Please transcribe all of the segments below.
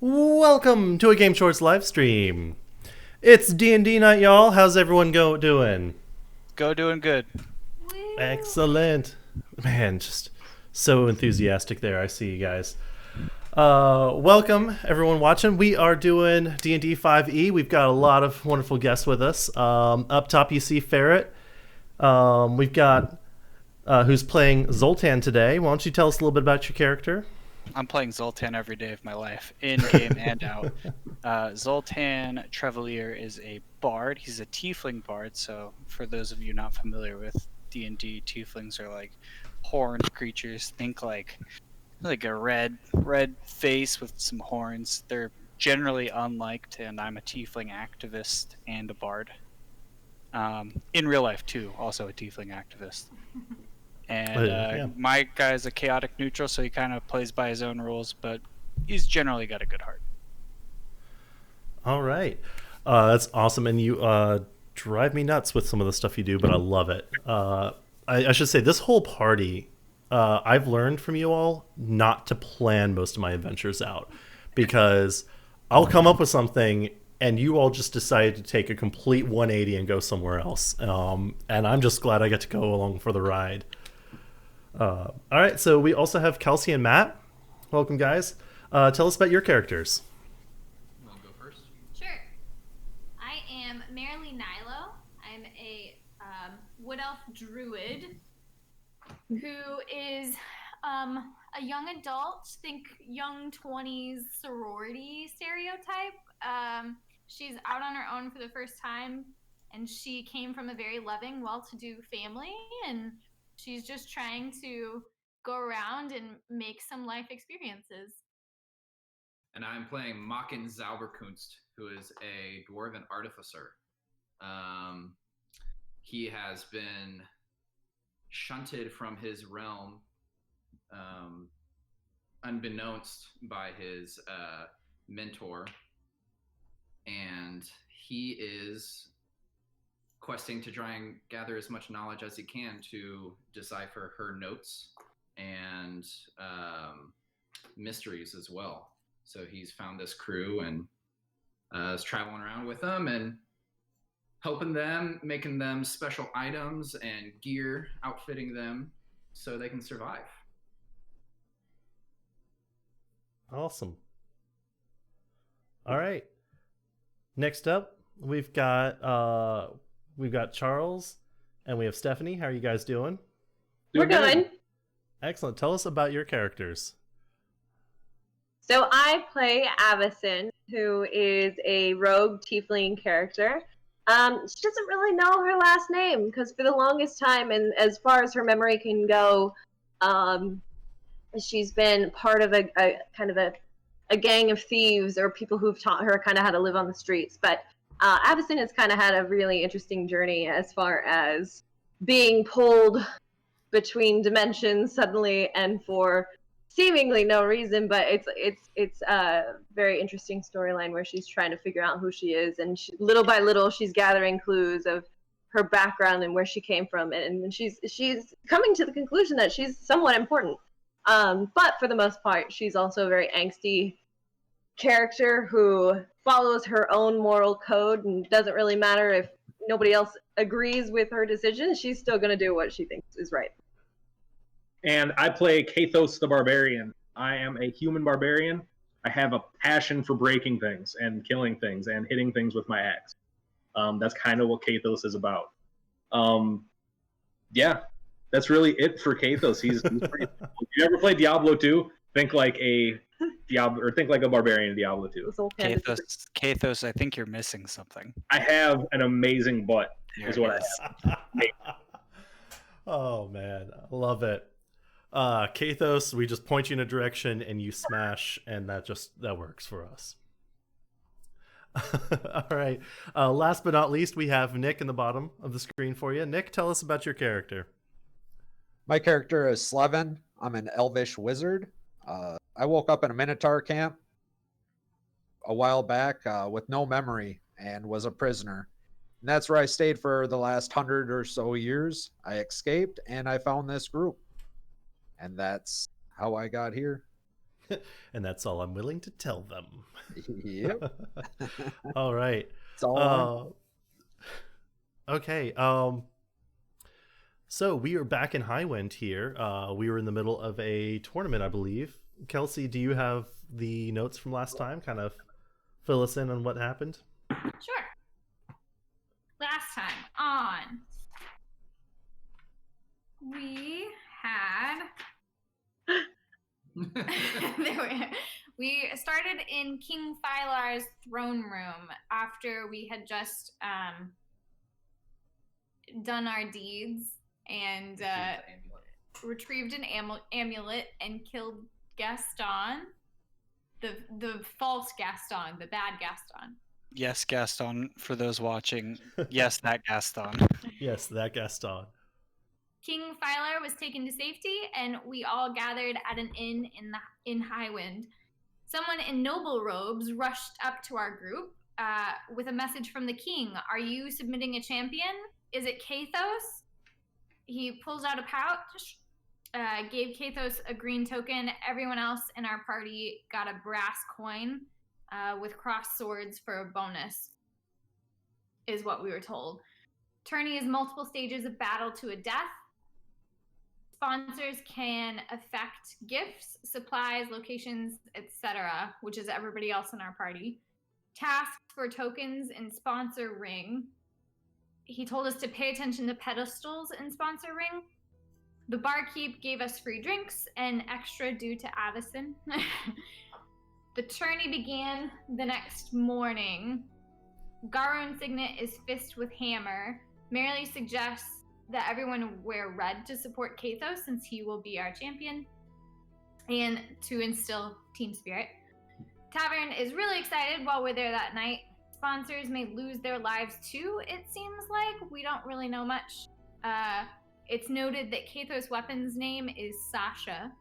Welcome to a Game Shorts live stream. It's D&D night, y'all. How's everyone doing? Go doing good. Woo! Excellent. Man, just so enthusiastic there. I see you guys. Welcome everyone watching. We are doing D&D 5e. We've got a lot of wonderful guests with us. Up top you see Ferret. We've got who's playing Zoltan today. Why don't you tell us a little bit about your character? I'm playing Zoltan every day of my life, in game and out. Zoltan Trevalier is a bard. He's a tiefling bard. So, for those of you not familiar with D&D, tieflings are like horned creatures. Think like a red face with some horns. They're generally unliked, and I'm a tiefling activist and a bard. In real life too, also a tiefling activist. And Yeah. my guy's a chaotic neutral, so he kind of plays by his own rules, but he's generally got a good heart. All right. That's awesome. And you drive me nuts with some of the stuff you do, but I love it. I should say, this whole party, I've learned from you all not to plan most of my adventures out because I'll come up with something and you all just decide to take a complete 180 and go somewhere else. And I'm just glad I get to go along for the ride. All right. So we also have Kelsey and Matt. Welcome, guys. Tell us about your characters. Want to go first? Sure. I am Marilee Nilo. I'm a wood elf druid who is a young adult, think young 20s sorority stereotype. She's out on her own for the first time, and she came from a very loving, well-to-do family, and she's just trying to go around and make some life experiences. And I'm playing Makin Zauberkunst, who is a dwarven artificer. He has been shunted from his realm, unbeknownst by his mentor, and he is questing to try and gather as much knowledge as he can to decipher her notes and mysteries as well. So he's found this crew and is traveling around with them and helping them, making them special items and gear, outfitting them so they can survive. Awesome. All right. Next up, we've got Charles and we have Stephanie. How are you guys doing? We're good. Excellent. Tell us about your characters. So I play Avison, who is a rogue tiefling character. She doesn't really know her last name because for the longest time, and as far as her memory can go, she's been part of a kind of a gang of thieves or people who've taught her kind of how to live on the streets. But Avison has kind of had a really interesting journey as far as being pulled between dimensions suddenly and for seemingly no reason, but it's a very interesting storyline where she's trying to figure out who she is, and little by little she's gathering clues of her background and where she came from, and she's coming to the conclusion that she's somewhat important. But for the most part, she's also a very angsty character who follows her own moral code and doesn't really matter if nobody else agrees with her decisions. She's still going to do what she thinks is right. And I play Kathos the Barbarian. I am a human barbarian. I have a passion for breaking things and killing things and hitting things with my axe. That's kind of what Kathos is about. Yeah, that's really it for Kathos. He's pretty. If you ever play Diablo 2, think like a Diablo or think like a barbarian in Diablo 2. Kathos, I think you're missing something. I have an amazing butt. There Is what it I have. Oh man, I love it. Kathos, we just point you in a direction and you smash, and that works for us. All right. Last but not least, we have Nick in the bottom of the screen for you. Nick, tell us about your character. My character is Slevin. I'm an elvish wizard. I woke up in a Minotaur camp a while back with no memory and was a prisoner. And that's where I stayed for the last 100 or so years. I escaped and I found this group. And that's how I got here. And that's all I'm willing to tell them. Yep. All right. It's all on. Okay. So we are back in Highwind here. We were in the middle of a tournament, I believe. Kelsey, do you have the notes from last time? Kind of fill us in on what happened. Sure. Last time on, we had we started in King Phylar's throne room after we had just done our deeds and retrieved an amulet and killed Gaston, the false Gaston, the bad Gaston. Yes, Gaston, for those watching. Yes, that Gaston. Yes, that Gaston. King Phylar was taken to safety, and we all gathered at an inn in Highwind. Someone in noble robes rushed up to our group with a message from the king. Are you submitting a champion? Is it Kathos? He pulls out a pouch, gave Kathos a green token. Everyone else in our party got a brass coin with crossed swords for a bonus, is what we were told. Tourney is multiple stages of battle to a death. Sponsors can affect gifts, supplies, locations, etc., which is everybody else in our party. Tasks for tokens in sponsor ring. He told us to pay attention to pedestals in sponsor ring. The barkeep gave us free drinks and extra due to Avison. The tourney began the next morning. Garon's signet is fist with hammer. Merrily suggests that everyone wear red to support Kathos since he will be our champion and to instill team spirit. Tavern is really excited while we're there that night. Sponsors may lose their lives too, it seems like. We don't really know much. It's noted that Kathos' weapon's name is Sasha.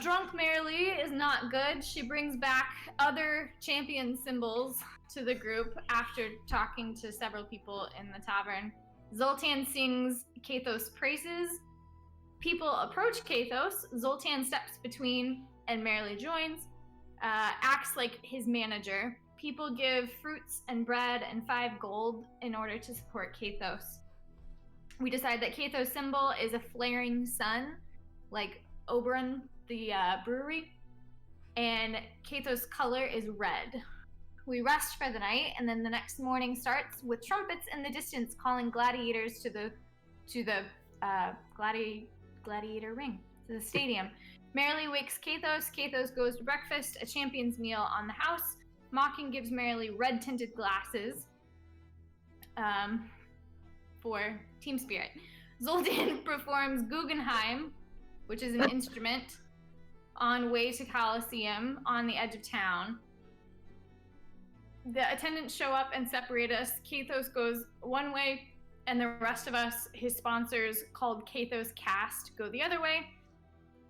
Drunk Merrily is not good. She brings back other champion symbols to the group after talking to several people in the tavern. Zoltan sings Kathos' praises. People approach Kathos. Zoltan steps between and Merrily joins. Acts like his manager. People give fruits and bread and 5 gold in order to support Kathos. We decide that Kathos' symbol is a flaring sun, like Oberon, the brewery, and Kathos' color is red. We rest for the night, and then the next morning starts with trumpets in the distance calling gladiators to the gladiator ring, to the stadium. Merrily wakes Kathos. Kathos goes to breakfast, a champion's meal on the house. Mocking gives Merrily red-tinted glasses for team spirit. Zoltan performs Guggenheim, which is an instrument, on way to Colosseum on the edge of town. The attendants show up and separate us. Kathos goes one way, and the rest of us, his sponsors, called Kathos Cast, go the other way.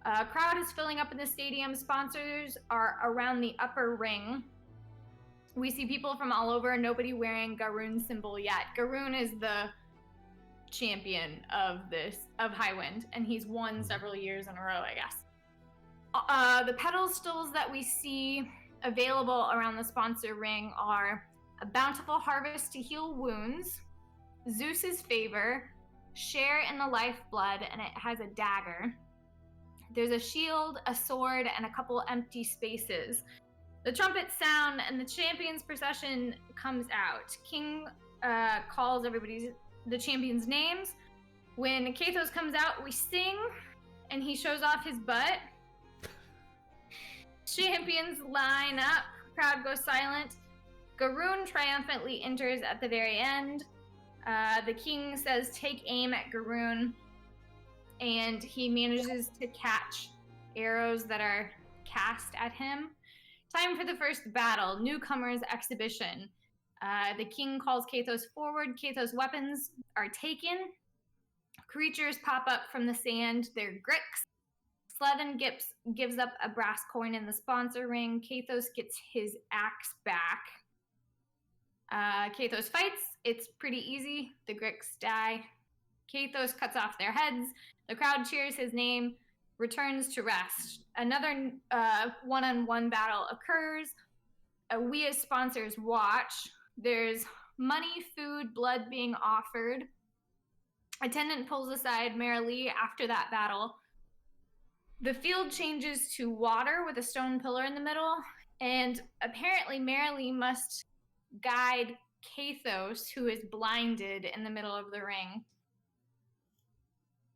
A crowd is filling up in the stadium. Sponsors are around the upper ring. We see people from all over, nobody wearing Garoon's symbol yet. Garoon is the champion of Highwind, and he's won several years in a row, I guess. The pedestals that we see available around the sponsor ring are a bountiful harvest to heal wounds, Zeus's favor, share in the lifeblood, and it has a dagger. There's a shield, a sword, and a couple empty spaces. The trumpets sound, and the champions procession comes out. King calls the champions' names. When Kathos comes out, we sing, and he shows off his butt. Champions line up, crowd goes silent. Garoon triumphantly enters at the very end. The king says, take aim at Garoon, and he manages to catch arrows that are cast at him. Time for the first battle, newcomers exhibition. The king calls Kathos forward. Kathos' weapons are taken. Creatures pop up from the sand. They're Grix. Slevin gives up a brass coin in the sponsor ring. Kathos gets his axe back. Kathos fights. It's pretty easy. The Grix die. Kathos cuts off their heads. The crowd cheers his name. returns to rest. Another one-on-one battle occurs. We as sponsors watch. There's money, food, blood being offered. Attendant pulls aside Marilee after that battle. The field changes to water with a stone pillar in the middle, and apparently Marilee must guide Kathos, who is blinded in the middle of the ring.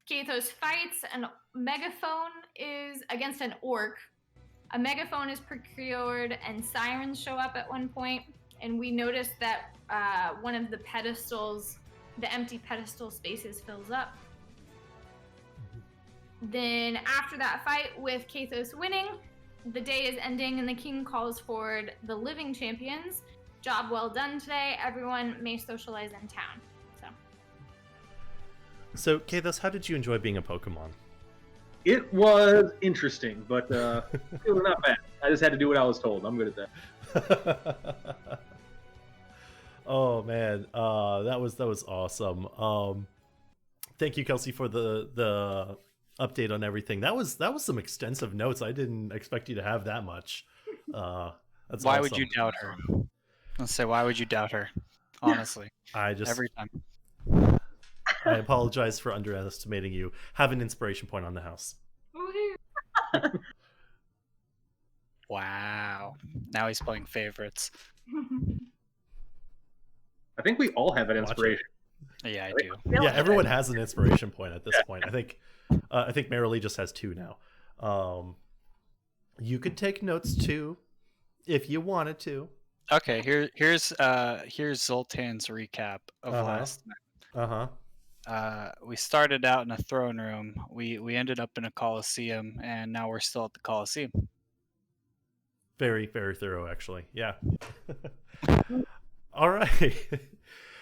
Kathos fights. A megaphone is against an orc. A megaphone is procured, and sirens show up at one point. And we notice that one of the pedestals, the empty pedestal spaces, fills up. Then after that fight, with Kathos winning, the day is ending, and the king calls forward the living champions. Job well done today. Everyone may socialize in town. So, Kathos, how did you enjoy being a Pokemon? It was interesting, but it was not bad. I just had to do what I was told. I'm good at that. Oh man, that was awesome. Thank you, Kelsey, for the update on everything. That was some extensive notes. I didn't expect you to have that much. That's Why awesome. would you doubt her? Let's say, why would you doubt her? Honestly, every time. I apologize for underestimating you. Have an inspiration point on the house. Wow. Now he's playing favorites. I think we all have an inspiration. Yeah, I do. Yeah, everyone has an inspiration point at this point. I think Marilee just has 2 now. You could take notes too, if you wanted to. Okay, here's Zoltan's recap of last night. We started out in a throne room. We ended up in a coliseum, and now we're still at the coliseum. Very, very thorough, actually. Yeah. All right.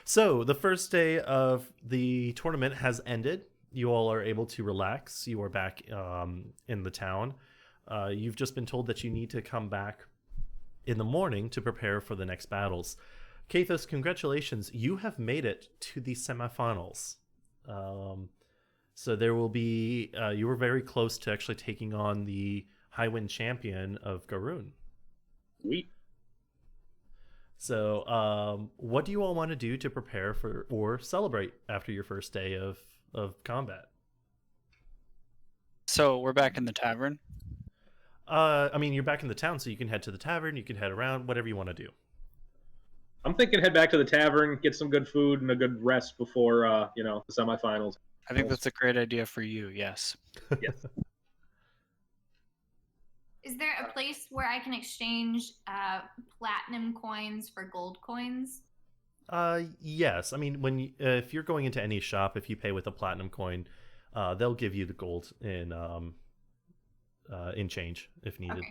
So the first day of the tournament has ended. You all are able to relax. You are back in the town. You've just been told that you need to come back in the morning to prepare for the next battles. Kathos, congratulations. You have made it to the semifinals. So there will be, you were very close to actually taking on the Highwind champion of Garoon. Sweet. So, what do you all want to do to prepare for or celebrate after your first day of combat? So we're back in the tavern? I mean, you're back in the town, so you can head to the tavern, you can head around, whatever you want to do. I'm thinking head back to the tavern, get some good food and a good rest before, the semifinals. I think that's a great idea for you, yes. Yes. Is there a place where I can exchange platinum coins for gold coins? Yes. I mean, if you're going into any shop, if you pay with a platinum coin, they'll give you the gold in change if needed.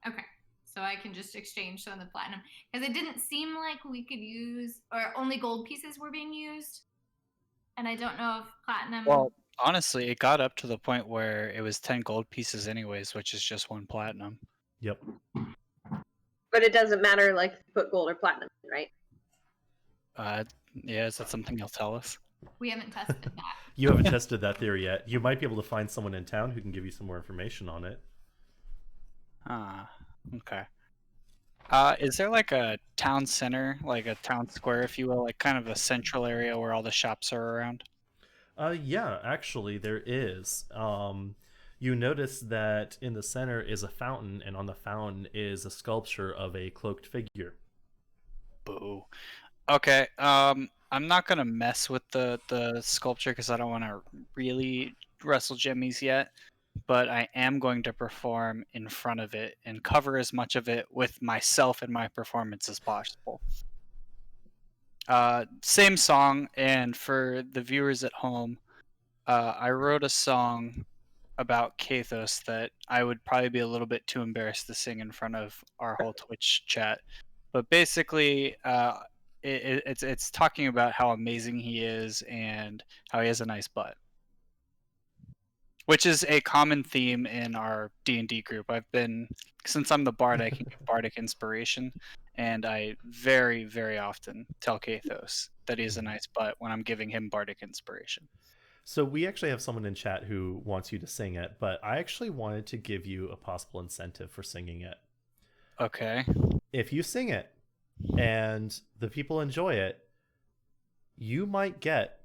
Okay. So I can just exchange some of the platinum, because it didn't seem like we could use, or only gold pieces were being used, and I don't know if platinum. Well, honestly, it got up to the point where it was 10 gold pieces anyways, which is just 1 platinum. Yep. But it doesn't matter, like, if you put gold or platinum, right? Yeah, is that something you'll tell us? We haven't tested that. You haven't tested that theory yet. You might be able to find someone in town who can give you some more information on it. Okay. Is there like a town center, like a town square, if you will, like kind of a central area where all the shops are around? Yeah, actually, there is. You notice that in the center is a fountain, and on the fountain is a sculpture of a cloaked figure. Boo. Okay, I'm not gonna mess with the sculpture because I don't want to really wrestle jimmies yet, but I am going to perform in front of it and cover as much of it with myself and my performance as possible. Same song, and for the viewers at home, I wrote a song about Kathos that I would probably be a little bit too embarrassed to sing in front of our whole Twitch chat. But basically, it's talking about how amazing he is and how he has a nice butt, which is a common theme in our D&D group. Since I'm the bard, I can give bardic inspiration, and I very, very often tell Kathos that he has a nice butt when I'm giving him bardic inspiration. So we actually have someone in chat who wants you to sing it, but I actually wanted to give you a possible incentive for singing it. Okay. If you sing it and the people enjoy it, you might get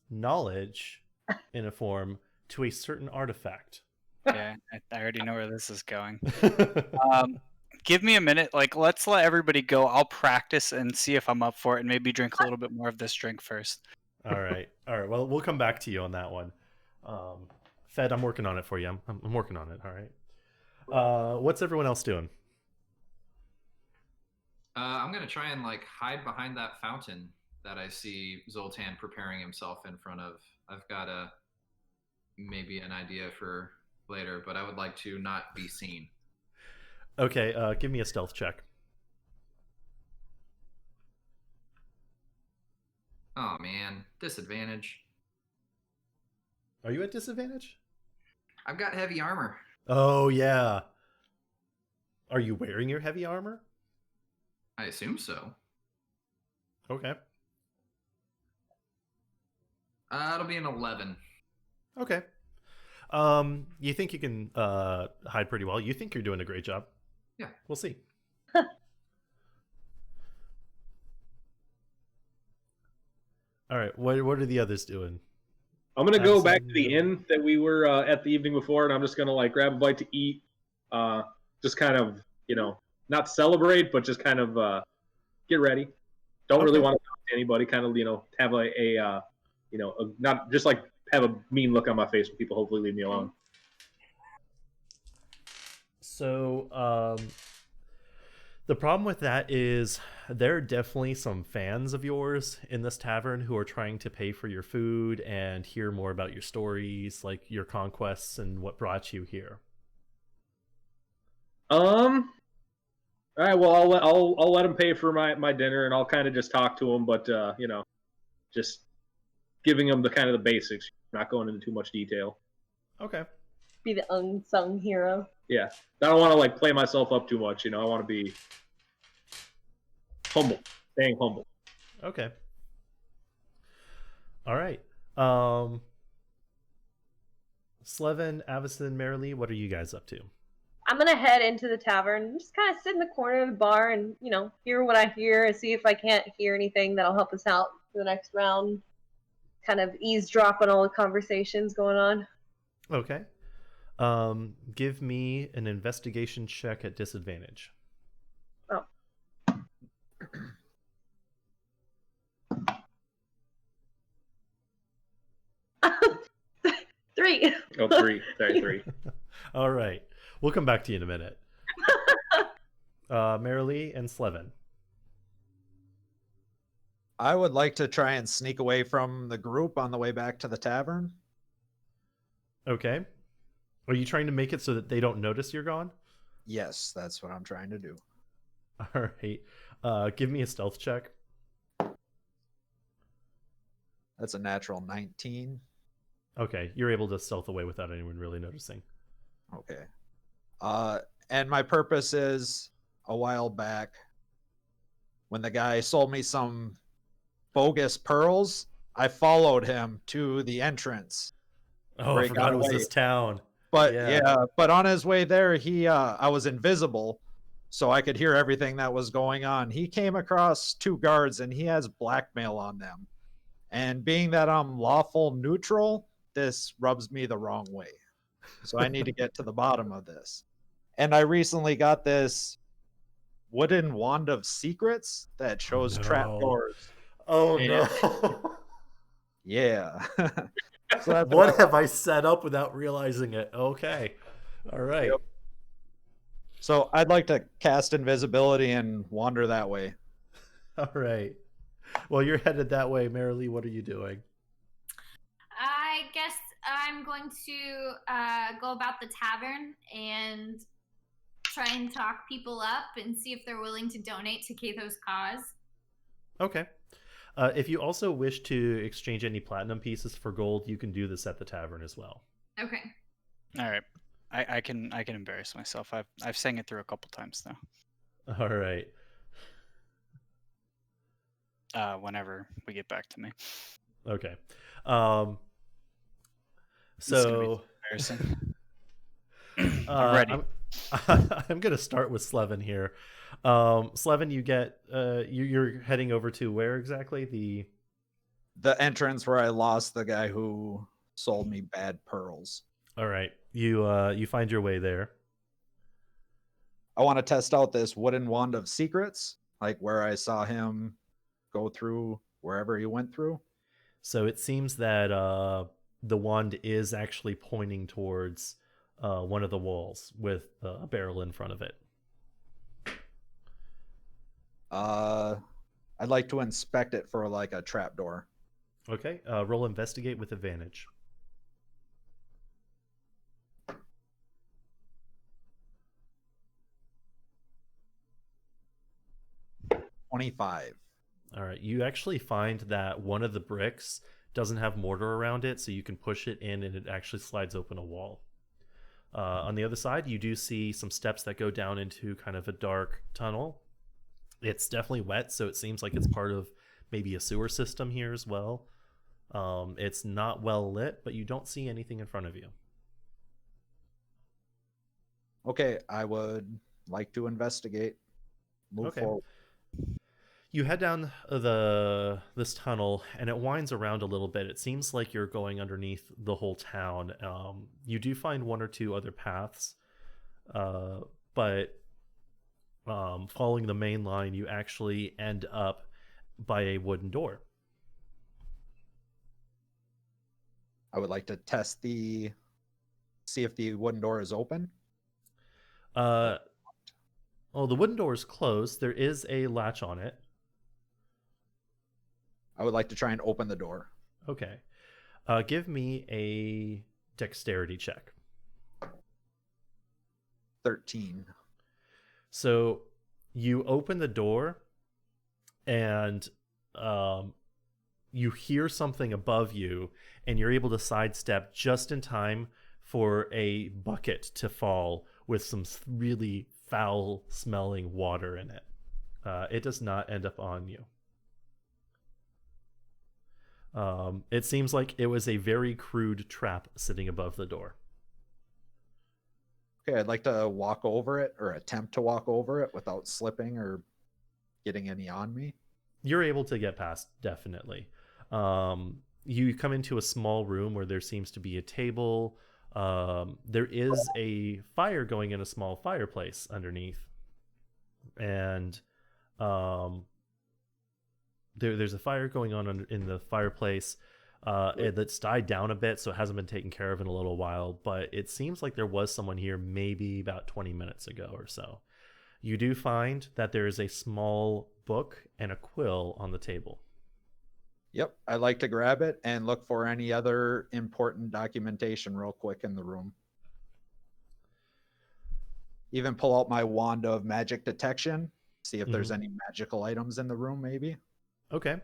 knowledge in a form to a certain artifact. Okay. I already know where this is going. Give me a minute. Like, let's let everybody go. I'll practice and see if I'm up for it, and maybe drink a little bit more of this drink first. All right. Well, we'll come back to you on that one. Fed, I'm working on it for you. I'm working on it. All right. What's everyone else doing? I'm gonna try and like hide behind that fountain that I see Zoltan preparing himself in front of. I've got maybe an idea for later, but I would like to not be seen. Okay. Give me a stealth check. Oh man, disadvantage. Are you at disadvantage? I've got heavy armor. Oh yeah. Are you wearing your heavy armor? I assume so. Okay. It'll be an 11. Okay. You think you can hide pretty well. You think you're doing a great job. Yeah. We'll see. All right. What are the others doing? I'm gonna go back to the inn that we were at the evening before, and I'm just gonna like grab a bite to eat. Just kind of, not celebrate, but just kind of get ready. Don't really want to talk to anybody. Kind of, have not just like have a mean look on my face when people hopefully leave me alone. So, the problem with that is there are definitely some fans of yours in this tavern who are trying to pay for your food and hear more about your stories, like your conquests and what brought you here. All right. Well, I'll let them pay for my dinner, and I'll kind of just talk to them, but just giving them the kind of the basics, not going into too much detail. Okay. Be the unsung hero. Yeah, I don't want to like play myself up too much. I want to be humble, staying humble. Okay. All right. Slevin, Avison, Marilee, what are you guys up to? I'm gonna head into the tavern, just kind of sit in the corner of the bar and hear what I hear and see if I can't hear anything that'll help us out for the next round. Kind of eavesdrop on all the conversations going on. Okay. Give me an investigation check at disadvantage. Oh. 3. Oh, 3. Sorry, 3. All right. We'll come back to you in a minute. Marilee and Slevin. I would like to try and sneak away from the group on the way back to the tavern. Okay. Are you trying to make it so that they don't notice you're gone? Yes, that's what I'm trying to do. All right. Give me a stealth check. That's a natural 19. Okay. You're able to stealth away without anyone really noticing. Okay. And my purpose is, a while back, when the guy sold me some bogus pearls, I followed him to the entrance. Oh, I forgot it was this town. But but on his way there, I was invisible, so I could hear everything that was going on. He came across 2 guards, and he has blackmail on them. And being that I'm lawful neutral, this rubs me the wrong way. So I need to get to the bottom of this. And I recently got this wooden wand of secrets that shows trapdoors. Oh no. Yeah. So what have I set up without realizing it? Okay. All right. Yep. So I'd like to cast invisibility and wander that way. All right. Well, you're headed that way. Marilee, what are you doing? I guess I'm going to go about the tavern and try and talk people up and see if they're willing to donate to Katho's cause. Okay. If you also wish to exchange any platinum pieces for gold, you can do this at the tavern as well. Okay. All right. I can embarrass myself. I've sang it through a couple times now. All right. Whenever we get back to me. Okay. Um, This is gonna be so embarrassing. I'm ready. I'm gonna start with Slevin here. Slevin, you get you're heading over to where exactly? The entrance where I lost the guy who sold me bad pearls. All right. You find your way there. I want to test out this wooden wand of secrets, like where I saw him go through wherever he went through. So it seems that the wand is actually pointing towards one of the walls with a barrel in front of it. I'd like to inspect it for like a trapdoor. Okay. Roll investigate with advantage. 25. All right. You actually find that one of the bricks doesn't have mortar around it, so you can push it in and it actually slides open a wall. On the other side, you do see some steps that go down into kind of a dark tunnel. It's definitely wet, so it seems like it's part of maybe a sewer system here as well. It's not well lit, but you don't see anything in front of you. Okay, I would like to investigate. Move Okay. forward. You head down this tunnel, and it winds around a little bit. It seems like you're going underneath the whole town. You do find one or two other paths, but following the main line, you actually end up by a wooden door. I would like to see if the wooden door is open. Well, the wooden door is closed. There is a latch on it. I would like to try and open the door. Okay. Give me a dexterity check. 13. So you open the door, and you hear something above you, and you're able to sidestep just in time for a bucket to fall with some really foul-smelling water in it. It does not end up on you. It seems like it was a very crude trap sitting above the door. Okay, I'd like to walk over it or attempt to walk over it without slipping or getting any on me. You're able to get past, definitely. You come into a small room where there seems to be a table. There is a fire going in a small fireplace underneath. And there's a fire going on in the fireplace. That's died down a bit, so it hasn't been taken care of in a little while, but it seems like there was someone here maybe about 20 minutes ago or so. You do find that there is a small book and a quill on the table. Yep, I'd like to grab it and look for any other important documentation real quick in the room. Even pull out my wand of magic detection, see if there's any magical items in the room, maybe. Okay.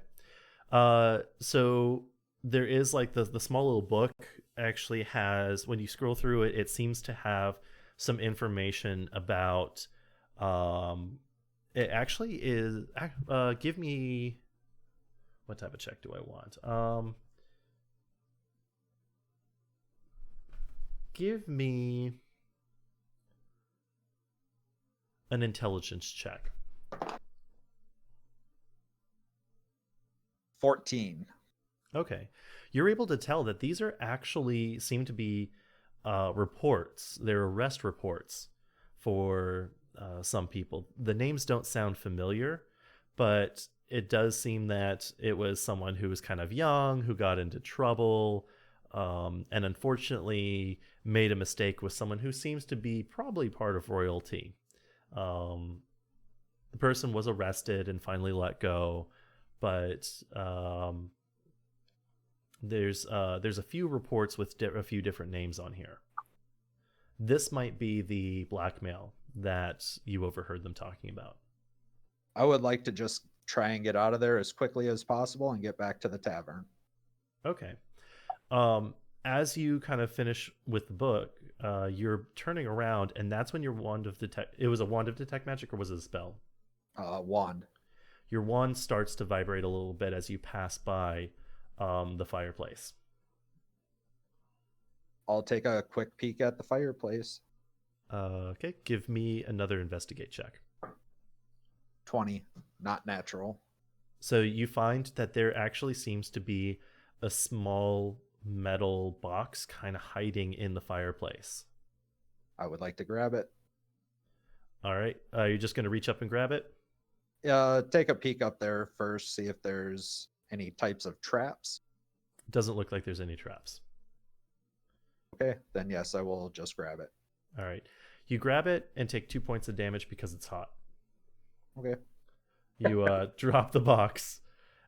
So there is like the small little book actually has, when you scroll through it, it seems to have some information about it actually is give me, what type of check do I want? Give me an intelligence check. 14. Okay. You're able to tell that these are actually seem to be reports. They're arrest reports for some people. The names don't sound familiar, but it does seem that it was someone who was kind of young, who got into trouble, and unfortunately made a mistake with someone who seems to be probably part of royalty. The person was arrested and finally let go, but there's a few reports with a few different names on here. This might be the blackmail that you overheard them talking about. I would like to just try and get out of there as quickly as possible and get back to the tavern. Okay. As you kind of finish with the book, you're turning around, and that's when your wand of detect. It was a wand of detect magic, or was it a spell? Wand. Your wand starts to vibrate a little bit as you pass by the fireplace. I'll take a quick peek at the fireplace. Okay, give me another investigate check. 20, not natural. So you find that there actually seems to be a small metal box kind of hiding in the fireplace. I would like to grab it. All right, you're just going to reach up and grab it? Take a peek up there first, see if there's any types of traps. Doesn't look like there's any traps. Okay, then yes, I will just grab it. All right. You grab it and take 2 points of damage because it's hot. Okay. You drop the box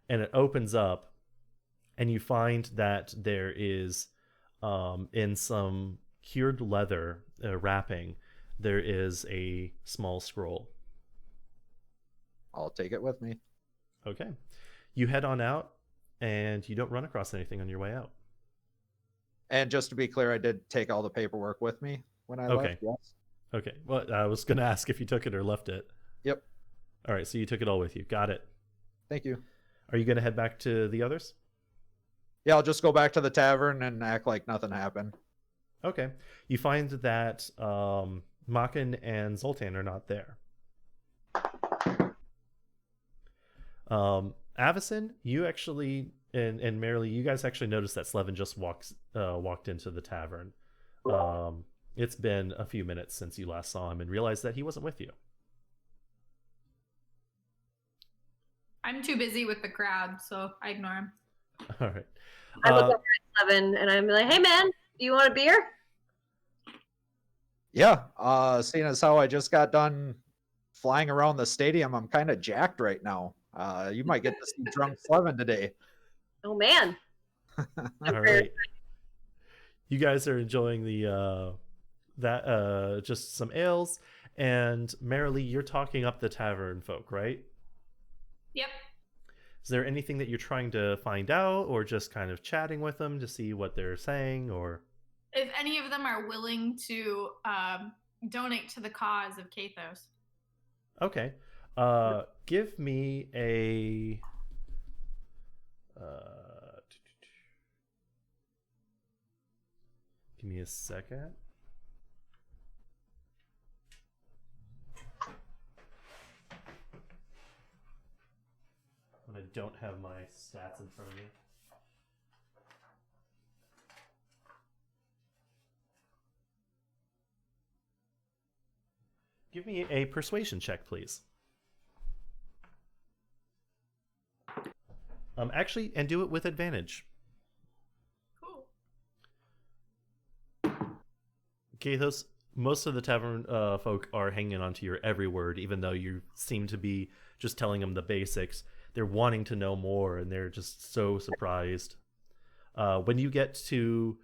and it opens up and you find that there is in some cured leather wrapping, there is a small scroll. I'll take it with me. Okay. You head on out and you don't run across anything on your way out. And just to be clear, I did take all the paperwork with me when I left. Yes. Okay. Well, I was going to ask if you took it or left it. Yep. All right. So you took it all with you. Got it. Thank you. Are you going to head back to the others? Yeah, I'll just go back to the tavern and act like nothing happened. Okay. You find that Makin and Zoltan are not there. Avacyn, you actually and Marilee, you guys actually noticed that Slevin just walked into the tavern. It's been a few minutes since you last saw him and realized that he wasn't with you. I'm too busy with the crowd, so I ignore him. All right. I look over at Seven and I'm like, hey man, do you want a beer? Yeah, seeing as how I just got done flying around the stadium, I'm kind of jacked right now. You might get to see drunk Slevin today. Oh man. All right. You guys are enjoying the just some ales, and Marilee, you're talking up the tavern folk, right? Yep. Is there anything that you're trying to find out, or just kind of chatting with them to see what they're saying, or If any of them are willing to donate to the cause of Kathos. okay? Give me a give me a second. When I don't have my stats in front of me. Give me a persuasion check, please. Actually, and do it with advantage. Cool. Kathos, most of the tavern folk are hanging on to your every word, even though you seem to be just telling them the basics. They're wanting to know more, and they're just so surprised. When you get to,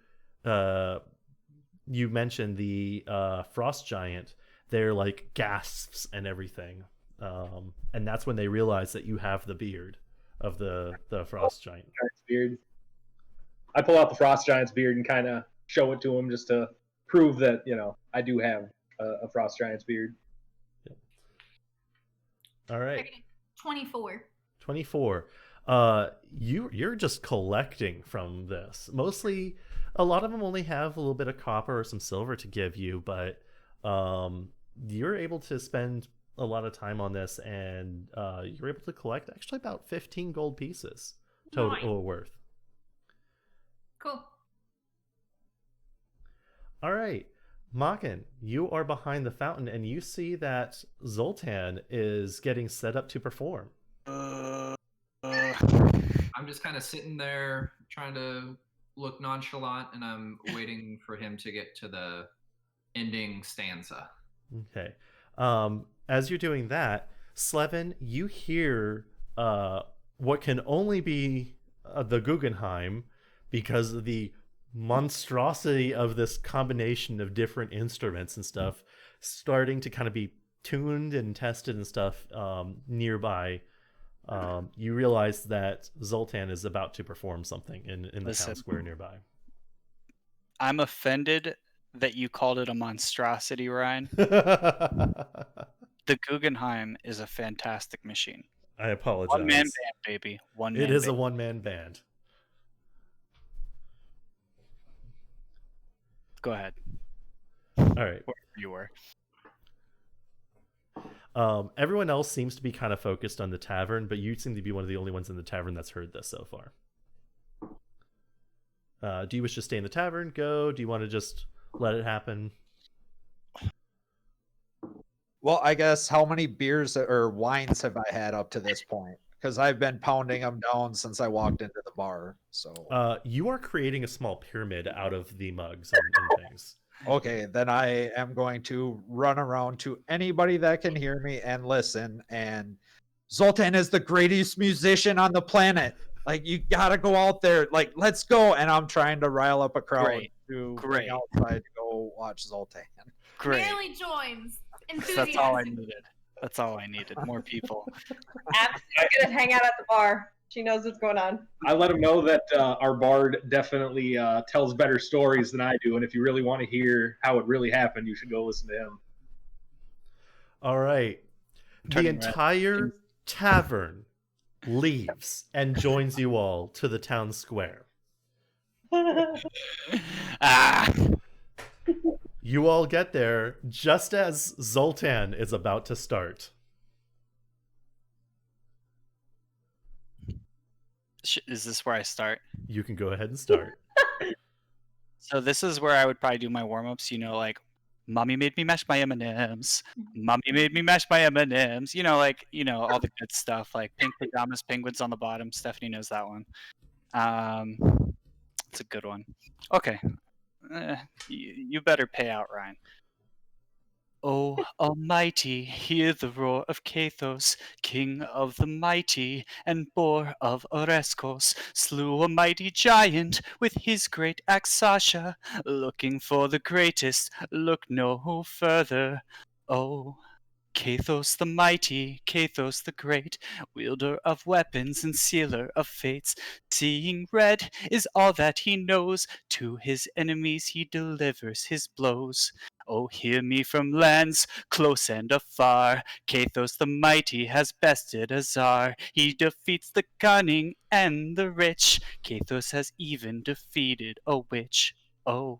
you mentioned the frost giant, they're like gasps and everything. And that's when they realize that you have the beard of the frost giant. Giant's beard. I pull out the frost giant's beard and kind of show it to him just to prove that, you know, I do have a frost giant's beard. Yep. All right. 24. 24. You're just collecting from this. Mostly, a lot of them only have a little bit of copper or some silver to give you, but you're able to spend a lot of time on this, and you're able to collect actually about 15 gold pieces total worth. Cool. All right. Makin, you are behind the fountain, and you see that Zoltan is getting set up to perform. I'm just kind of sitting there trying to look nonchalant, and I'm waiting for him to get to the ending stanza. Okay. As you're doing that, Slevin, you hear what can only be the Guggenheim, because of the monstrosity of this combination of different instruments and stuff starting to kind of be tuned and tested and stuff nearby. You realize that Zoltan is about to perform something in the town square nearby. I'm offended that you called it a monstrosity, Ryan. The Guggenheim is a fantastic machine. I apologize. One man band, baby. One man It is band. a one-man band. Go ahead. All right. Wherever you were. Everyone else seems to be kind of focused on the tavern, but you seem to be one of the only ones in the tavern that's heard this so far. Do you wish to stay in the tavern? Go? Do you want to just let it happen? Well, I guess how many beers or wines have I had up to this point? Because I've been pounding them down since I walked into the bar. So You are creating a small pyramid out of the mugs and things. okay, then I am going to run around to anybody that can hear me and listen. And Zoltan is the greatest musician on the planet. Like, you gotta go out there. Like, let's go. And I'm trying to rile up a crowd Great. to Great. bring outside to go watch Zoltan. Great. Merely joins. That's all I Enthusiasm. needed. That's all I needed. More people. Abby's gonna hang out at the bar. She knows what's going on. I let him know that our bard definitely tells better stories than I do, and if you really want to hear how it really happened, you should go listen to him. All right. The Turning red. entire tavern leaves and joins you all to the town square. Ah! You all get there just as Zoltan is about to start. Is this where I start? You can go ahead and start. So this is where I would probably do my warm-ups, like Mommy made me mash my M&Ms. Mommy made me mash my M&Ms. All the good stuff, like pink pajamas, penguins on the bottom. Stephanie knows that one. It's a good one. Okay. You better pay out, Ryan. O Almighty, hear the roar of Cathos, king of the mighty, and Boar of Oreskos, slew a mighty giant with his great axe Sasha. Looking for the greatest, look no further. O Cathos the mighty, Cathos the great, wielder of weapons and sealer of fates. Seeing red is all that he knows, to his enemies he delivers his blows. Oh, hear me from lands close and afar, Cathos the mighty has bested a czar. He defeats the cunning and the rich, Cathos has even defeated a witch. Oh,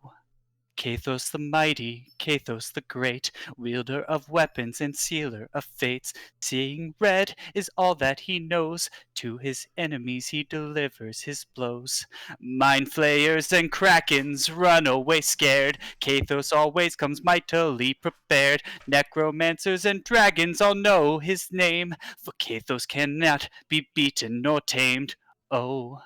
Cathos the mighty, Cathos the great, wielder of weapons and sealer of fates. Seeing red is all that he knows, to his enemies he delivers his blows. Mind flayers and krakens run away scared, Cathos always comes mightily prepared. Necromancers and dragons all know his name, for Cathos cannot be beaten nor tamed. Oh,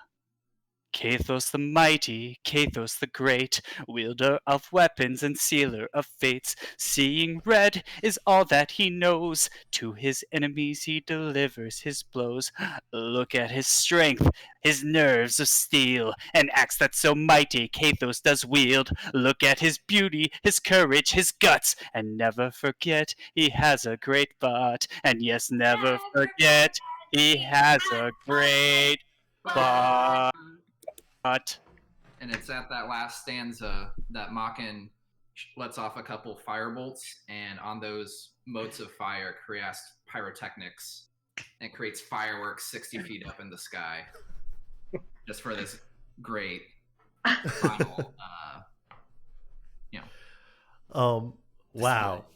Cathos the mighty, Cathos the great, wielder of weapons and sealer of fates. Seeing red is all that he knows, to his enemies he delivers his blows. Look at his strength, his nerves of steel, an axe that's so mighty Cathos does wield. Look at his beauty, his courage, his guts, and never forget he has a great butt. And yes, never forget he has a great butt. And it's at that last stanza that Makin lets off a couple firebolts, and on those motes of fire creates pyrotechnics and creates fireworks 60 feet up in the sky, just for this great final, Wow.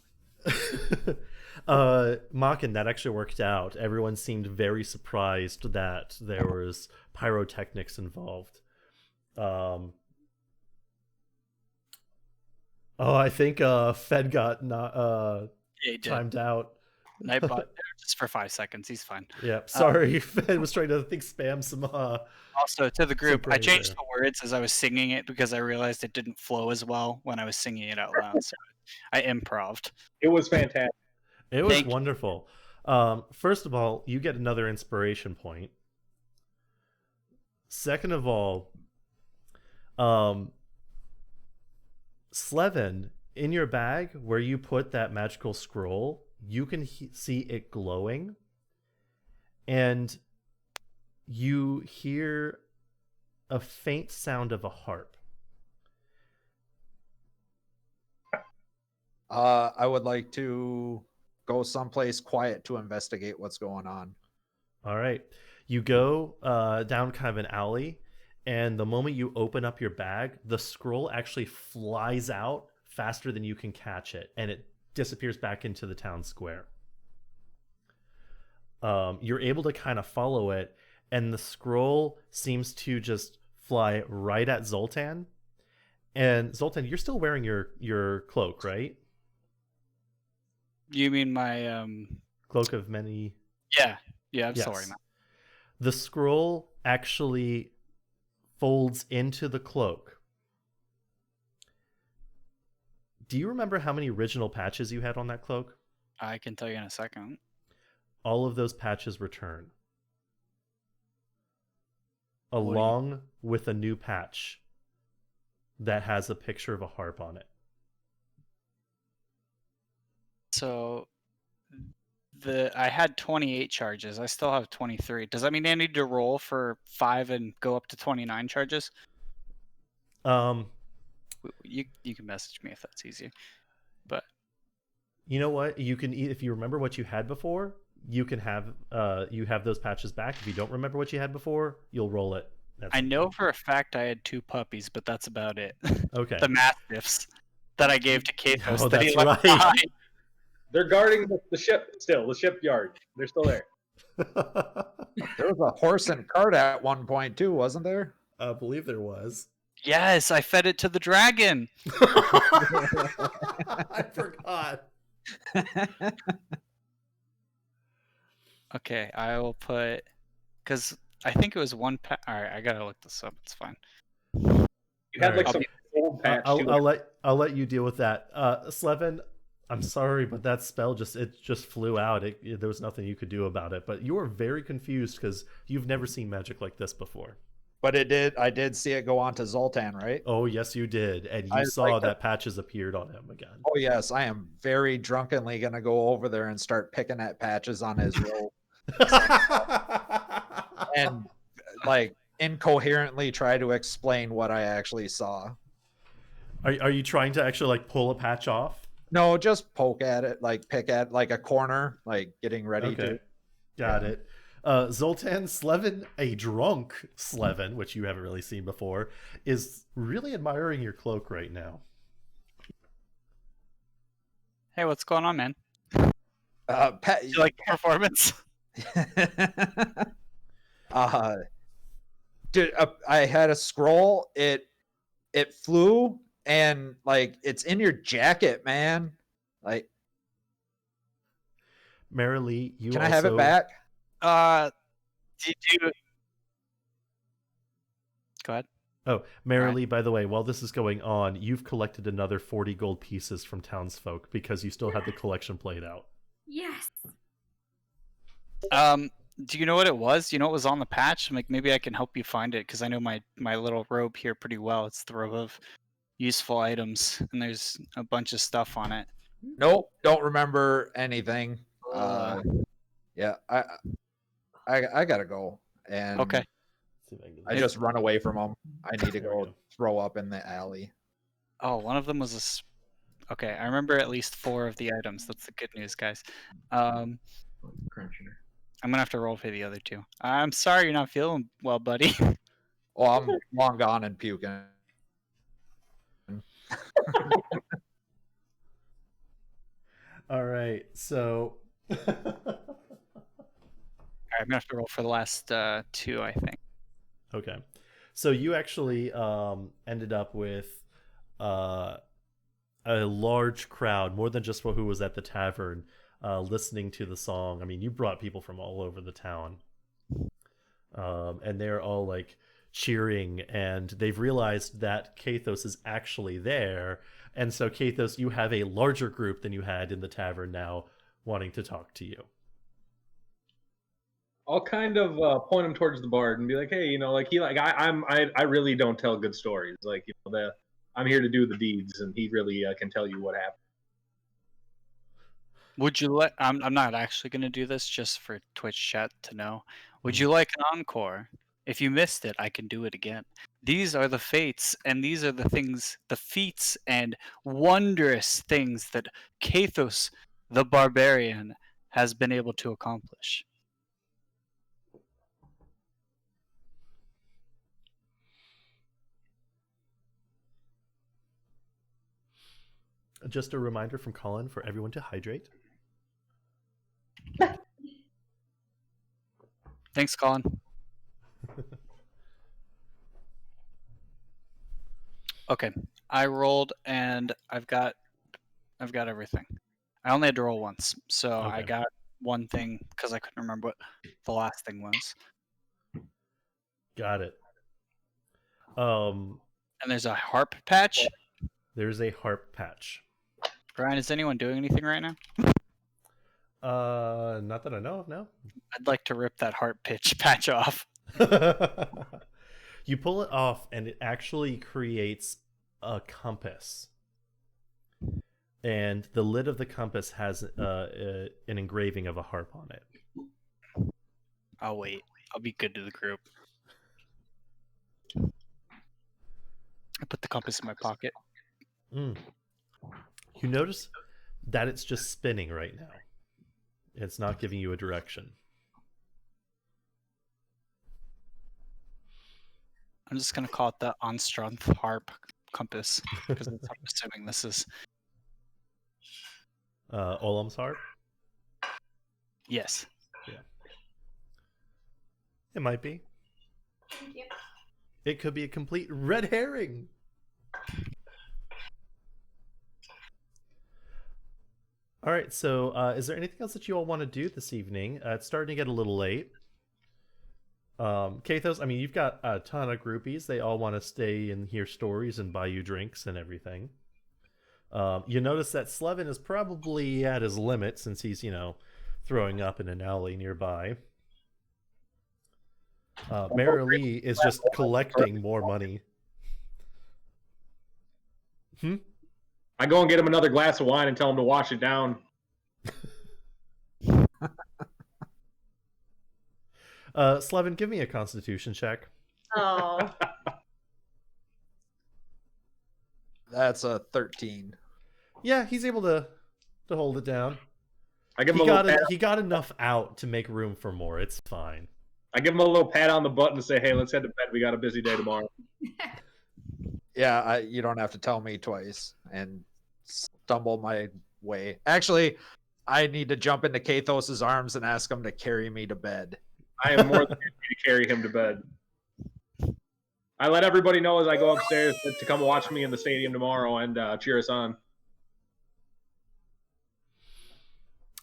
Makin, that actually worked out. Everyone seemed very surprised that there was pyrotechnics involved. I think Fed got timed out. Nightbot, just for 5 seconds. He's fine. Yep. Sorry, Fed was trying to spam some. Also, to the group, I praise changed there. the words as I was singing it because I realized it didn't flow as well when I was singing it out loud. So I improv'd. It was fantastic. It was Thank you. wonderful. First of all, you get another inspiration point. Second of all, Slevin, in your bag where you put that magical scroll, you can see it glowing, and you hear a faint sound of a harp. I would like to go someplace quiet to investigate what's going on. All right. You go down kind of an alley, and the moment you open up your bag, the scroll actually flies out faster than you can catch it, and it disappears back into the town square. You're able to kind of follow it, and the scroll seems to just fly right at Zoltan. And Zoltan, you're still wearing your cloak, right? You mean my Cloak of many. Yeah, I'm Yes. sorry, man. The scroll actually folds into the cloak. Do you remember how many original patches you had on that cloak? I can tell you in a second. All of those patches return. do you- Along with a new patch that has a picture of a harp on it. So I had 28 charges. I still have 23. Does that mean I need to roll for 5 and go up to 29 charges? Um, You can message me if that's easier. But you know what? You can, if you remember what you had before, you can have you have those patches back. If you don't remember what you had before, you'll roll it. I know for a fact I had 2 puppies, but that's about it. Okay. The mastiffs that I gave to Kathos. Oh, that he that's left right. behind. They're guarding the ship still, the shipyard. They're still there. There was a horse and cart at one point too, wasn't there? I believe there was. Yes, I fed it to the dragon. I forgot. Okay, I will put, because I think it was 1 pack. All right, I gotta look this up. It's fine. You had Alright. like some old patch too. I'll let you deal with that. Slevin, I'm sorry, but that spell just flew out. There was nothing you could do about it. But you were very confused because you've never seen magic like this before. But I did see it go on to Zoltan, right? Oh yes, you did, and you I saw like that patches appeared on him again. Oh yes, I am very drunkenly gonna go over there and start picking at patches on his robe and like incoherently try to explain what I actually saw. Are you trying to actually like pull a patch off? No, just poke at it, like pick at like a corner, like getting ready Okay, to. got it. Zoltan, Slevin, a drunk Slevin, which you haven't really seen before, is really admiring your cloak right now. Hey, what's going on, man? Pat, You like the performance? Dude, I had a scroll. It flew and like it's in your jacket, man. Like, Marilee, you can also... I have it back? Did you? Go ahead. Oh, Marilee, by the way, while this is going on, you've collected another 40 gold pieces from townsfolk because you still had the collection played out. Yes. Do you know what it was? Do you know what was on the patch? Like maybe I can help you find it because I know my little robe here pretty well. It's the robe of useful items, and there's a bunch of stuff on it. Nope, don't remember anything. Yeah, I gotta go, and Okay. I just run away from them. I need to go throw up in the alley. Oh, one of them was okay, I remember at least 4 of the items. That's the good news, guys. Crunching. I'm gonna have to roll for the other 2. I'm sorry you're not feeling well, buddy. Oh, I'm long gone and puking. All right, so... All right, I'm gonna have to roll for the last 2, I think. Okay. So you actually ended up with a large crowd, more than just who was at the tavern, listening to the song. I mean, you brought people from all over the town. And they're all like cheering, and they've realized that Kathos is actually there. And so, Kathos, you have a larger group than you had in the tavern now wanting to talk to you. I'll kind of point him towards the bard and be like, "Hey, I really don't tell good stories. Like, I'm here to do the deeds, and he really can tell you what happened." Would you let? I'm not actually gonna do this just for Twitch chat to know. Would you like an encore? If you missed it, I can do it again. These are the fates, and these are the things, the feats and wondrous things that Kathos, the barbarian, has been able to accomplish. Just a reminder from Colin for everyone to hydrate. Thanks, Colin. Okay, I rolled and I've got everything. I only had to roll once, so I Okay. got one thing because I couldn't remember what the last thing was. Got it. And there's a harp patch. There's a harp patch. Brian, is anyone doing anything right now? Not that I know of, no. I'd like to rip that harp patch off. You pull it off, and it actually creates a compass. And the lid of the compass has an engraving of a harp on it. I'll wait. I'll be good to the group. I put the compass in my pocket. You notice that it's just spinning right now. It's not giving you a direction. I'm just gonna call it the Onstrunth harp compass because I'm assuming this is. Olam's harp? Yes. It might be. Thank you. It could be a complete red herring. All right, so is there anything else that you all want to do this evening? It's starting to get a little late. Kathos, I mean, you've got a ton of groupies. They all want to stay and hear stories and buy you drinks and everything. You notice that Slevin is probably at his limit since he's, throwing up in an alley nearby. Mara Lee is just collecting more money. I go and get him another glass of wine and tell him to wash it down. Slevin, give me a constitution check. Oh, That's a 13. Yeah, he's able to hold it down. I give him a little pat. He got enough out to make room for more. It's fine. I give him a little pat on the butt and say, "Hey, let's head to bed. We got a busy day tomorrow." Yeah, you don't have to tell me twice and stumble my way. Actually, I need to jump into Kathos's arms and ask him to carry me to bed. I am more than happy to carry him to bed. I let everybody know as I go upstairs to come watch me in the stadium tomorrow and cheer us on.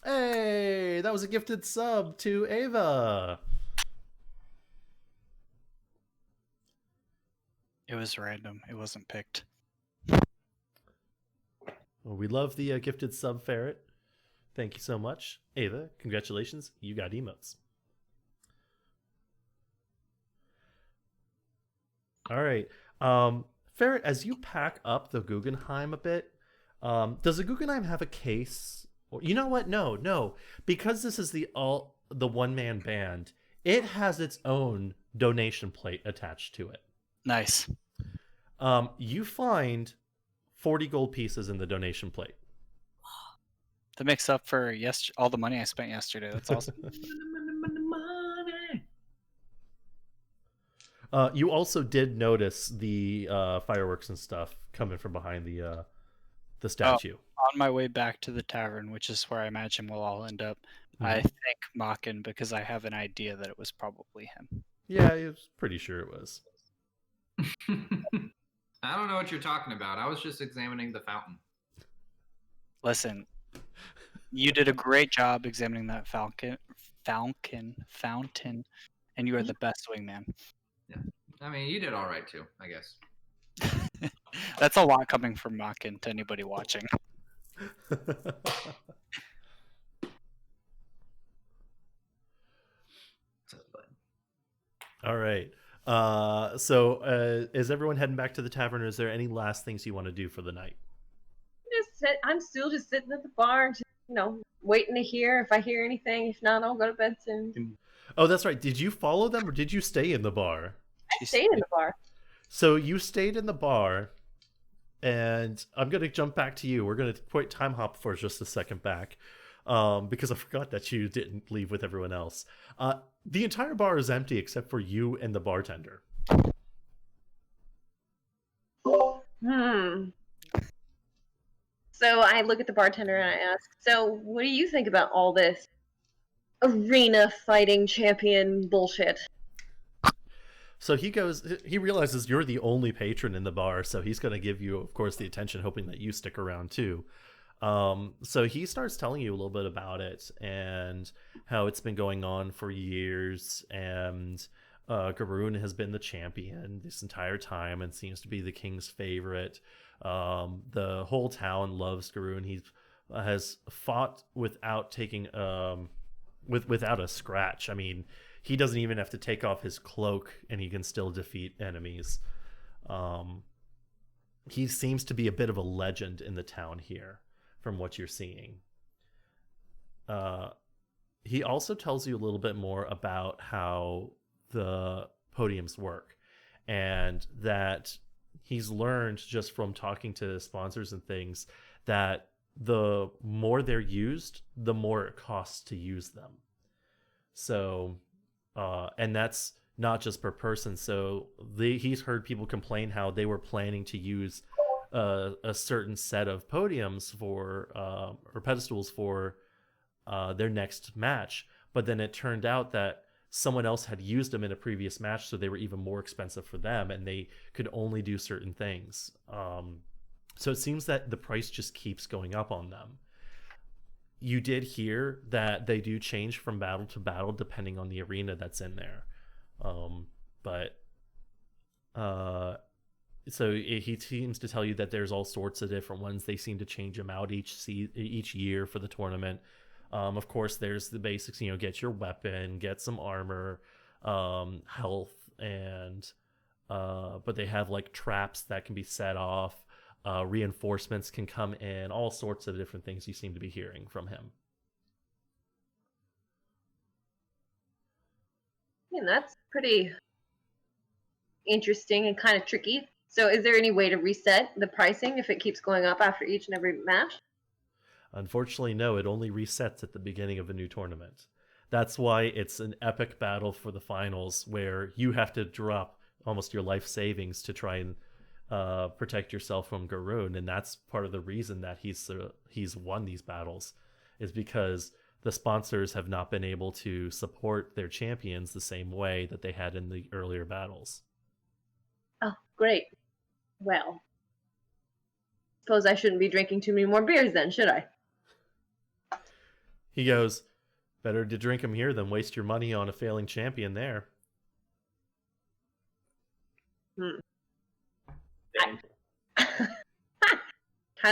Hey, that was a gifted sub to Ava. It was random. It wasn't picked. Well, we love the gifted sub, Ferret. Thank you so much. Ava, congratulations. You got emotes. All right. Ferret, as you pack up the Guggenheim a bit, does the Guggenheim have a case? Or, you know what? No. Because this is the one-man band, it has its own donation plate attached to it. Nice. You find 40 gold pieces in the donation plate. That makes up for all the money I spent yesterday. That's awesome. You also did notice the fireworks and stuff coming from behind the statue. On my way back to the tavern, which is where I imagine we'll all end up, I thank Makin because I have an idea that it was probably him. Yeah, I was pretty sure it was. I don't know what you're talking about. I was just examining the fountain. Listen, you did a great job examining that fountain, and you are the best wingman. Yeah, I mean, you did all right too, I guess. That's a lot coming from Makin to anybody watching. All right. So is everyone heading back to the tavern, or is there any last things you want to do for the night? I'm still just sitting at the bar, just, waiting to hear if I hear anything. If not, I'll go to bed soon. Oh, that's right. Did you follow them, or did you stay in the bar? I stayed in the bar. So you stayed in the bar, and I'm going to jump back to you. We're going to time hop for just a second back, because I forgot that you didn't leave with everyone else. The entire bar is empty except for you and the bartender. So I look at the bartender and I ask, so what do you think about all this arena fighting champion bullshit? So he realizes you're the only patron in the bar, so he's going to give you, of course, the attention, hoping that you stick around too. So he starts telling you a little bit about it and how it's been going on for years, and Garoon has been the champion this entire time and seems to be the king's favorite. The whole town loves Garoon. He has fought without taking without a scratch. I mean, he doesn't even have to take off his cloak, and he can still defeat enemies. He seems to be a bit of a legend in the town here, from what you're seeing. He also tells you a little bit more about how the podiums work, and that he's learned just from talking to sponsors and things that the more they're used, the more it costs to use them. So, and that's not just per person. So he's heard people complain how they were planning to use a certain set of podiums for or pedestals for their next match, but then it turned out that someone else had used them in a previous match, so they were even more expensive for them, and they could only do certain things. So it seems that the price just keeps going up on them. You did hear that they do change from battle to battle depending on the arena that's in there. So he seems to tell you that there's all sorts of different ones. They seem to change them out each year for the tournament. Of course, there's the basics, get your weapon, get some armor, health, and but they have like traps that can be set off. Reinforcements can come in, all sorts of different things you seem to be hearing from him. And that's pretty interesting and kind of tricky. So is there any way to reset the pricing if it keeps going up after each and every match? Unfortunately, no. It only resets at the beginning of a new tournament. That's why it's an epic battle for the finals, where you have to drop almost your life savings to try and protect yourself from Garoon, and that's part of the reason that he's won these battles, is because the sponsors have not been able to support their champions the same way that they had in the earlier battles. Oh, great. Well, suppose I shouldn't be drinking too many more beers then, should I? He goes, better to drink them here than waste your money on a failing champion there. Kind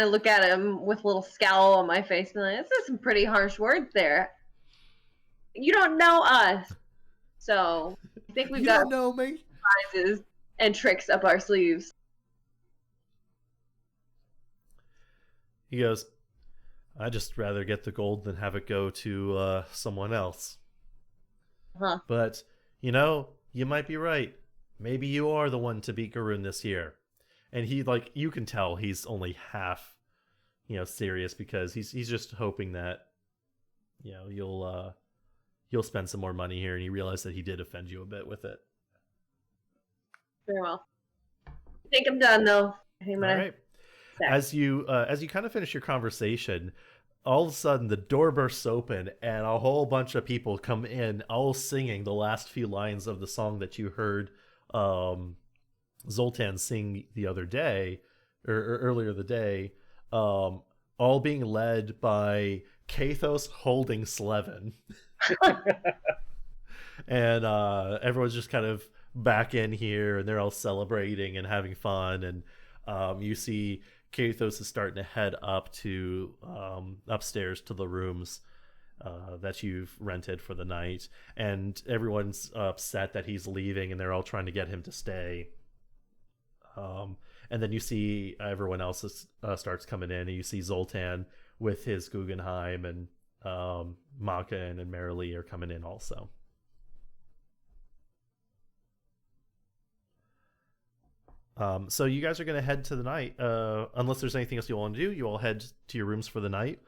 of look at him with a little scowl on my face and like, this is some pretty harsh words there. You don't know us. So I think we've got don't know me. surprises and tricks up our sleeves. He goes, I'd just rather get the gold than have it go to someone else. Huh. But, you might be right. Maybe you are the one to beat Garoon this year. And he, you can tell he's only half, serious, because he's just hoping that, you'll spend some more money here, and he realized that he did offend you a bit with it. Very well. I think I'm done though. All right. As you kind of finish your conversation, all of a sudden the door bursts open and a whole bunch of people come in, all singing the last few lines of the song that you heard Zoltan sing the other day, or earlier the day, all being led by Kathos holding Slevin. And everyone's just kind of back in here, and they're all celebrating and having fun. And you see Kathos is starting to head up to upstairs to the rooms that you've rented for the night, and everyone's upset that he's leaving, and they're all trying to get him to stay. And then you see everyone else starts coming in, and you see Zoltan with his Guggenheim, and Maka and Marilee are coming in also. So you guys are going to head to the night. Unless there's anything else you want to do, you all head to your rooms for the night.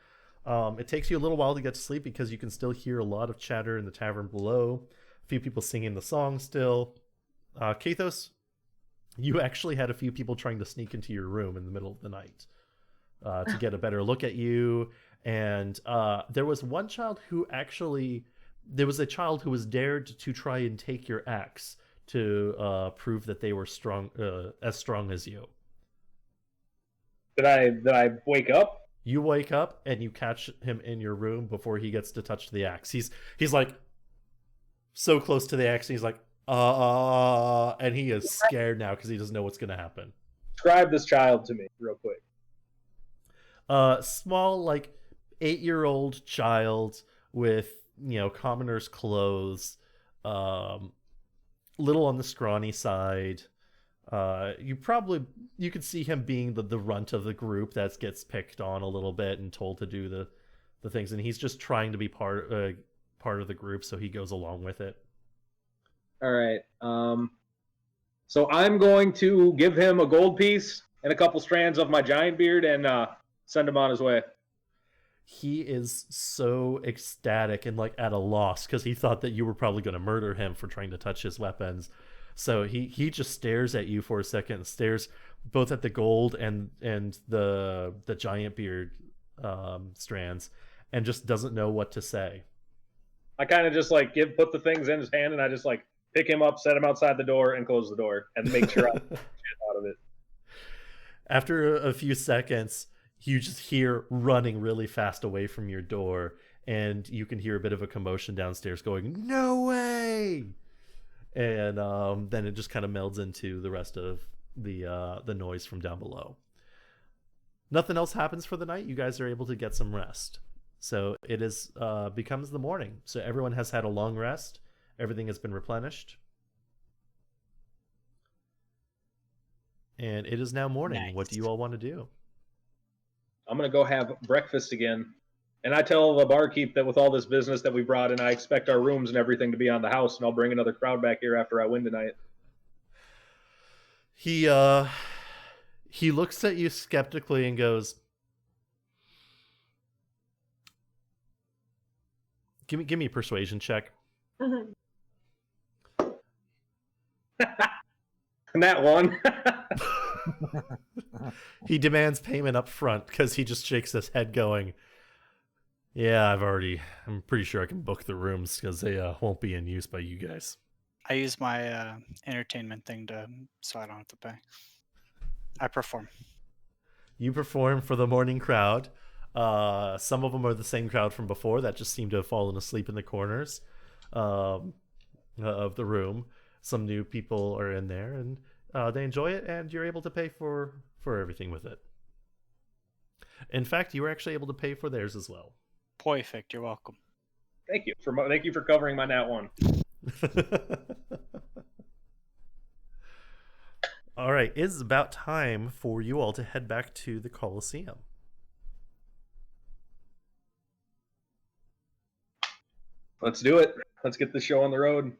It takes you a little while to get to sleep because you can still hear a lot of chatter in the tavern below. A few people singing the song still. Kathos, you actually had a few people trying to sneak into your room in the middle of the night. to get a better look at you. And there was one child who actually, there was a child who was dared to try and take your axe to prove that they were as strong as you. Did I wake up? You wake up and you catch him in your room before he gets to touch the axe. He's like so close to the axe, and he's like, and he is scared now because he doesn't know what's gonna happen. Describe this child to me real quick. Small, like 8-year-old child with commoner's clothes, little on the scrawny side. You could see him being the runt of the group that gets picked on a little bit and told to do the things, and he's just trying to be part of the group, so he goes along with it. All right. So I'm going to give him a gold piece and a couple strands of my giant beard and send him on his way. He is so ecstatic and like at a loss because he thought that you were probably going to murder him for trying to touch his weapons. So he just stares at you for a second, stares both at the gold and the giant beard strands, and just doesn't know what to say. I kind of just like put the things in his hand, and I just like pick him up, set him outside the door, and close the door, and make sure I get out of it. After a few seconds, you just hear running really fast away from your door, and you can hear a bit of a commotion downstairs going, "No way!" And then it just kind of melds into the rest of the noise from down below. Nothing else happens for the night. You guys are able to get some rest. So it is becomes the morning. So everyone has had a long rest. Everything has been replenished. And it is now morning. Nice. What do you all want to do? I'm going to go have breakfast again. And I tell the barkeep that with all this business that we brought in, I expect our rooms and everything to be on the house, and I'll bring another crowd back here after I win tonight. He looks at you skeptically and goes, Give me a persuasion check. And that one. He demands payment up front because he just shakes his head going, "Yeah, I'm pretty sure I can book the rooms because they won't be in use by you guys." I use my entertainment thing so I don't have to pay. I perform. You perform for the morning crowd. Some of them are the same crowd from before that just seem to have fallen asleep in the corners of the room. Some new people are in there, and they enjoy it, and you're able to pay for everything with it. In fact, you were actually able to pay for theirs as well. Perfect. You're welcome. Thank you for covering my nat one. All right, it's about time for you all to head back to the Colosseum. Let's do it. Let's get the show on the road.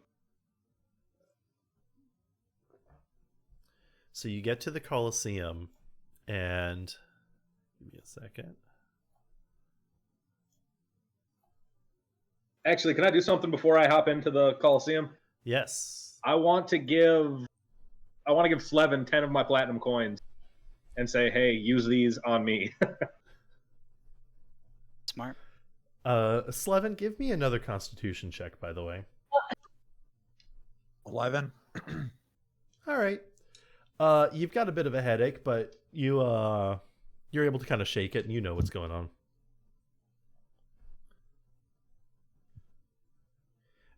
So you get to the Colosseum, and give me a second. Actually, can I do something before I hop into the Coliseum? Yes. I want to give Slevin 10 of my platinum coins and say, hey, use these on me. Smart. Slevin, give me another Constitution check, by the way. 11. All right. You've got a bit of a headache, but you're able to kind of shake it, and you know what's going on.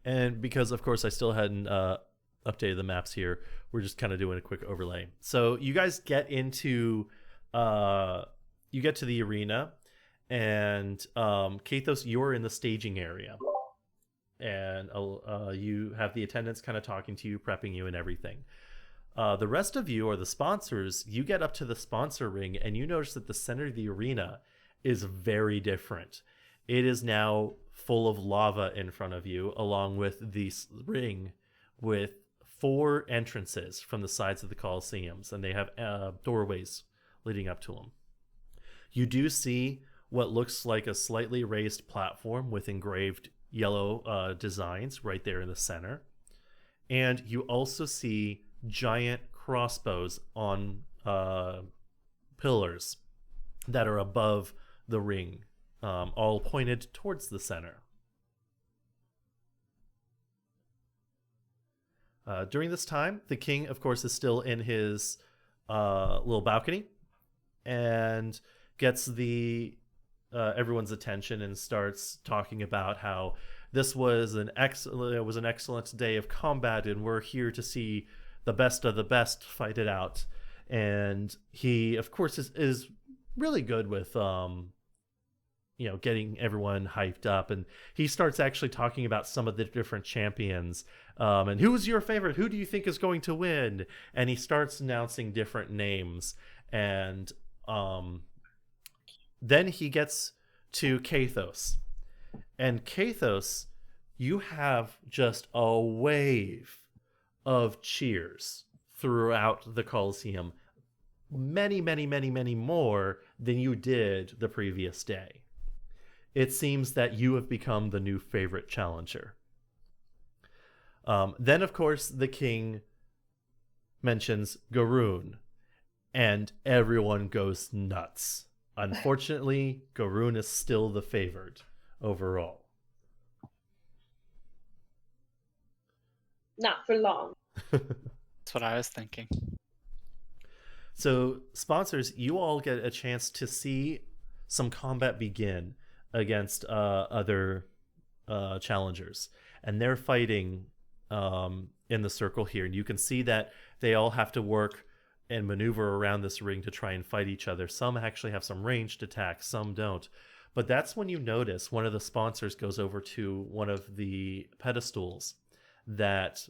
And because, of course, I still hadn't updated the maps here, we're just kind of doing a quick overlay. So you guys get into the arena, and Kathos, you're in the staging area, and you have the attendants kind of talking to you, prepping you, and everything. The rest of you are the sponsors. You get up to the sponsor ring, and you notice that the center of the arena is very different. It is now full of lava in front of you, along with the ring with 4 entrances from the sides of the Colosseums, and they have doorways leading up to them. You do see what looks like a slightly raised platform with engraved yellow designs right there in the center. And you also see giant crossbows on pillars that are above the ring, all pointed towards the center. During this time, the king, of course, is still in his little balcony and gets the everyone's attention and starts talking about how this was an excellent day of combat, and we're here to see the best of the best fight it out. And he, of course, is really good with getting everyone hyped up, and he starts actually talking about some of the different champions, and who's your favorite, who do you think is going to win, and he starts announcing different names. And then he gets to Kathos, and Kathos, you have just a wave of cheers throughout the Colosseum, many more than you did the previous day. It seems that you have become the new favorite challenger. Then, of course, the king mentions Garoon, and everyone goes nuts. Unfortunately, Garoon is still the favored overall. Not for long. That's what I was thinking. So, sponsors, you all get a chance to see some combat begin against other challengers, and they're fighting in the circle here, and you can see that they all have to work and maneuver around this ring to try and fight each other. Some actually have some ranged attacks, some don't. But that's when you notice one of the sponsors goes over to one of the pedestals that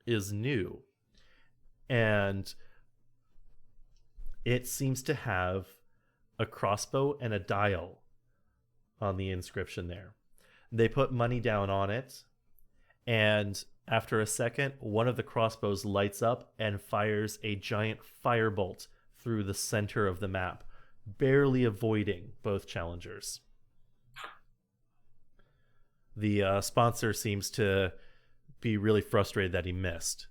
is new, and it seems to have a crossbow and a dial on the inscription there. They put money down on it, and after a second, one of the crossbows lights up and fires a giant firebolt through the center of the map, barely avoiding both challengers. The sponsor seems to be really frustrated that he missed.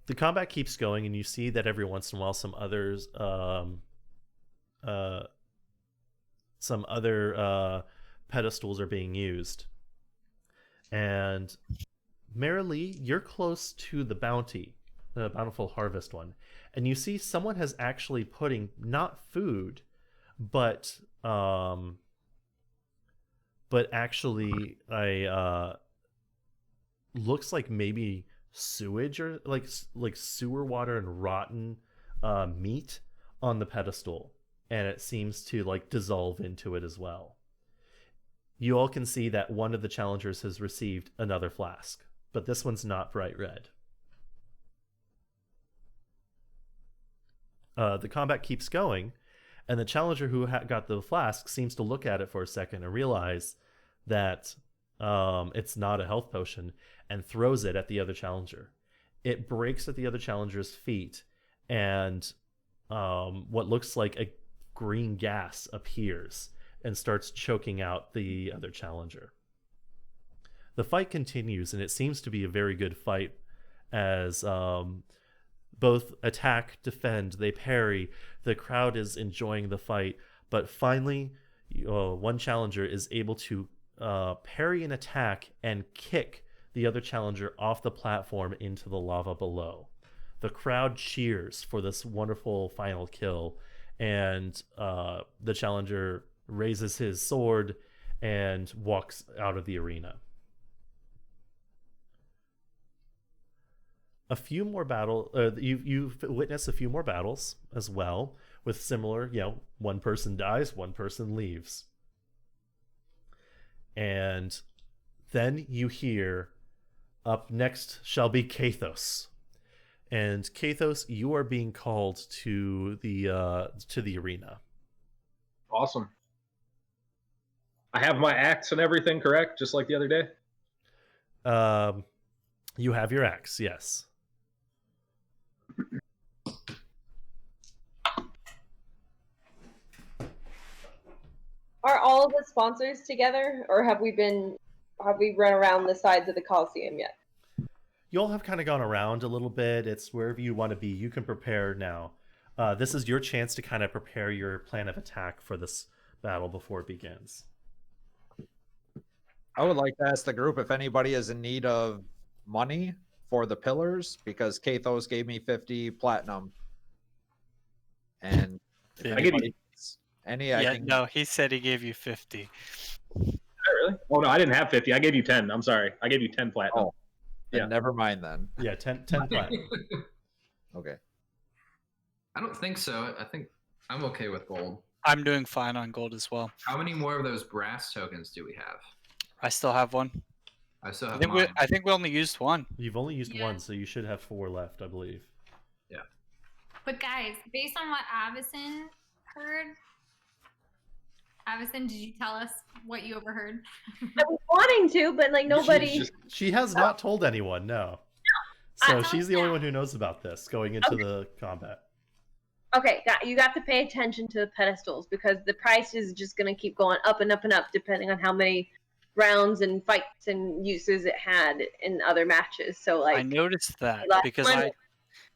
The combat keeps going, and you see that every once in a while some other pedestals are being used. And Marilee, you're close to the bounty, the bountiful harvest one, and you see someone has actually putting not food, but actually a looks like maybe sewage or like sewer water and rotten meat on the pedestal, and it seems to like dissolve into it as well. You all can see that one of the challengers has received another flask, but this one's not bright red. The combat keeps going, and the challenger who got the flask seems to look at it for a second and realize that it's not a health potion, and throws it at the other challenger. It breaks at the other challenger's feet, and what looks like a green gas appears and starts choking out the other challenger. The fight continues, and it seems to be a very good fight as both attack, defend, they parry. The crowd is enjoying the fight, but finally one challenger is able to parry an attack and kick the other challenger off the platform into the lava below. The crowd cheers for this wonderful final kill, and the challenger raises his sword and walks out of the arena. A few more you've witnessed a few more battles as well, with similar, one person dies, one person leaves. And then you hear, up next shall be Kathos. And Kathos, you are being called to the arena. Awesome. I have my axe and everything, correct? Just like the other day? You have your axe, yes. Are all of the sponsors together, or have we run around the sides of the Coliseum yet? You all have kind of gone around a little bit. It's wherever you want to be. You can prepare now. This is your chance to kind of prepare your plan of attack for this battle before it begins. I would like to ask the group if anybody is in need of money for the pillars, because Kathos gave me 50 platinum. And if Yeah. I give you. anybody needs any, I Yeah, can. no, he said he gave you 50. Really? Oh no, I didn't have 50. I gave you 10. I'm sorry. I gave you 10 platinum. Oh, then Yeah. never mind then. Yeah, 10 platinum. Okay. I don't think so. I think I'm okay with gold. I'm doing fine on gold as well. How many more of those brass tokens do we have? I still have one. I still I have think mine. I think we only used one. You've only used Yeah. one, so you should have 4 left, I believe. But guys, based on what Avison heard, Avison, did you tell us what you overheard? I was wanting to, but like nobody. She has not told anyone, no. So I she's the only one who knows about this going into the combat. Okay, you have to pay attention to the pedestals because the price is just going to keep going up and up and up depending on how many rounds and fights and uses it had in other matches. So like, I noticed that last because one-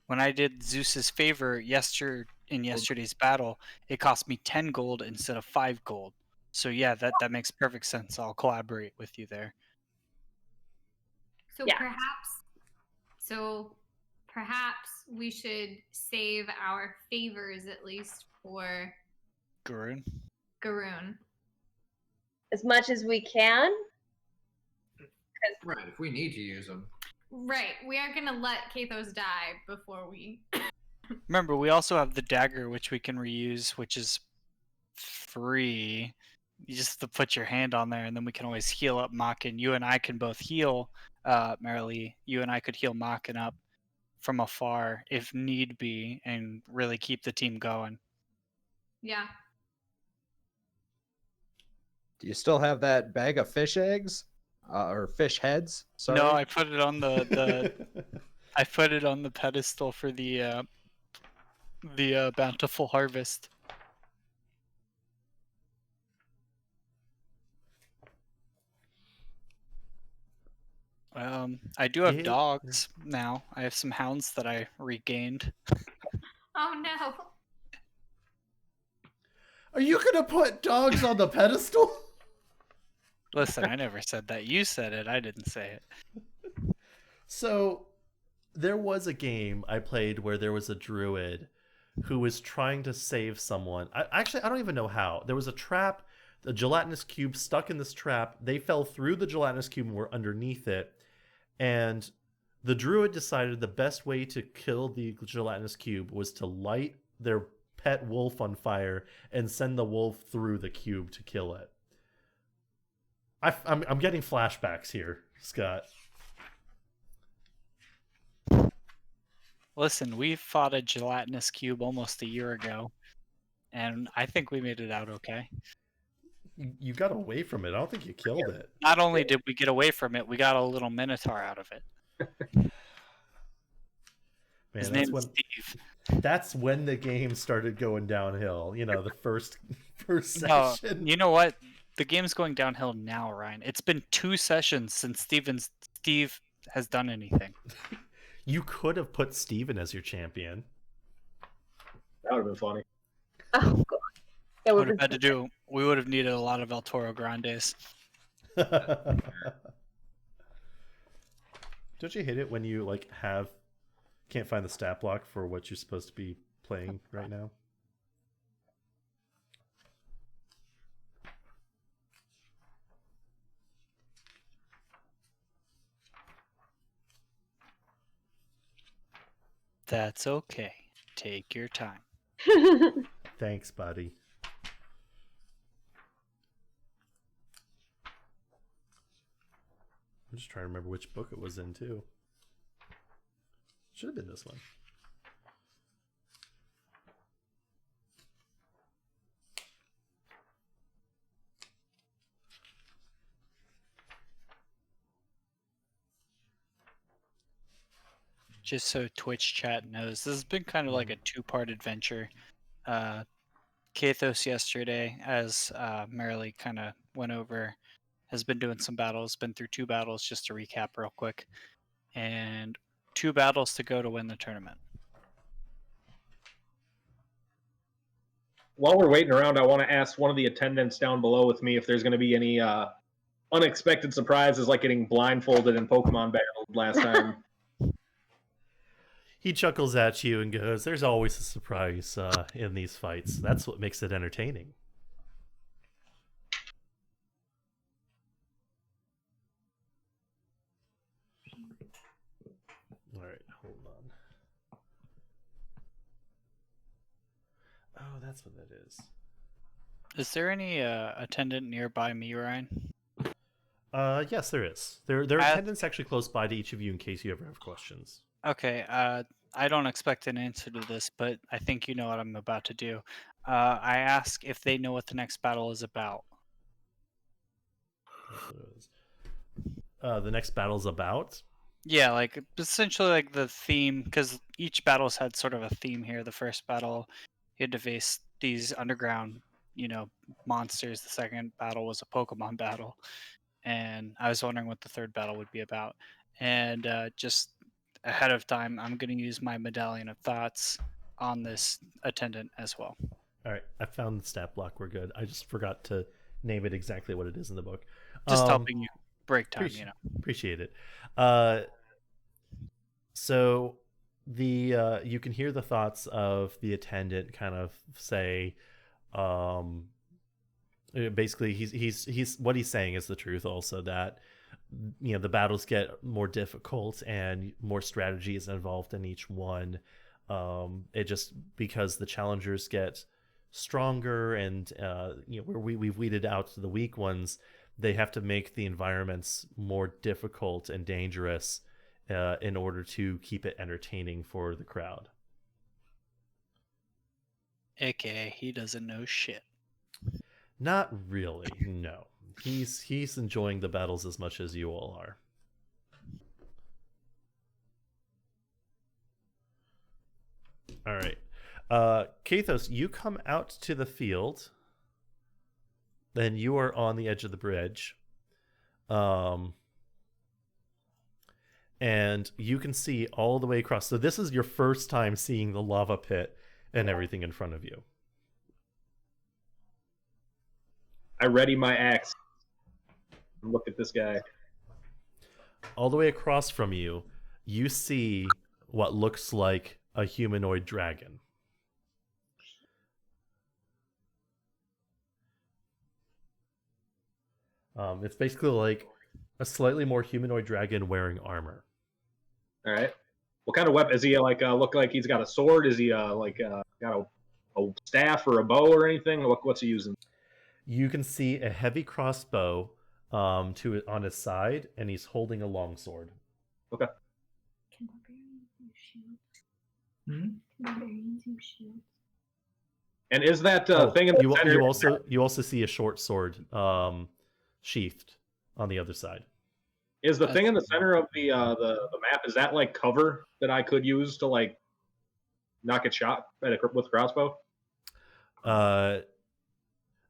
when I did Zeus's favor in yesterday's battle, it cost me 10 gold instead of 5 gold. So yeah, that makes perfect sense. I'll collaborate with you there. So Yeah. perhaps we should save our favors at least for Gurun. Garoon. as much as we can. Right, if we need to use them. Right, we are gonna let Kathos die before we. Remember, we also have the dagger, which we can reuse, which is free. You just have to put your hand on there, and then we can always heal up Makin. You and I can both heal, Marilee. You and I could heal Makin up from afar if need be, and really keep the team going. Yeah. Do you still have that bag of fish eggs? Or fish heads? Sorry. No, I put it on the I put it on the pedestal for the bountiful harvest. I do have Yeah. dogs now. I have some hounds that I regained. Oh no. Are you going to put dogs on the pedestal? Listen, I never said that. You said it. I didn't say it. So there was a game I played where there was a druid who was trying to save someone. I don't even know how. There was a trap, the gelatinous cube stuck in this trap. They fell through the gelatinous cube and were underneath it. And the druid decided the best way to kill the gelatinous cube was to light their pet wolf on fire and send the wolf through the cube to kill it. I'm getting flashbacks here, Scott. Listen, we fought a gelatinous cube almost a year ago, and I think we made it out okay. You got away from it. I don't think you killed it. Not only did we get away from it, we got a little minotaur out of it. Man, His that's name when is Steve. that's when the game started going downhill. You know, the first No, session. you know what? The game's going downhill now, Ryan. It's been 2 sessions since Steve has done anything. You could have put Steven as your champion. That would have been funny. Oh god. That Would would have had to do. We would have needed a lot of El Toro Grandes. Don't you hate it when you can't find the stat block for what you're supposed to be playing right now? That's okay. Take your time. Thanks, buddy. I'm just trying to remember which book it was in, too. Should have been this one. Just so Twitch chat knows, this has been kind of like a 2-part adventure. Kathos yesterday, as Marilee kind of went over, has been doing some battles, been through 2 battles, just to recap real quick. And 2 battles to go to win the tournament. while we're waiting around, I want to ask one of the attendants down below with me if there's going to be any unexpected surprises, like getting blindfolded in Pokemon Battle last time. He chuckles at you and goes, "There's always a surprise in these fights. That's what makes it entertaining." All right, hold on. Oh, that's what that is. Is there any attendant nearby me, Ryan? Yes, there is. There are attendants actually close by to each of you in case you ever have questions. Okay, I don't expect an answer to this, but I think you know what I'm about to do. I ask if they know what the next battle is about. That's what it is. The next battle's about. Yeah, like essentially like the theme, because each battle's had sort of a theme here. The first battle, you had to face these underground, monsters. The second battle was a Pokemon battle, and I was wondering what the third battle would be about. And just ahead of time, I'm going to use my Medallion of Thoughts on this attendant as well. All right, I found the stat block. We're good. I just forgot to name it exactly what it is in the book. Just helping you break time, Appreciate it. So you can hear the thoughts of the attendant kind of say, basically he's what he's saying is the truth. Also that the battles get more difficult and more strategy is involved in each one. It just because the challengers get stronger and we've weeded out the weak ones. They have to make the environments more difficult and dangerous in order to keep it entertaining for the crowd. AKA, he doesn't know shit. Not really, no. He's enjoying the battles as much as you all are. All right. Kathos, you come out to the field. Then you are on the edge of the bridge. And you can see all the way across. So this is your first time seeing the lava pit and everything in front of you. I ready my axe. Look at this guy. All the way across from you, you see what looks like a humanoid dragon. It's basically like a slightly more humanoid dragon wearing armor. All right. What kind of weapon is he? Look like he's got a sword? Is he got a staff or a bow or anything? What's he using? You can see a heavy crossbow on his side, and he's holding a longsword. Okay. Can barbarians use shields? Can barbarians use shields? And is that thing in the center? You also see a short sword sheathed on the other side. Is the thing in the center of the map, is that like cover that I could use to like knock a shot with crossbow?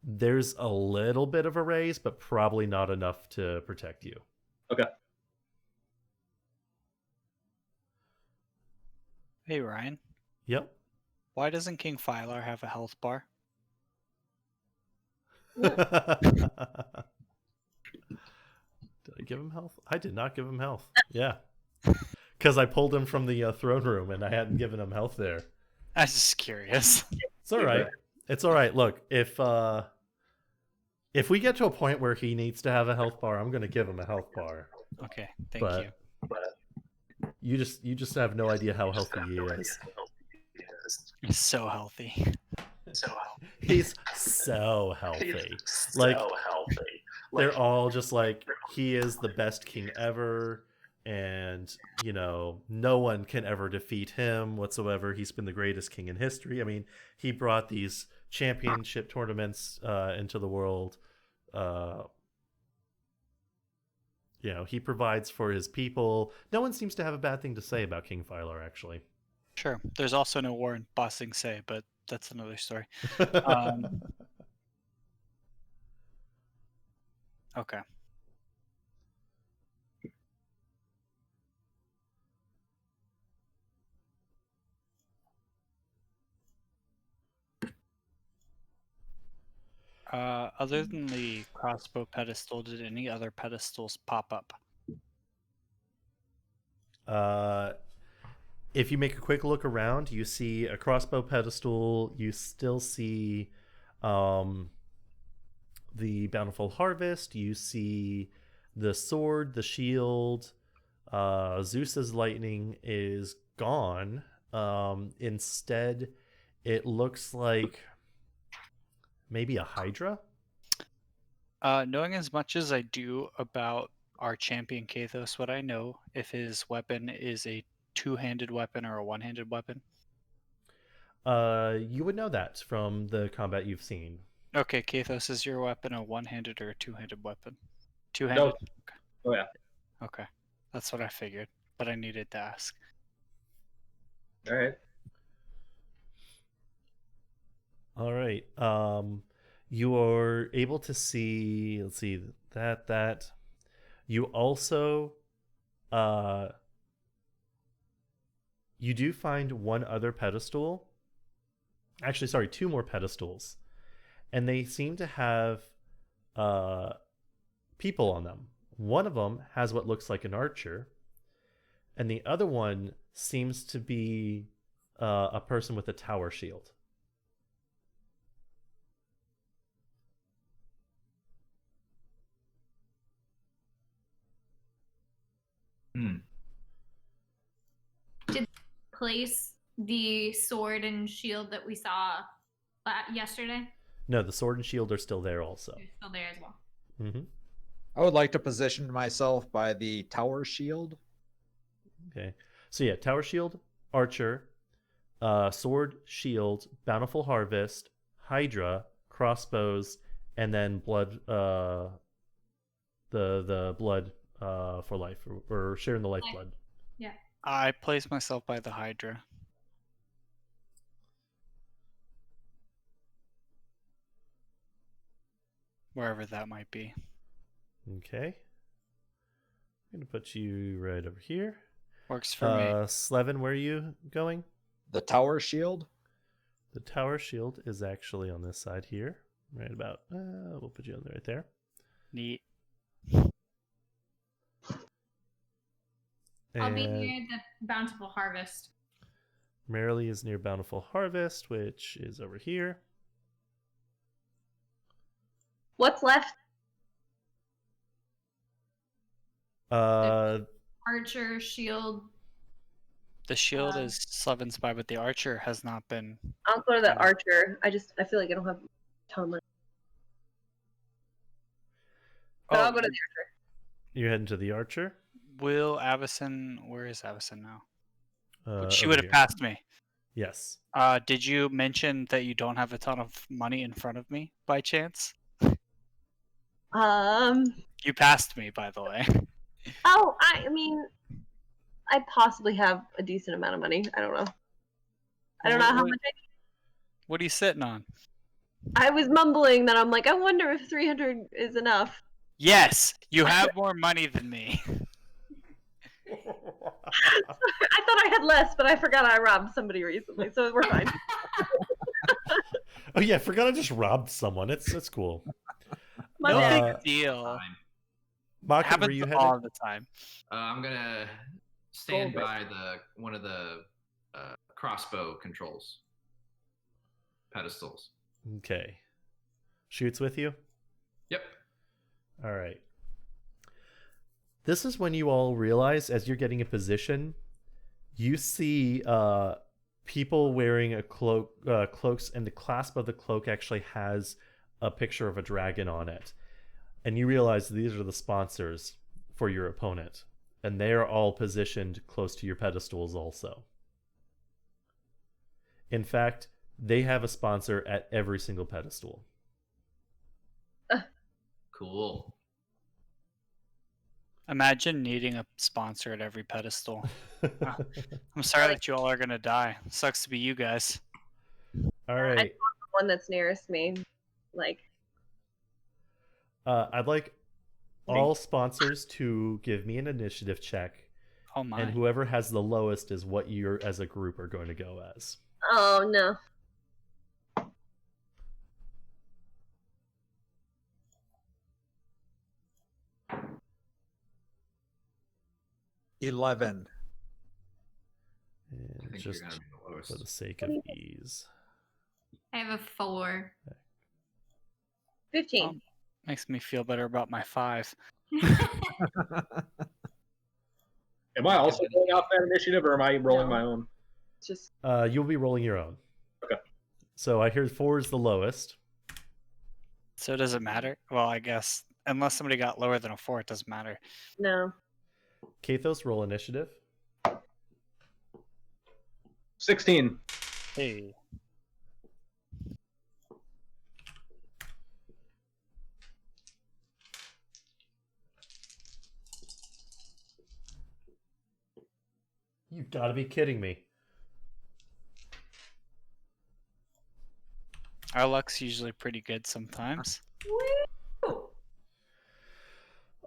There's a little bit of a raise, but probably not enough to protect you. Okay. Hey, Ryan. Yep. Why doesn't King Phylar have a health bar? Did I give him health? I did not give him health. Yeah. Because I pulled him from the throne room and I hadn't given him health there. I was just curious. It's all right. It's all right. Look, if we get to a point where he needs to have a health bar, I'm going to give him a health bar. Okay, thank you. You just have no idea how healthy he is. He's so healthy. He's so healthy. They're all just like, he is the best king ever, and no one can ever defeat him whatsoever. He's been the greatest king in history. I mean, he brought these championship tournaments into the world. He provides for his people. No one seems to have a bad thing to say about King Phylar, actually. Sure. There's also no war in Ba Sing Se, but that's another story. Okay. Other than the crossbow pedestal, did any other pedestals pop up? If you make a quick look around, you see a crossbow pedestal. You still see the bountiful harvest. You see the sword, the shield. Zeus's lightning is gone. Instead, it looks like maybe a hydra. Knowing as much as I do about our champion Kathos, would I know if his weapon is a two-handed weapon or a one-handed weapon? You would know that from the combat you've seen. Okay, Kathos, is your weapon a one-handed or a two-handed weapon? No. Two-handed? Oh yeah. Okay. That's what I figured, but I needed to ask. All right. All right. You are able to see. Let's see that. You also, you do find one other pedestal. Actually, sorry, two more pedestals, and they seem to have, people on them. One of them has what looks like an archer, and the other one seems to be a person with a tower shield. Place the sword and shield that we saw yesterday. No, the sword and shield are still there also. They're still there as well. Mm-hmm. I would like to position myself by the tower shield. Okay. So yeah, tower shield, archer, sword, shield, bountiful harvest, hydra, crossbows, and then blood. The blood for life, or sharing the lifeblood. Yeah. I place myself by the Hydra. Wherever that might be. Okay. I'm gonna put you right over here. Works for me. Slevin, where are you going? The tower shield. The tower shield is actually on this side here, right about. We'll put you on right there. Neat. I'll be near the bountiful harvest. Merrily is near bountiful harvest, which is over here. What's left? Archer, shield. The shield is Slevin's by, but the archer has not been. I'll go to the archer. I feel like I don't have a ton of money. But I'll go to the archer. You're heading to the archer? Will Avison, where is Avison now? She Over would have here. passed me. Yes. Did you mention that you don't have a ton of money in front of me by chance? You passed me, by the way. Oh, I mean, I possibly have a decent amount of money. I don't know. I don't know how much What are you sitting on? I was mumbling that I'm like, I wonder if 300 is enough. Yes, you have more money than me. I thought I had less, but I forgot I robbed somebody recently, so we're fine. Oh yeah, forgot I just robbed someone. It's cool. My No bad. big deal. Makin, were you Happens headed? all the time. I'm gonna stand Gold. by one of the crossbow controls pedestals. Okay. Shoots with you? Yep. All right. This is when you all realize, as you're getting a position, you see people wearing a cloak, cloaks, and the clasp of the cloak actually has a picture of a dragon on it. And you realize these are the sponsors for your opponent. And they are all positioned close to your pedestals also. In fact, they have a sponsor at every single pedestal. Cool. Imagine needing a sponsor at every pedestal. I'm sorry that you all are gonna die. Sucks to be you guys. All right. The one that's nearest me. Like, I'd like all sponsors to give me an initiative check, Oh my. and whoever has the lowest is what you as a group are going to go as. oh no. 11. I And think just you're gonna be the lowest. for the sake of ease. I have a 4. 15. Makes me feel better about my 5. Am I also going off that initiative, or am I rolling No. my own? It's just You'll be rolling your own. Okay. So I hear 4 is the lowest. So does it matter? Well, I guess unless somebody got lower than a 4, it doesn't matter. no. Kathos, roll initiative. 16. Hey. You've got to be kidding me. Our luck's usually pretty good sometimes. Woo!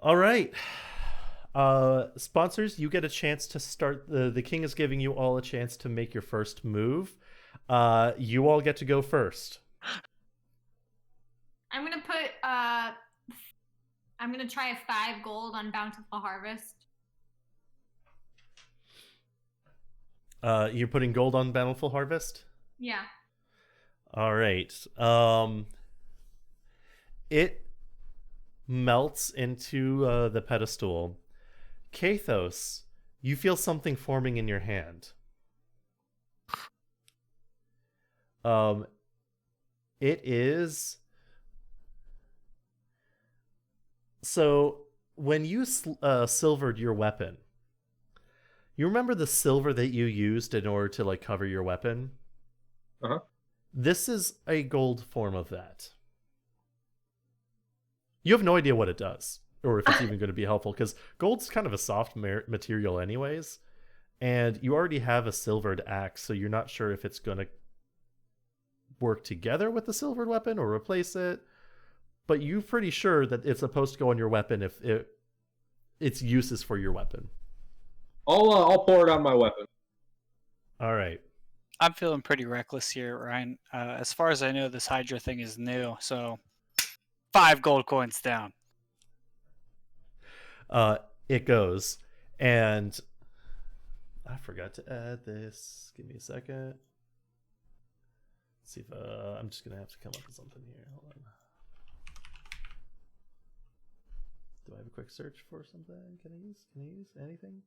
All right. Sponsors, you get a chance to start. The king is giving you all a chance to make your first move. You all get to go first. I'm gonna put I'm gonna try a 5 gold on Bountiful Harvest. You're putting gold on Bountiful Harvest? Yeah. All right. It melts into the pedestal. Kathos, you feel something forming in your hand. It is... So, when you silvered your weapon, you remember the silver that you used in order to like cover your weapon? Uh-huh. This is a gold form of that. You have no idea what it does, or if it's even going to be helpful, because gold's kind of a soft material anyways, and you already have a silvered axe, so you're not sure if it's going to work together with the silvered weapon or replace it, but you're pretty sure that it's supposed to go on your weapon if its use is for your weapon. I'll pour it on my weapon. All right. I'm feeling pretty reckless here, Ryan. As far as I know, this Hydra thing is new, so 5 gold coins down. It goes, and I forgot to add this. Give me a second. Let's see if I'm just gonna have to come up with something here. Hold on. Do I have a quick search for something? Can I use anything?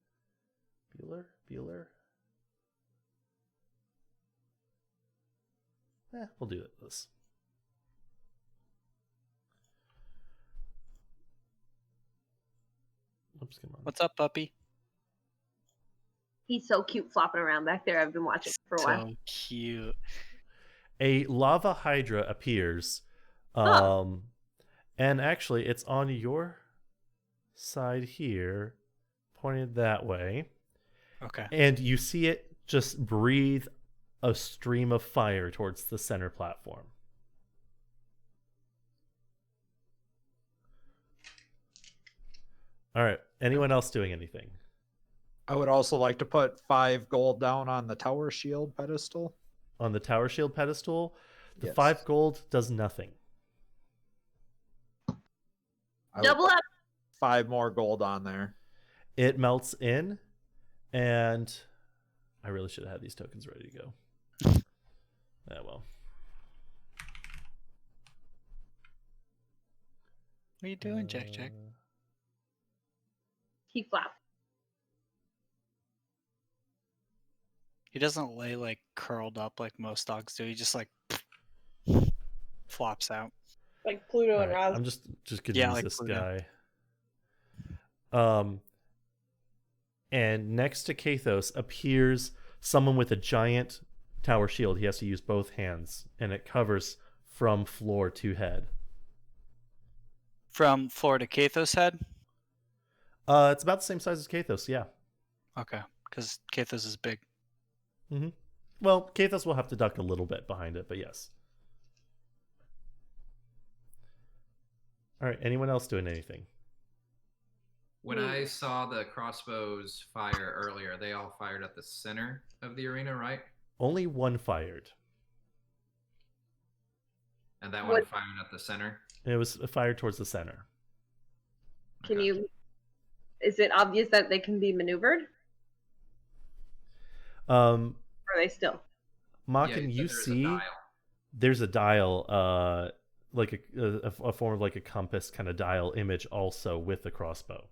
Bueller. We'll do this. Oops, come on. What's up, puppy? He's so cute flopping around back there. I've been watching for a while. So cute. A lava hydra appears, Oh. and actually it's on your side here, pointed that way. Okay. And you see it just breathe a stream of fire towards the center platform. All right. Anyone else doing anything? I would also like to put 5 gold down on the tower shield pedestal. On the tower shield pedestal, the Yes. 5 gold does nothing. I would Double put up. 5 more gold on there. It melts in, and I really should have had these tokens ready to go. Well. What are you doing, Jack? He flopped. He doesn't lay like curled up like most dogs do. He just like flops out. Like Pluto and Alright, Raz. I'm just gonna Yeah, use like this Pluto. guy. And next to Kathos appears someone with a giant tower shield. He has to use both hands, and it covers from floor to head. From floor to Kathos head? It's about the same size as Kathos, yeah. Okay, because Kathos is big. Mm-hmm. Well, Kathos will have to duck a little bit behind it, but yes. All right, anyone else doing anything? When I saw the crossbows fire earlier, they all fired at the center of the arena, right? Only one fired. And that one What- fired at the center. It was fired towards the center. Can Okay. you is it obvious that they can be maneuvered? Um, Or are they still? Makin, Yeah, you there's a see dial. there's a dial, like a form of like a compass kind of dial image also with the crossbow.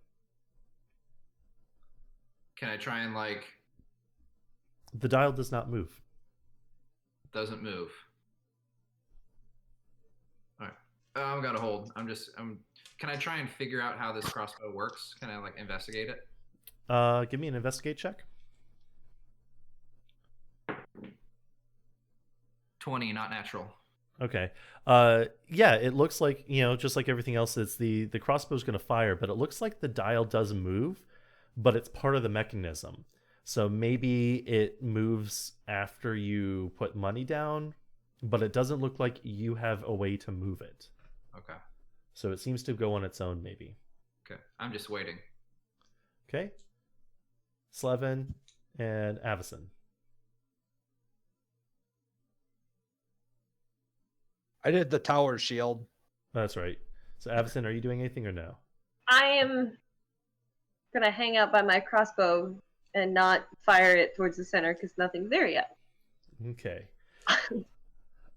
Can I try and like The dial does not move. doesn't move? All right. I'm gonna hold. Can I try and figure out how this crossbow works? Can I like investigate it? Give me an investigate check. 20, not natural. Okay. Yeah, it looks like, just like everything else, it's the crossbow's going to fire, but it looks like the dial does move, but it's part of the mechanism. So maybe it moves after you put money down, but it doesn't look like you have a way to move it. Okay. So it seems to go on its own, maybe. Okay. I'm just waiting. Okay. Slevin and Avison. I did the tower shield. That's right. So Avison, are you doing anything or no? I am gonna hang out by my crossbow and not fire it towards the center because nothing's there yet. Okay.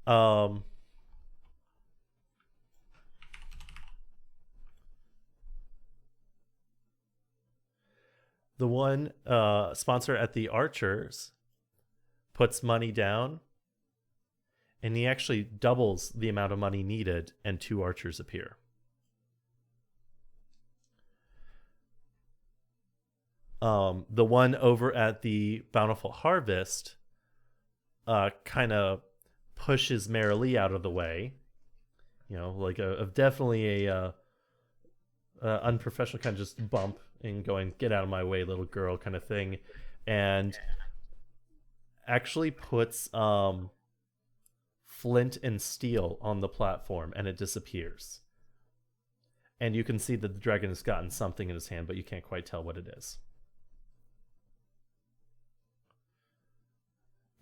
Um. The one sponsor at the Archers puts money down, and he actually doubles the amount of money needed, and 2 archers appear. The one over at the Bountiful Harvest kind of pushes Marilee out of the way. Like definitely a unprofessional kind of just bump and going, get out of my way, little girl kind of thing. And actually puts flint and steel on the platform, and it disappears. And you can see that the dragon has gotten something in his hand, but you can't quite tell what it is.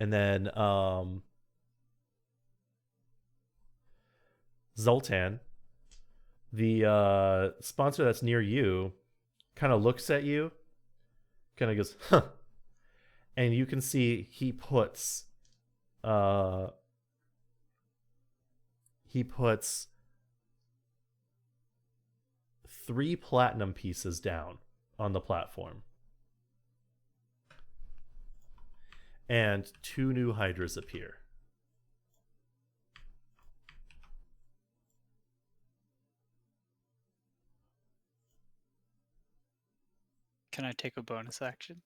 And then Zoltan, the sponsor that's near you, kind of looks at you, kind of goes, huh. And you can see he puts 3 platinum pieces down on the platform. And 2 new hydras appear. Can I take a bonus action?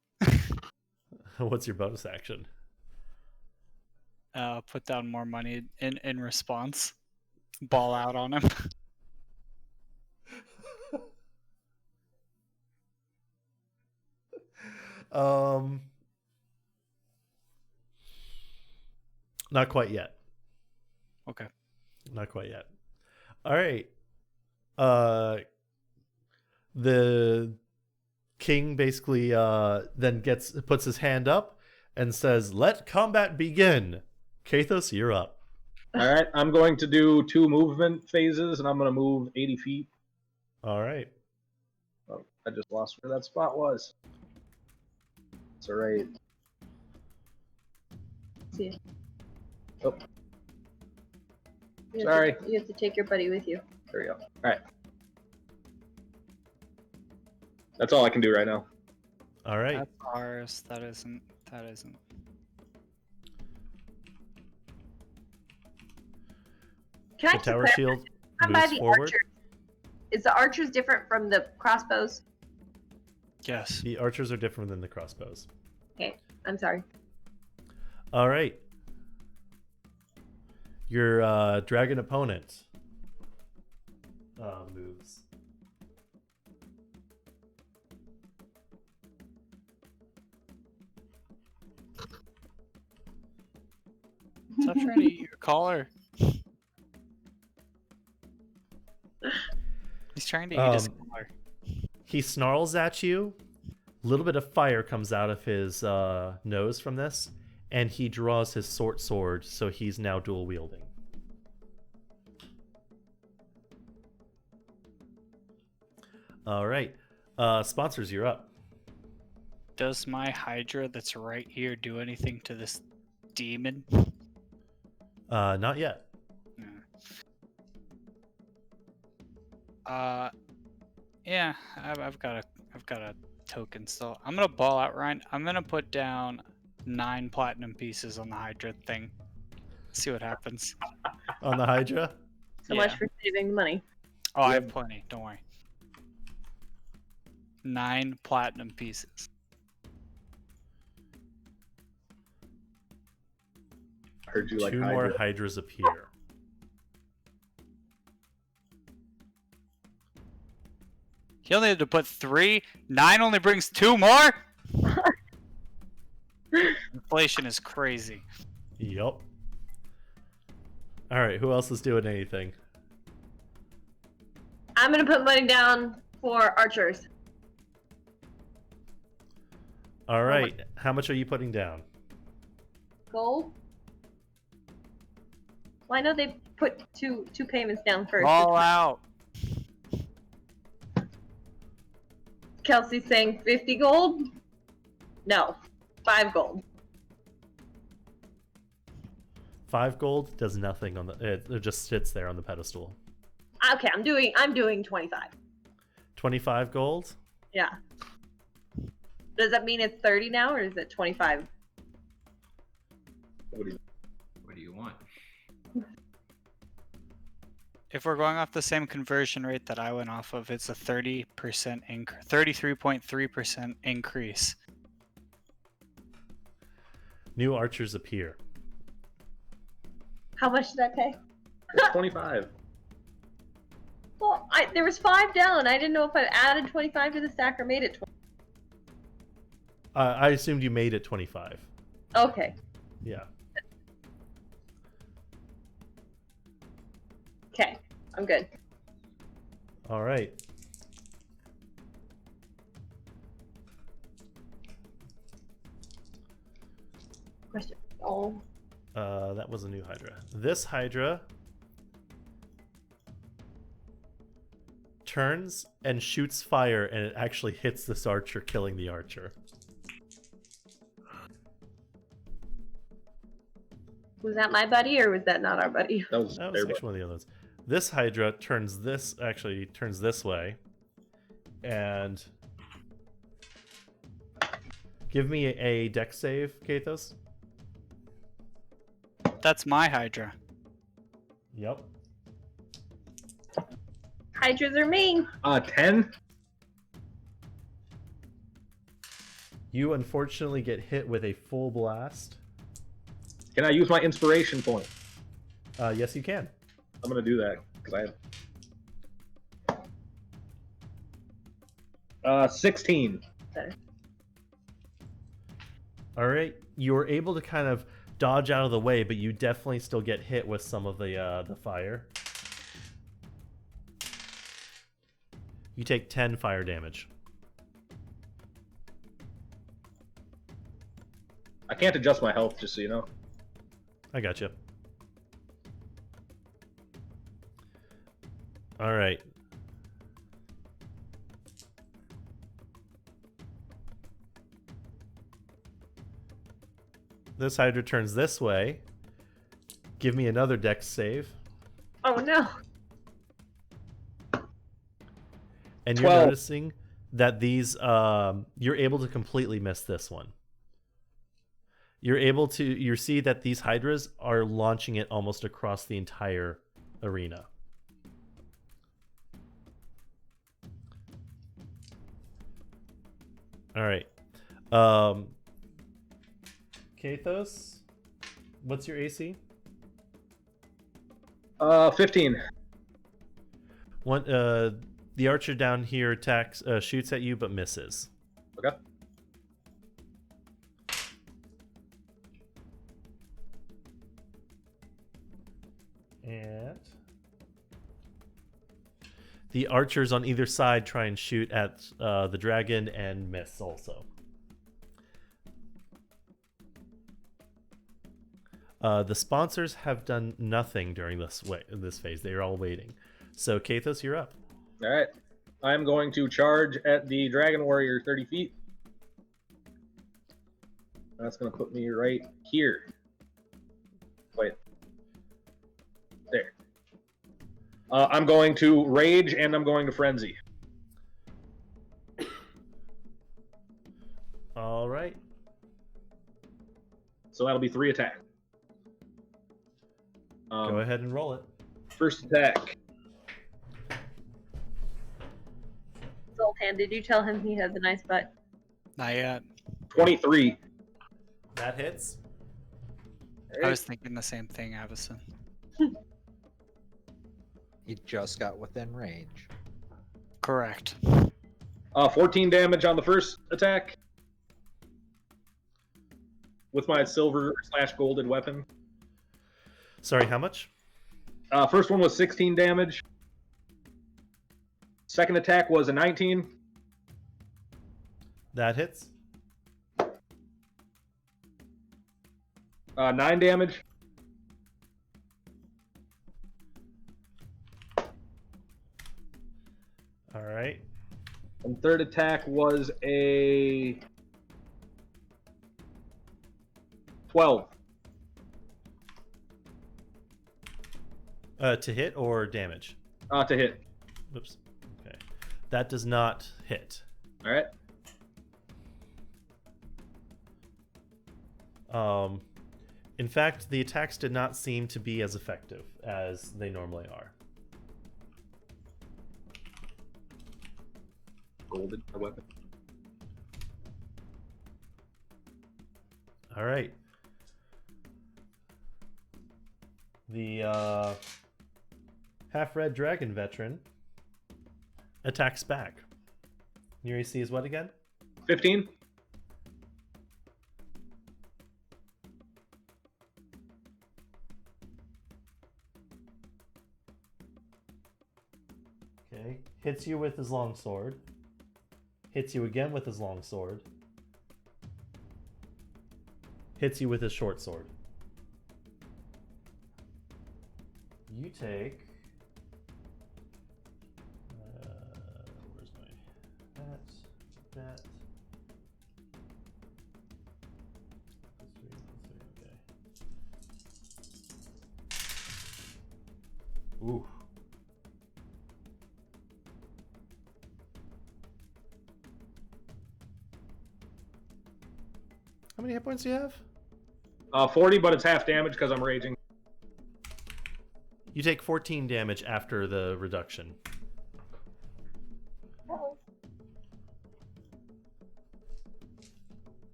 What's your bonus action? Put down more money in response. Ball out on him. Not quite yet. Okay. Not quite yet. All right. The king basically then puts his hand up and says, "Let combat begin." Kathos, you're up. All right, I'm going to do 2 movement phases, and I'm going to move 80 feet. All right. Oh, I just lost where that spot was. It's all right. See. Oh, You have sorry. you have to take your buddy with you. There we go. All right. That's all I can do right now. All right. That's ours. That isn't. Can I The just tower clarify? shield I'm by moves the forward. archers. Is the archers different from the crossbows? Yes. The archers are different than the crossbows. Okay, I'm sorry. All right. Your dragon opponent moves. Stop trying to eat your collar. He's trying to eat his collar. He snarls at you. A little bit of fire comes out of his nose from this, and he draws his sword, so he's now dual wielding. All right. Sponsors, you're up. Does my Hydra that's right here do anything to this demon? Not yet. Yeah, I've got a token still. I'm gonna ball out, Ryan. I'm gonna put down 9 platinum pieces on the Hydra thing. See what happens. On the Hydra? So Yeah. much for saving money. Oh, I have plenty. Don't worry. 9 platinum pieces. I heard you like 2 more Hydra. Hydras appear. He only had to put 3. 9 only brings 2 more? Inflation is crazy. Yup. All right, who else is doing anything? I'm gonna put money down for archers. All right, how much are you putting down? Gold. Well, I know they put two payments down first. All out. Kelsey's saying 50 gold. No, 5 gold. 5 gold does nothing on the. It just sits there on the pedestal. Okay, I'm doing 25. 25 gold. Yeah. Does that mean it's 30 now, or is it 25? What do you- What do you want? If we're going off the same conversion rate that I went off of, it's a 30% 33.3% increase. New archers appear. How much did I pay? It's 25. Well, there was 5 down. I didn't know if I added 25 to the stack or made it 20. I assumed you made it 25. Okay. Yeah. Okay. I'm good. All right. Question. Oh. That was a new Hydra. This Hydra turns and shoots fire, and it actually hits this archer, killing the archer. Was that my buddy, or was that not our buddy? That was That was their actually one of the other ones. This Hydra turns this way, and give me a dex save, Kathos. That's my Hydra. Yep. Hydras are mean. 10. You unfortunately get hit with a full blast. Can I use my inspiration point? Yes, you can. I'm gonna do that because I have 16. All right, you were able to kind of dodge out of the way, but you definitely still get hit with some of the fire. You take 10 fire damage. I can't adjust my health, just so you know. I got you. All right. This Hydra turns this way. Give me another dex save. Oh no. And you're 12. noticing that these, you're able to completely miss this one. You see that these Hydras are launching it almost across the entire arena. All right. Kathos, what's your AC? 15. One, the archer down here attacks, shoots at you, but misses. Okay. And the archers on either side try and shoot at the dragon and miss also. The sponsors have done nothing during this phase. They are all waiting. So Kathos, you're up. All right. I'm going to charge at the Dragon Warrior 30 feet. That's going to put me right here. Wait. There. I'm going to Rage and I'm going to Frenzy. All right. So that'll be 3 attacks. Go ahead and roll it. First attack. Zoltan, did you tell him he has a nice butt? Not yet. 23. That hits. I was thinking the same thing, Avison. He just got within range. Correct. 14 damage on the first attack. With my silver/golded weapon. Sorry, how much? First one was 16 damage. Second attack was a 19. That hits. 9 damage. All right. And third attack was a 12. To hit or damage? To hit. Oops. Okay. That does not hit. All right. In fact, the attacks did not seem to be as effective as they normally are. Golded weapon. All right. The half-red dragon veteran attacks back. Your AC is what again? 15. Okay. Hits you with his long sword. Hits you again with his long sword. Hits you with his short sword. You take... where's my... That... Okay. Ooh. How many hit points do you have? 40, but it's half damage because I'm raging. You take 14 damage after the reduction.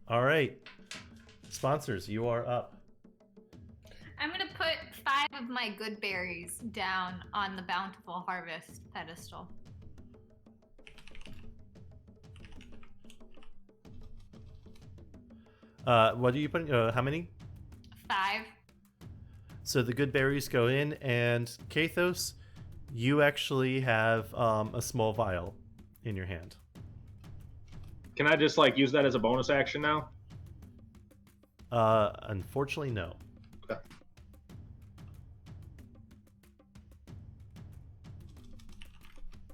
All right. Sponsors, you are up. I'm going to put 5 of my good berries down on the bountiful harvest pedestal. What are you putting? How many? 5. So the good berries go in, and Kathos, you actually have a small vial in your hand. Can I just use that as a bonus action now? Unfortunately, no. Okay.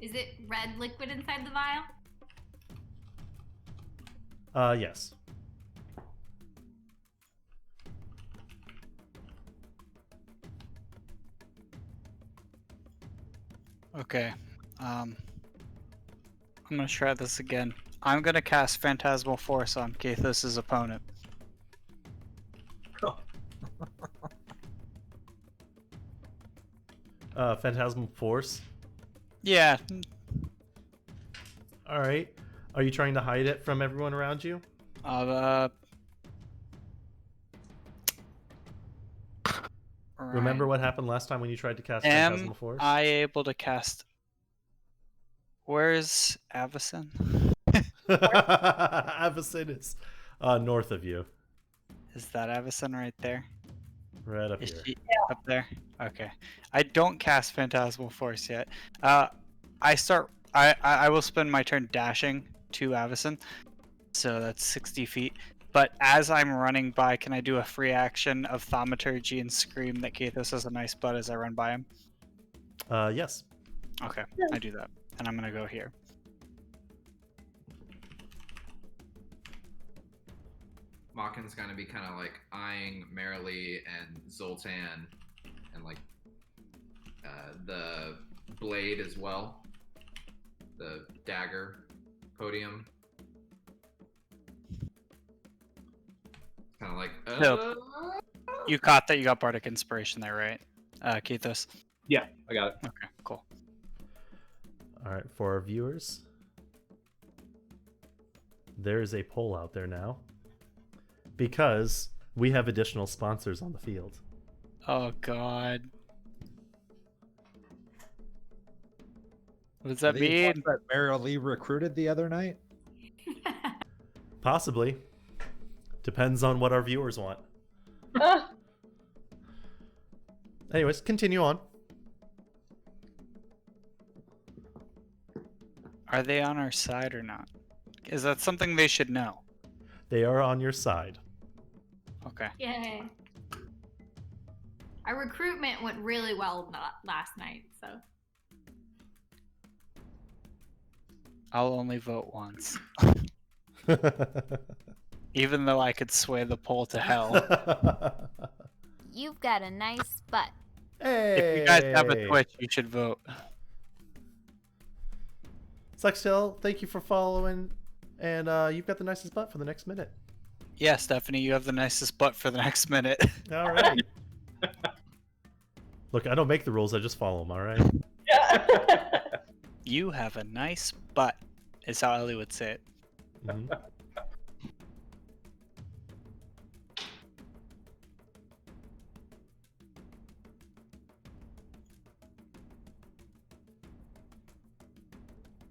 Is it red liquid inside the vial? Yes. Okay. I'm gonna try this again. I'm gonna cast Phantasmal Force on Kathos' opponent. Phantasmal Force. Yeah. All right. Are you trying to hide it from everyone around you? Remember what happened last time when you tried to cast Phantasmal Force? Am I able to cast... Where's Avison? Avison is north of you. Is that Avison right there? Right up Is here. she up there? Okay. I don't cast Phantasmal Force yet. I will spend my turn dashing to Avison. So that's 60 feet. But as I'm running by, can I do a free action of Thaumaturgy and scream that Kathos has a nice butt as I run by him? Yes. Okay, I do that. and I'm gonna go here. Makin's gonna be kind of like eyeing Marilee and Zoltan, and like the blade as well, the dagger podium. Kind of like. No. You caught that. You got bardic inspiration there, right, Keithos? Yeah, I got it. Okay, cool. All right, for our viewers, there is a poll out there now because we have additional sponsors on the field. Oh God. What does that Are these mean? ones that Mary Lee recruited the other night? Possibly. Depends on what our viewers want. Anyways, continue on. Are they on our side or not? Is that something they should know? They are on your side. Okay. Yay. Our recruitment went really well last night, so. I'll only vote once. Even though I could sway the poll to hell. You've got a nice butt. Hey! If you guys have a Twitch, you should vote. Sextel, thank you for following, and you've got the nicest butt for the next minute. Yeah, Stephanie, you have the nicest butt for the next minute. All right. Look, I don't make the rules, I just follow them, all right? You have a nice butt, is how Ellie would say it. Mhm.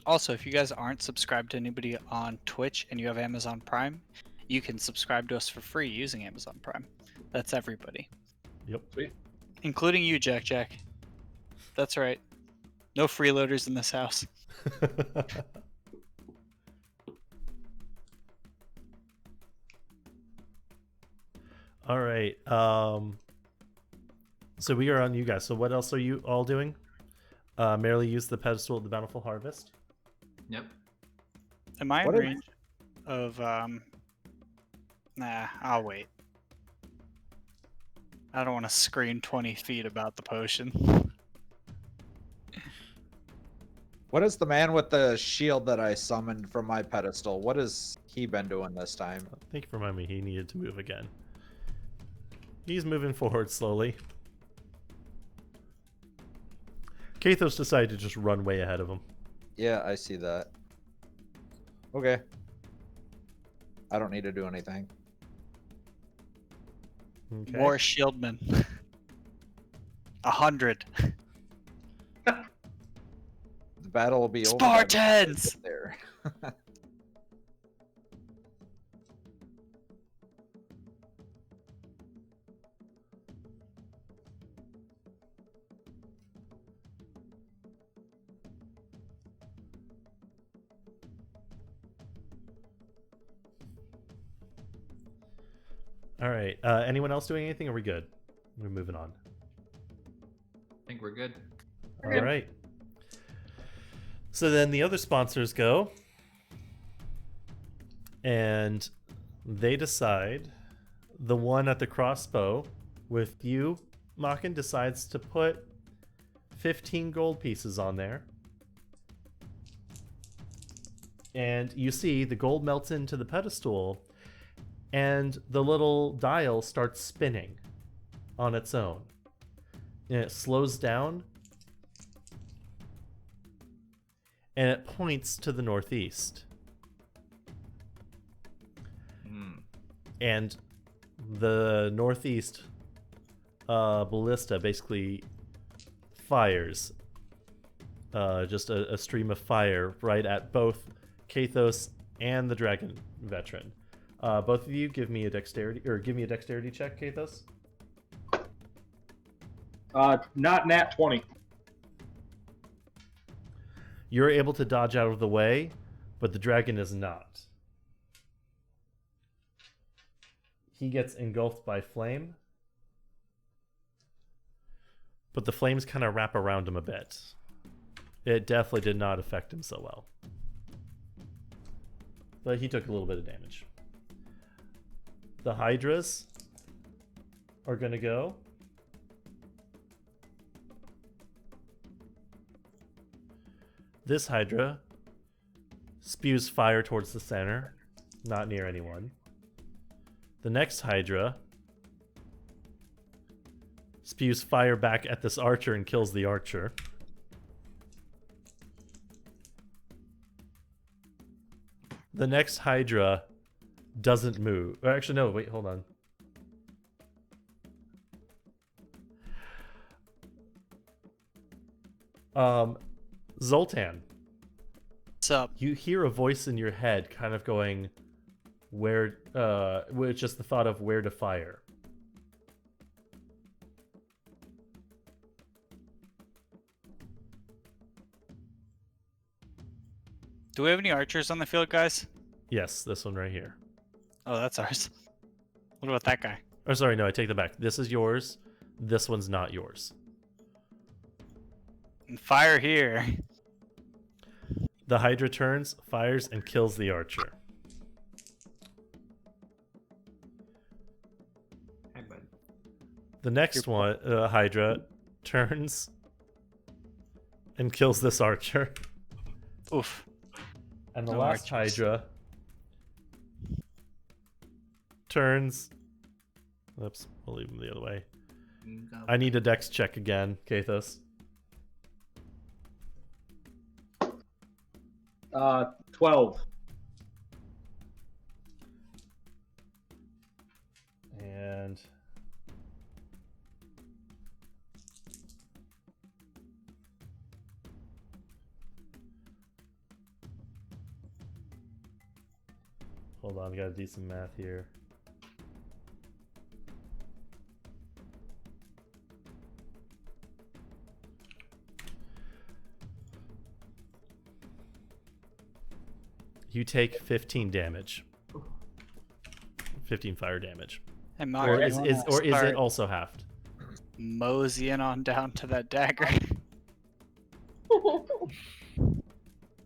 Also, if you guys aren't subscribed to anybody on Twitch and you have Amazon Prime, you can subscribe to us for free using Amazon Prime. That's everybody. Yep. Sweet. Including you, Jack. That's right. No freeloaders in this house. All right. So we are on you guys. So what else are you all doing? Merrily use the pedestal of the bountiful harvest. Yep. Am I in What if- range of Nah, I'll wait. I don't want to scream 20 feet about the potion. What is the man with the shield that I summoned from my pedestal? What has he been doing this time? Thank you for reminding me he needed to move again. He's moving forward slowly. Kathos decided to just run way ahead of him. Yeah, I see that. Okay. I don't need to do anything. Okay. More shieldmen. 100. The battle will be over. by the time I Spartans! get there. All right. Anyone else doing anything? Or are we good? We're moving on. I think we're good. All right. So then the other sponsors go, and they decide. The one at the crossbow with you, Makin, decides to put 15 gold pieces on there. And you see the gold melts into the pedestal, and the little dial starts spinning on its own. And it slows down, and it points to the northeast. And the northeast ballista basically fires just a stream of fire right at both Kathos and the dragon veteran. Both of you give me a dexterity check, Kathos. Not nat 20. You're able to dodge out of the way, but the dragon is not. He gets engulfed by flame, but the flames kind of wrap around him a bit. It definitely did not affect him so well. But he took a little bit of damage. The Hydras are going to go. This Hydra spews fire towards the center, not near anyone. The next Hydra spews fire back at this archer and kills the archer. The next Hydra doesn't move. Or actually, no, wait, hold on. Zoltan. What's up? You hear a voice in your head kind of going, where, with just the thought of where to fire. Do we have any archers on the field, guys? Yes, this one right here. Oh, that's ours. What about that guy? Oh, sorry, no, I take that back. This is yours. This one's not yours. And fire here. The Hydra turns, fires, and kills the archer. Hey, bud. The next one, Hydra, turns and kills this archer. Oof. And the No last archers. Hydra turns. Oops, we'll leave him the other way. I need a dex check again, Kathos. 12. And hold on, I gotta do some math here. You take 15 damage. 15 fire damage. Hey, Or Mark, is it also halved? moseying on down to that dagger?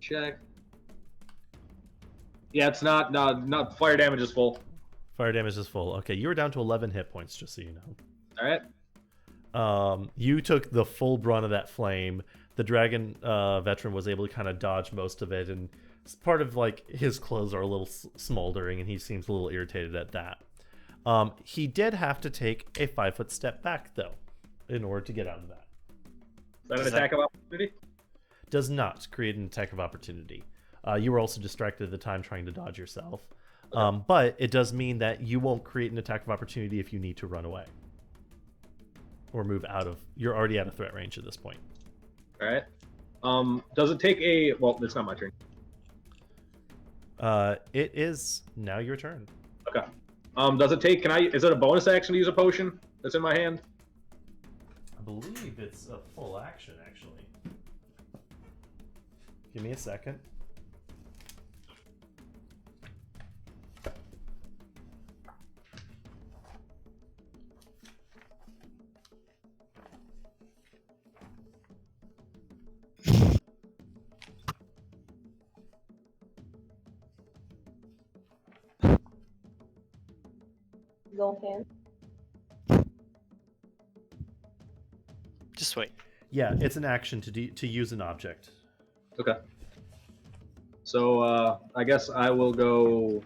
Check. Yeah, it's not fire damage is full. Fire damage is full. Okay, you were down to 11 hit points, just so you know. All right. You took the full brunt of that flame. The dragon veteran was able to kind of dodge most of it, and part of like his clothes are a little smoldering, and he seems a little irritated at that. He did have to take a 5-foot step back, though, in order to get out of that. Is that an attack of opportunity? Does not create an attack of opportunity. You were also distracted at the time trying to dodge yourself. But it does mean that you won't create an attack of opportunity if you need to run away. Or move out of... You're already out of threat range at this point. All right. Does it take a... Well, it's not my turn. It is now your turn. Okay. Does it take... Is it a bonus action to use a potion that's in my hand? I believe it's a full action, actually. Give me a second. Zoltan. Just wait. Yeah, it's an action to use an object. Okay. So I guess I will go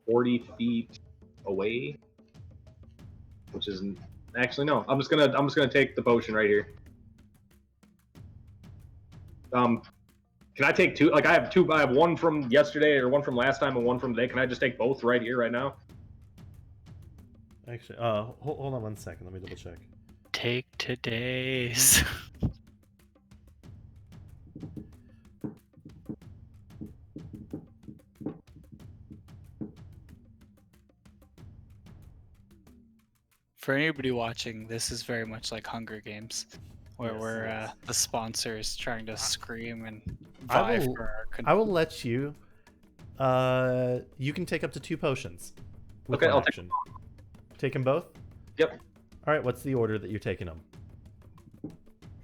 40 feet away, which is actually no. I'm just gonna take the potion right here. Can I take two? Like I have two. I have one from yesterday, or one from last time, and one from today. Can I just take both right here, right now? Actually, hold on one second. Let me double check. Take today's. For anybody watching, this is very much like Hunger Games, where Yes, we're it is. the sponsors trying to scream and I vie will- for our I will let you. You can take up to 2 potions. With Okay, one I'll take action. Take them both? Yep. All right, what's the order that you're taking them?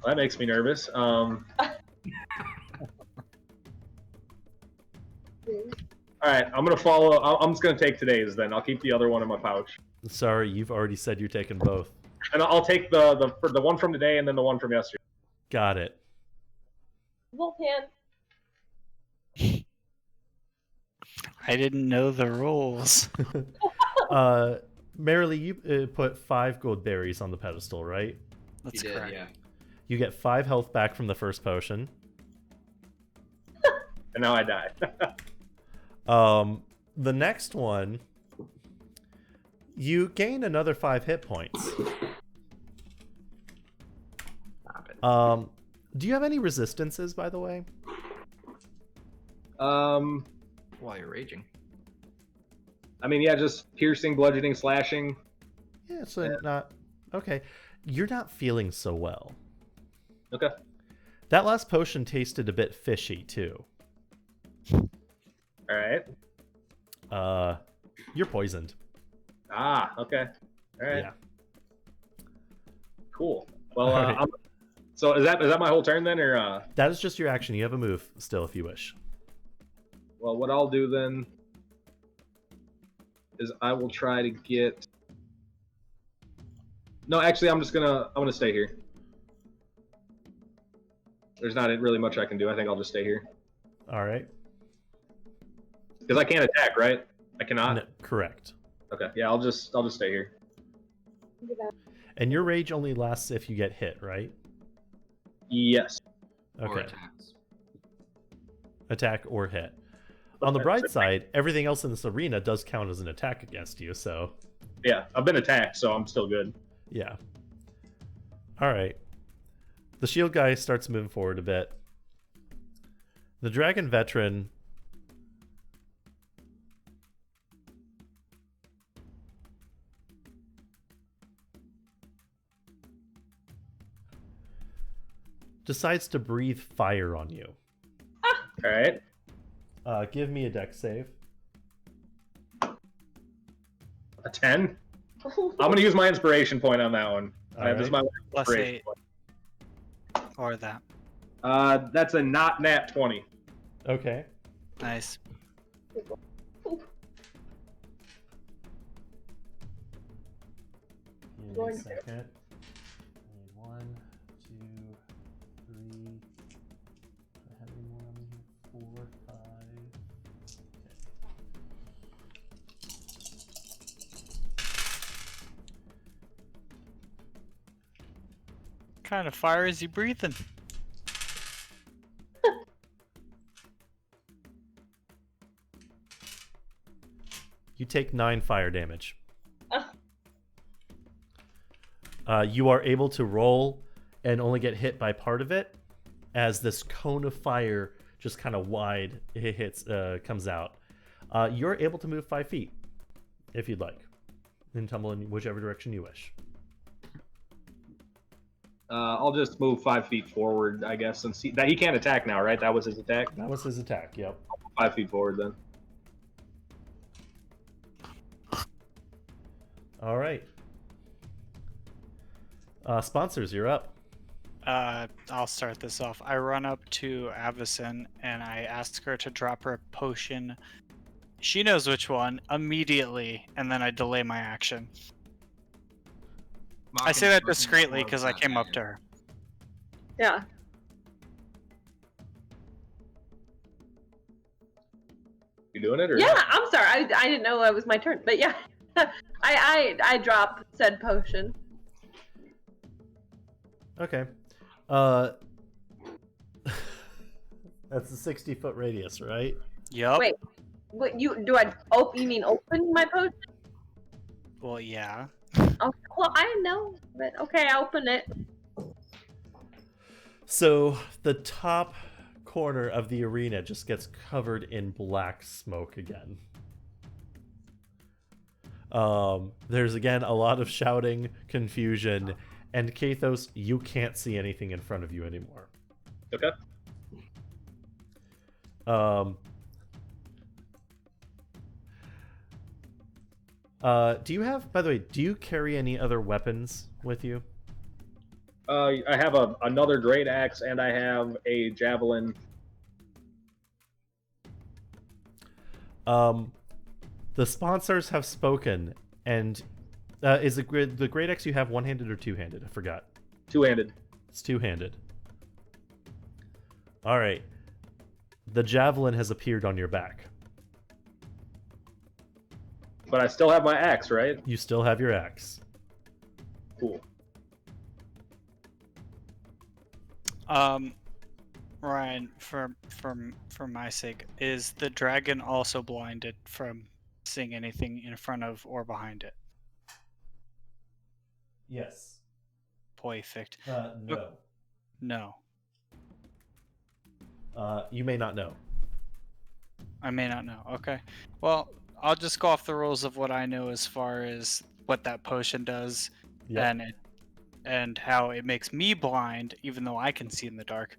That makes me nervous. All right, I'm gonna follow. I'm just gonna take today's. Then I'll keep the other one in my pouch, Sorry, you've already said you're taking both. and I'll take the one from today and then the one from yesterday. Got it. Zoltan. I didn't know the rules. Merrily, you put 5 gold berries on the pedestal, right? That's He did, correct. yeah. You get 5 health back from the first potion. And now I die. The next one, you gain another 5 hit points. Stop it. Do you have any resistances, by the way? While you're raging. I mean, yeah, just piercing, bludgeoning, slashing. Yeah, so not... Okay. You're not feeling so well. Okay. That last potion tasted a bit fishy, too. All right. You're poisoned. Ah, okay. All right. Yeah. Cool. Well, All right. so is that my whole turn then, or? That is just your action. You have a move still, if you wish. Well, what I'll do then is I will try to get. No, actually, I'm gonna stay here. There's not really much I can do. I think I'll just stay here All right. because I can't attack, right? I cannot. No, correct. Okay. Yeah, I'll just stay here. And your rage only lasts if you get hit, right? Yes. Or Okay. attacks. Attack or hit. On the bright side, everything else in this arena does count as an attack against you, so Yeah, I've been attacked, so I'm still good. yeah. All right. The shield guy starts moving forward a bit. The dragon veteran decides to breathe fire on you. All right. Give me a dex save. A 10. I'm gonna use my inspiration point on that one. All This is right. my Plus inspiration 8. point. Or that. That's a not nat 20. Okay. Nice. Give me a second. I need 1, 2, 3. Do I have any more on here? 4, 5. What kind of fire is he breathing? You take 9 fire damage. Oh. You are able to roll and only get hit by part of it, as this cone of fire just kind of wide comes out. You're able to move 5 feet if you'd like, and tumble in whichever direction you wish. I'll just move 5 feet forward, I guess, and see that he can't attack now, right? That was his attack. That was his attack. Yep. 5 feet forward then. All right. Sponsors, you're up. I'll start this off. I run up to Avison and I ask her to drop her a potion. She knows which one immediately, and then I delay my action. I say that discreetly because I came up to her. Yeah. You doing it or? Yeah, I'm sorry. I didn't know it was my turn, but yeah. I drop said potion. Okay. That's a 60-foot radius, right? Yup. Wait. What you mean open my potion? Well, yeah. Oh, well, I know, but okay, I open it. So the top corner of the arena just gets covered in black smoke again. There's again a lot of shouting, confusion, and Kathos, you can't see anything in front of you anymore. Okay. Do you have, by the way, do you carry any other weapons with you? I have another great axe, and I have a javelin. The sponsors have spoken, and is the great axe you have one-handed or two-handed? I forgot. Two-handed. It's two-handed. All right. The javelin has appeared on your back. But I still have my axe, right? You still have your axe. Cool. Ryan, for my sake, is the dragon also blinded from seeing anything in front of or behind it? Yes. Perfect. No. No, You may not know. I may not know. Okay. Well, I'll just go off the rules of what I know as far as what that potion does, Yep. and how it makes me blind, even though I can see in the dark.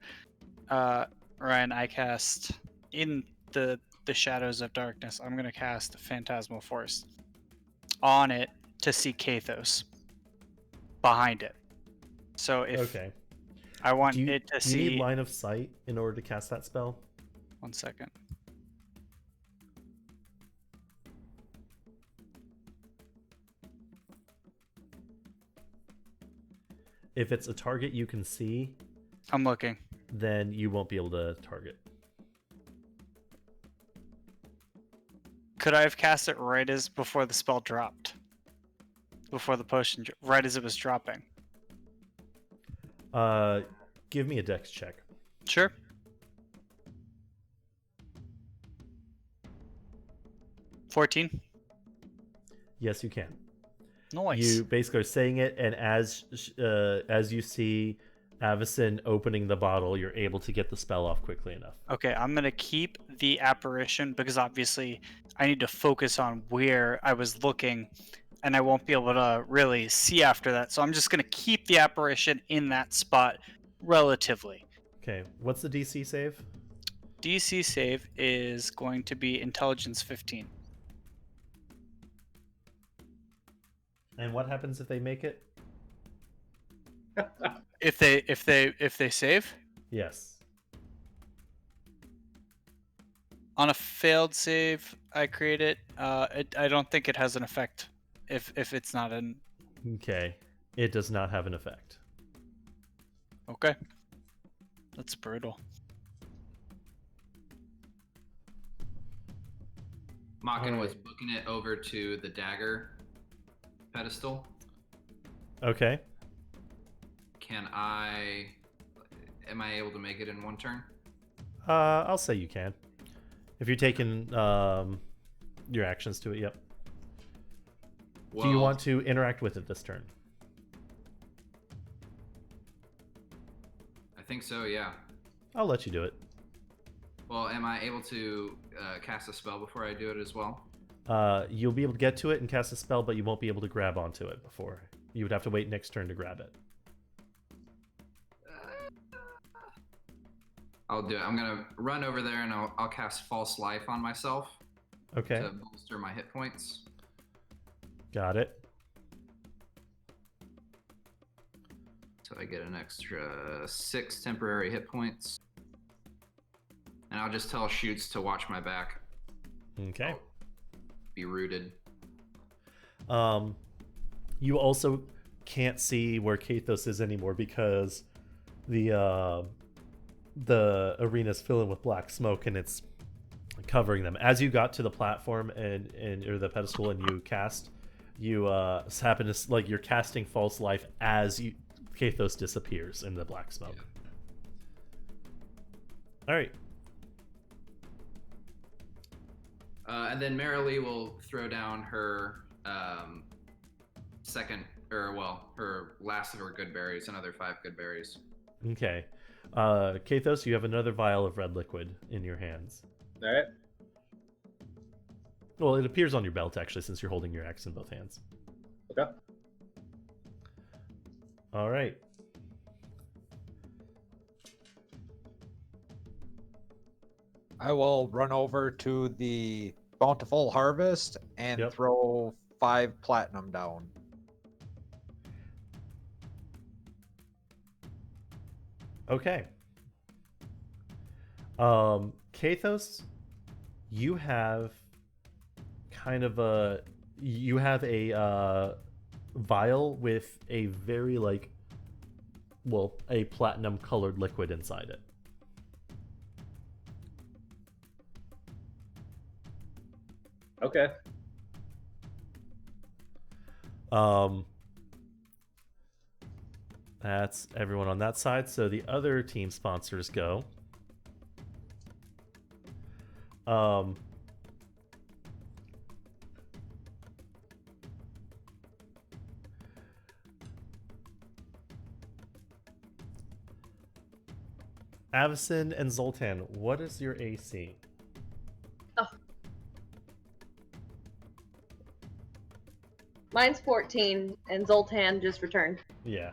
Ryan, I cast in the shadows of darkness. I'm gonna cast Phantasmal Force on it to see Kathos behind it. So if Okay. I want Do you it to do you see, need line of sight in order to cast that spell? 1 second. If it's a target you can see, I'm looking. then you won't be able to target. Could I have cast it right as before the spell dropped? Before the potion, right as it was dropping? Give me a dex check. Sure. $14. Yes, you can. Nice. You basically are saying it, and as you see Avacyn opening the bottle, you're able to get the spell off quickly enough. Okay, I'm gonna keep the apparition because obviously I need to focus on where I was looking, and I won't be able to really see after that. So I'm just gonna keep the apparition in that spot relatively. Okay, what's the DC save? DC save is going to be Intelligence 15. And what happens if they make it? If they save Yes. on a failed save, I create it. I don't think it has an effect if it's not an. Okay. It does not have an effect. Okay. That's brutal. Makin was booking it over to the dagger pedestal. Okay. Am I able to make it in one turn? I'll say you can. If you're taking your actions to it, yep. Well, Do you want to interact with it this turn? I think so, yeah. I'll let you do it. Well, am I able to cast a spell before I do it as well? You'll be able to get to it and cast a spell, but you won't be able to grab onto it before. You would have to wait next turn to grab it. I'll do it. I'm gonna run over there and I'll cast False Life on myself Okay. to bolster my hit points. Got it. So I get an extra 6 temporary hit points. And I'll just tell Shoots to watch my back. Okay. Be rooted. You also can't see where Kathos is anymore because the arena's filling with black smoke and it's covering them. As you got to the platform and or the pedestal and you cast, you happen to like you're casting False Life as Kathos disappears in the black smoke. Yeah. All right. And then Marilee will throw down her her last of her good berries, another 5 good berries. Okay. Kathos, you have another vial of red liquid in your hands. All right. Well, it appears on your belt actually, since you're holding your axe in both hands. Okay. All right. I will run over to the Bountiful Harvest and throw 5 platinum down. Okay. Kathos, you have a vial with a very a platinum colored liquid inside it. Okay. That's everyone on that side. So the other team sponsors go. Avison and Zoltan, what is your AC? Oh. Mine's 14, and Zoltan just returned. Yeah.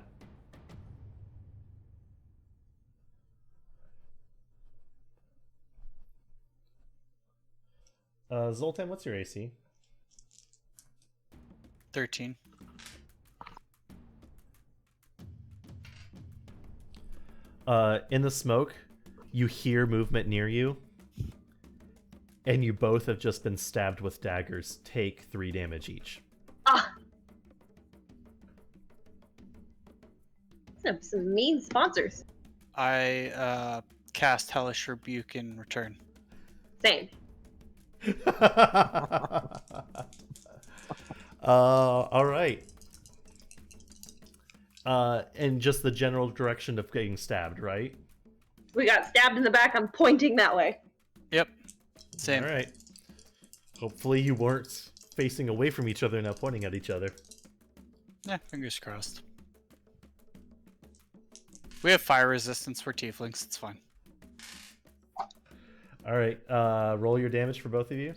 Zoltan, what's your AC? 13. In the smoke, you hear movement near you, and you both have just been stabbed with daggers. Take 3 damage each. Ah! Some mean sponsors. I cast Hellish Rebuke in return. Same. All right. And just the general direction of getting stabbed, right? We got stabbed in the back. I'm pointing that way. Yep. Same. All right. Hopefully you weren't facing away from each other, now pointing at each other. Yeah, fingers crossed. We have fire resistance for tieflings. It's fine. All right. Roll your damage for both of you.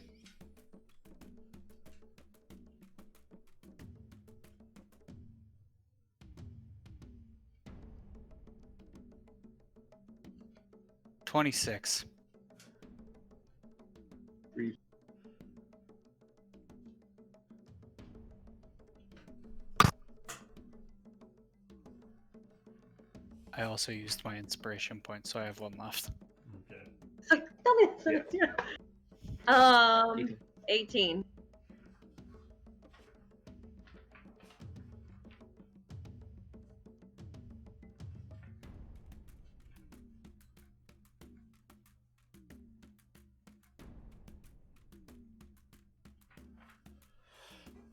$26. I also used my inspiration point, so I have 1 left. Okay. Tell me. Yeah. 18.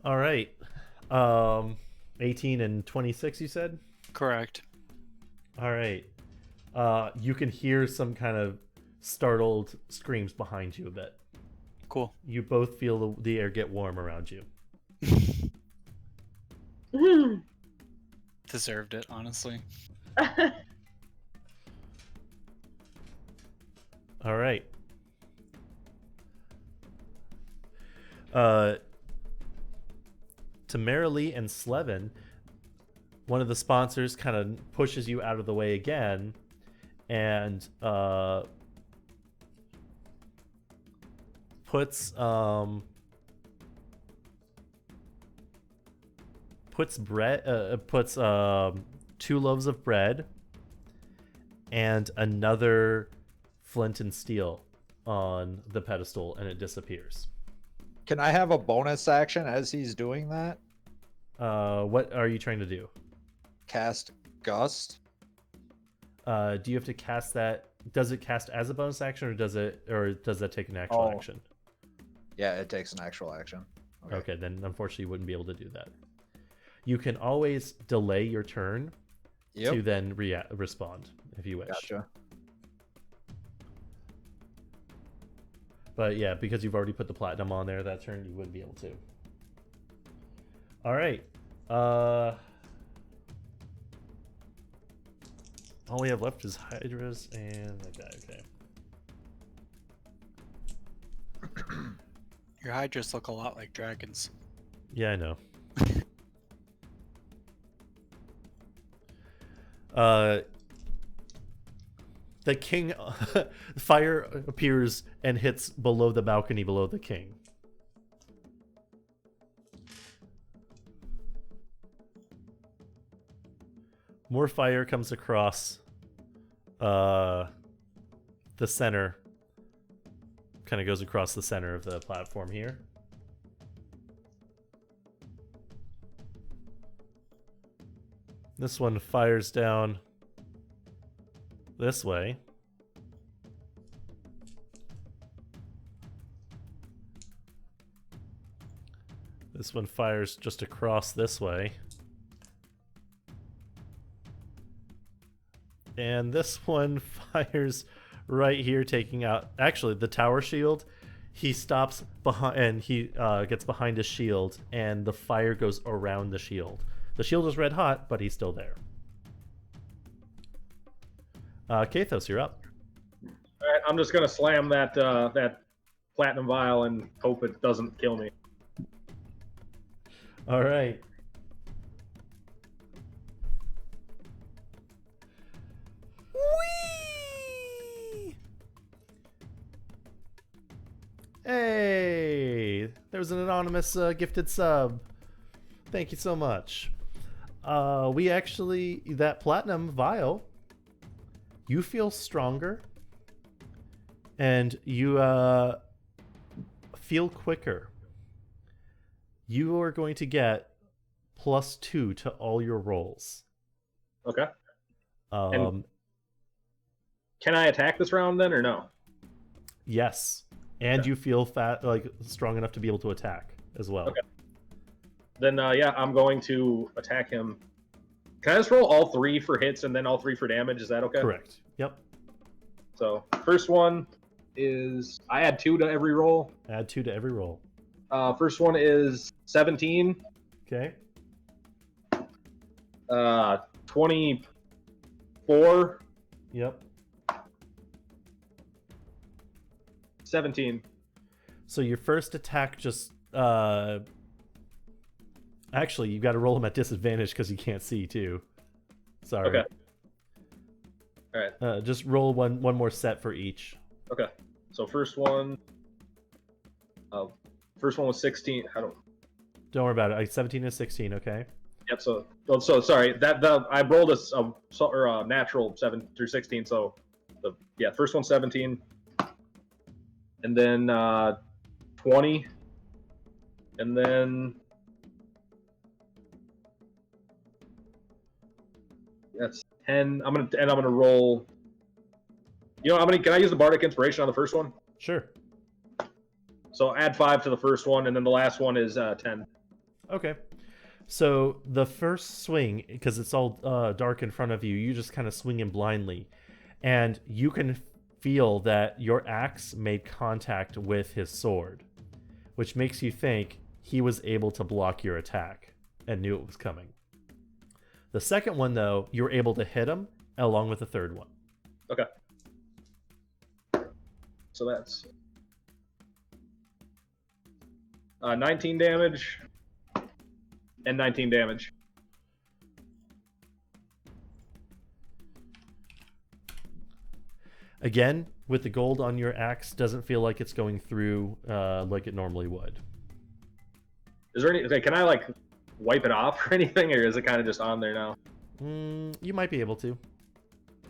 All right. 18 and 26, you said? Correct. All right. You can hear some kind of startled screams behind you a bit. Cool. You both feel the air get warm around you. Deserved it, honestly. All right. To Marilee and Slevin, one of the sponsors kind of pushes you out of the way again, and puts bread, puts 2 loaves of bread and another flint and steel on the pedestal, and it disappears. Can I have a bonus action as he's doing that? What are you trying to do? Cast Gust. Do you have to cast that? Does it cast as a bonus action, or does that take an actual action? Yeah, it takes an actual action. Okay, then unfortunately you wouldn't be able to do that. You can always delay your turn to then respond if you wish. Gotcha. But yeah, because you've already put the platinum on there that turn, you wouldn't be able to. All right. All we have left is Hydras and that guy. Okay. Your hydras look a lot like dragons. Yeah, I know. The king, fire appears and hits below the balcony below the king. More fire comes across the center kind of goes across the center of the platform here. This one fires down this way. This one fires just across this way. And this one fires right here, taking out actually the tower shield. He stops behind and he gets behind his shield, and the fire goes around the shield. The shield is red hot, but he's still there. Kathos, you're up. All right, I'm just gonna slam that that platinum vial and hope it doesn't kill me. All right. Whee! Hey, there's an anonymous gifted sub. Thank you so much. We actually, that platinum vial, you feel stronger and you feel quicker. You are going to get +2 to all your rolls. Okay. And can I attack this round then, or no? Yes, and you feel strong enough to be able to attack as well. Okay. Then yeah, I'm going to attack him. Can I just roll all 3 for hits and then all 3 for damage? Is that okay? Correct. Yep. So first one is I add 2 to every roll. Add 2 to every roll. First one is 17. Okay. 24. Yep. 17. So your first attack just actually you got to roll him at disadvantage because you can't see too. Sorry. Okay. All right. Just roll one more set for each. Okay. So first one was 16. Don't worry about it. 17 and 16. Okay. Yep. So sorry. I rolled a natural 7 through 16. So first one 17, and then 20, and then that's 10. I'm gonna roll. Can I use the bardic inspiration on the first one? Sure. So add 5 to the first one, and then the last one is 10. Okay. So the first swing, because it's all dark in front of you, you just kind of swing in blindly, and you can feel that your axe made contact with his sword, which makes you think he was able to block your attack and knew it was coming. The second one, though, you were able to hit him along with the third one. Okay. So that's 19 damage and 19 damage. Again, with the gold on your axe, doesn't feel like it's going through like it normally would. Is there any? Okay, can I wipe it off or anything, or is it kind of just on there now? You might be able to.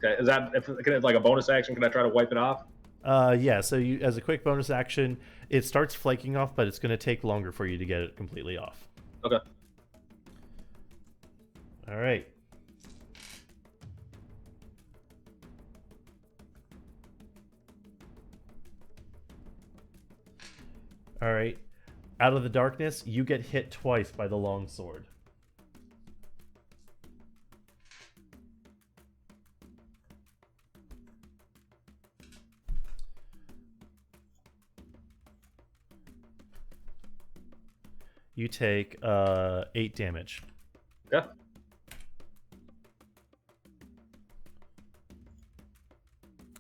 Okay, is that like a bonus action? Can I try to wipe it off? Yeah. So you, as a quick bonus action, it starts flaking off, but it's going to take longer for you to get it completely off. Okay. All right. All right. Out of the darkness, you get hit twice by the long sword. You take 8 damage. Yeah.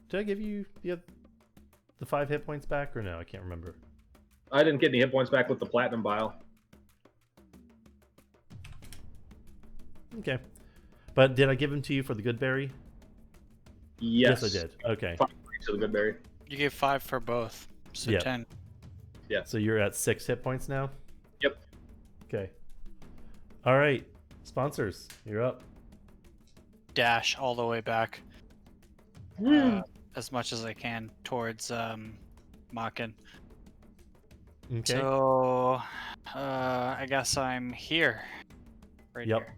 Did I give you the 5 hit points back or no? I can't remember. I didn't get any hit points back with the platinum vial. Okay. But did I give them to you for the good berry? Yes. Yes, I did. Okay. 5 to the good berry. You gave 5 for both, so Yeah. 10. Yeah. So you're at 6 hit points now? Yep. Okay. All right. Sponsors, you're up. Dash all the way back. as much as I can towards Makin. Okay. So, I guess I'm here. Right Yep. here.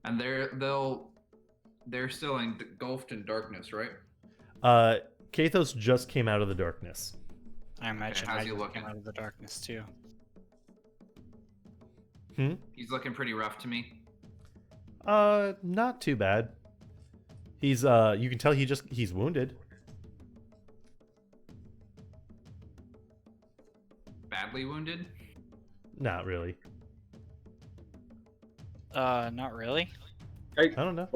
And they're still engulfed in darkness, right? Kathos just came out of the darkness. I imagine how's I he just looking? came out of the darkness too. He's looking pretty rough to me. Not too bad. He's you can tell he's wounded. Badly wounded? Not really. Not really. I don't know.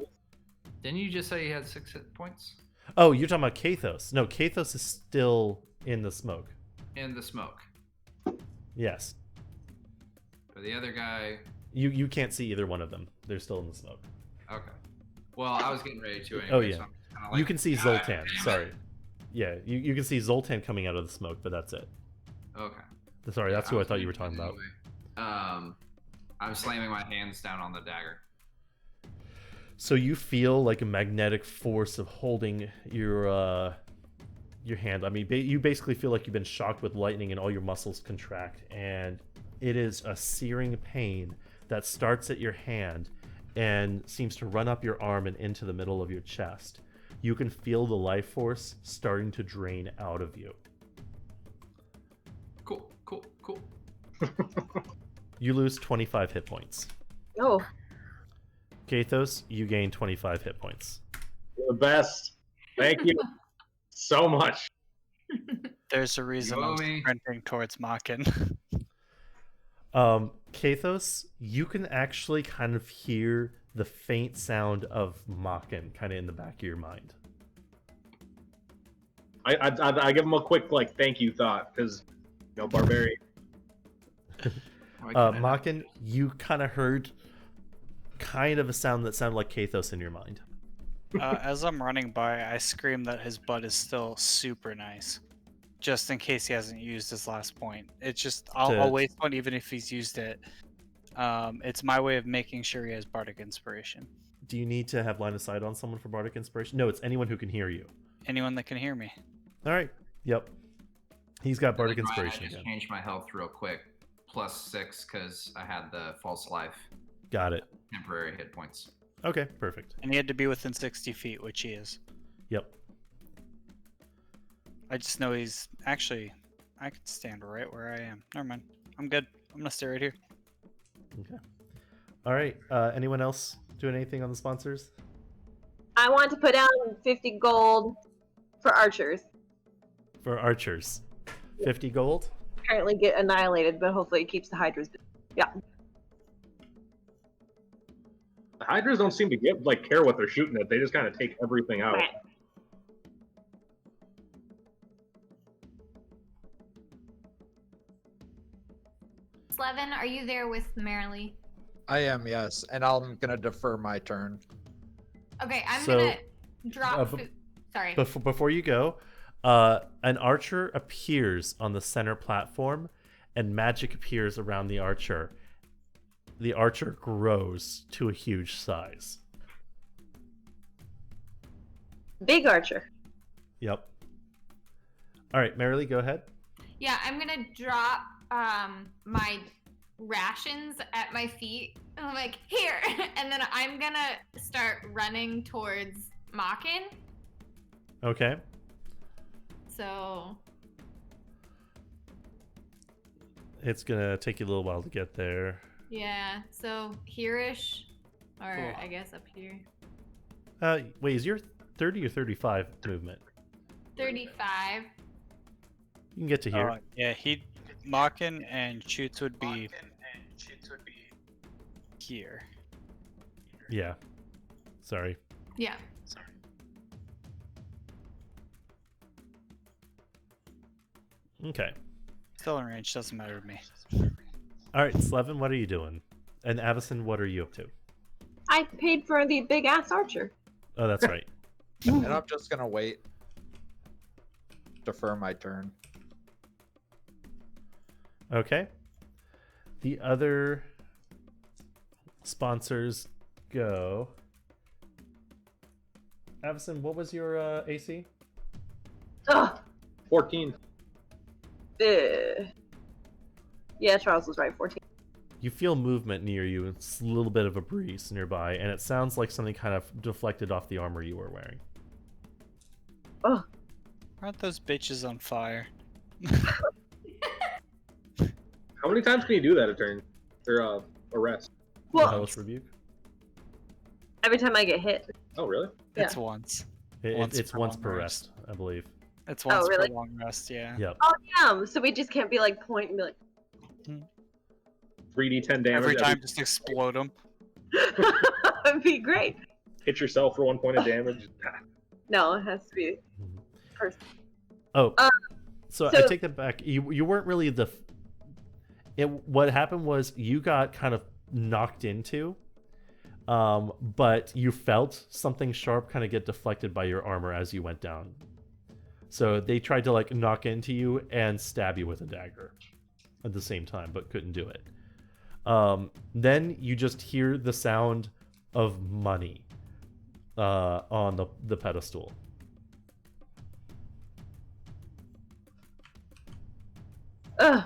Didn't you just say he had 6 hit points? Oh, you're talking about Kathos. No, Kathos is still in the smoke. In the smoke. Yes. But the other guy... You can't see either one of them. They're still in the smoke. Okay. Well, I was getting ready to anyway. Oh, yeah. So I'm kinda like, You can see "God Zoltan. damn it." Sorry. Yeah, you can see Zoltan coming out of the smoke, but that's it. Okay. Sorry, that's who I was thought you were thinking talking about. anyway. I'm slamming my hands down on the dagger. So you feel like a magnetic force of holding your hand. I mean, you basically feel like you've been shocked with lightning and all your muscles contract, and it is a searing pain that starts at your hand and seems to run up your arm and into the middle of your chest. You can feel the life force starting to drain out of you. Cool. You lose 25 hit points. Oh, Kathos, you gain 25 hit points. You're the best. Thank you so much. There's a reason You owe I'm me. sprinting towards Makin. Kathos, you can actually kind of hear the faint sound of Makin kind of in the back of your mind. I give him a quick thank you thought because barbarian. Why can't I not? Makin, you kind of heard kind of a sound that sounded like Kathos in your mind. As I'm running by, I scream that his butt is still super nice. Just in case he hasn't used his last point. It's just, I'll waste one even if he's used it. It's my way of making sure he has Bardic Inspiration. Do you need to have line of sight on someone for Bardic Inspiration? No, it's anyone who can hear you. Anyone that can hear me. All right. Yep. He's got Bardic Ryan, Inspiration I just again. changed my health real quick. +6 because I had the false life. Got it. Temporary hit points. Okay, perfect. And he had to be within 60 feet, which he is. Yep. I just know he's... Actually, I can stand right where I am. Never mind. I'm good. I'm going to stay right here. Okay. All right. Anyone else doing anything on the sponsors? I want to put down 50 gold for archers. For archers, 50 gold. Currently get annihilated, but hopefully it keeps the hydras. Yeah. The Hydras don't seem to care what they're shooting at. They just kind of take everything out. Okay. Slevin, are you there with Marilee? I am, yes, and I'm gonna defer my turn. Okay, I'm So, gonna drop. b- Sorry. Before you go, an archer appears on the center platform, and magic appears around the archer. The archer grows to a huge size. Big archer. Yep. All right, Marilee, go ahead. Yeah, I'm gonna drop my rations at my feet. And I'm like, here, and then I'm gonna start running towards Makin. Okay. So It's gonna take you a little while to get there. yeah, so here-ish, or Cool. I guess up here. Wait, is your 30 or 35 movement? 35. You can get to here. Yeah, Makin and Shoots would be here. Yeah. Sorry. Yeah. Okay. Still in range, doesn't matter to me. All right, Slevin, what are you doing? And Avison, what are you up to? I paid for the big ass archer. Oh, that's right. And I'm just gonna wait. Defer my turn. Okay. The other sponsors go. Avison, what was your AC? Ugh. 14. Yeah, Charles was right. 14. You feel movement near you. It's a little bit of a breeze nearby, and it sounds like something kind of deflected off the armor you were wearing. Oh, Aren't those bitches on fire? How many times can you do that a turn? Or a rest? The well, Hellish Rebuke? every time I get hit. Oh, really? It's once. It's once long per rest, I believe. It's once really? per long rest, yeah. Yep. Oh, damn. So we just can't be like point and be like, 3d10 damage. Every time, just explode them. that'd be great. Hit yourself for 1 point of damage. No, it has to be person. Oh, so I so- take that back. You weren't really what happened was you got kind of knocked into, but you felt something sharp kind of get deflected by your armor as you went down. So they tried to like knock into you and stab you with a dagger at the same time, but couldn't do it. Then you just hear the sound of money on the pedestal. Ugh.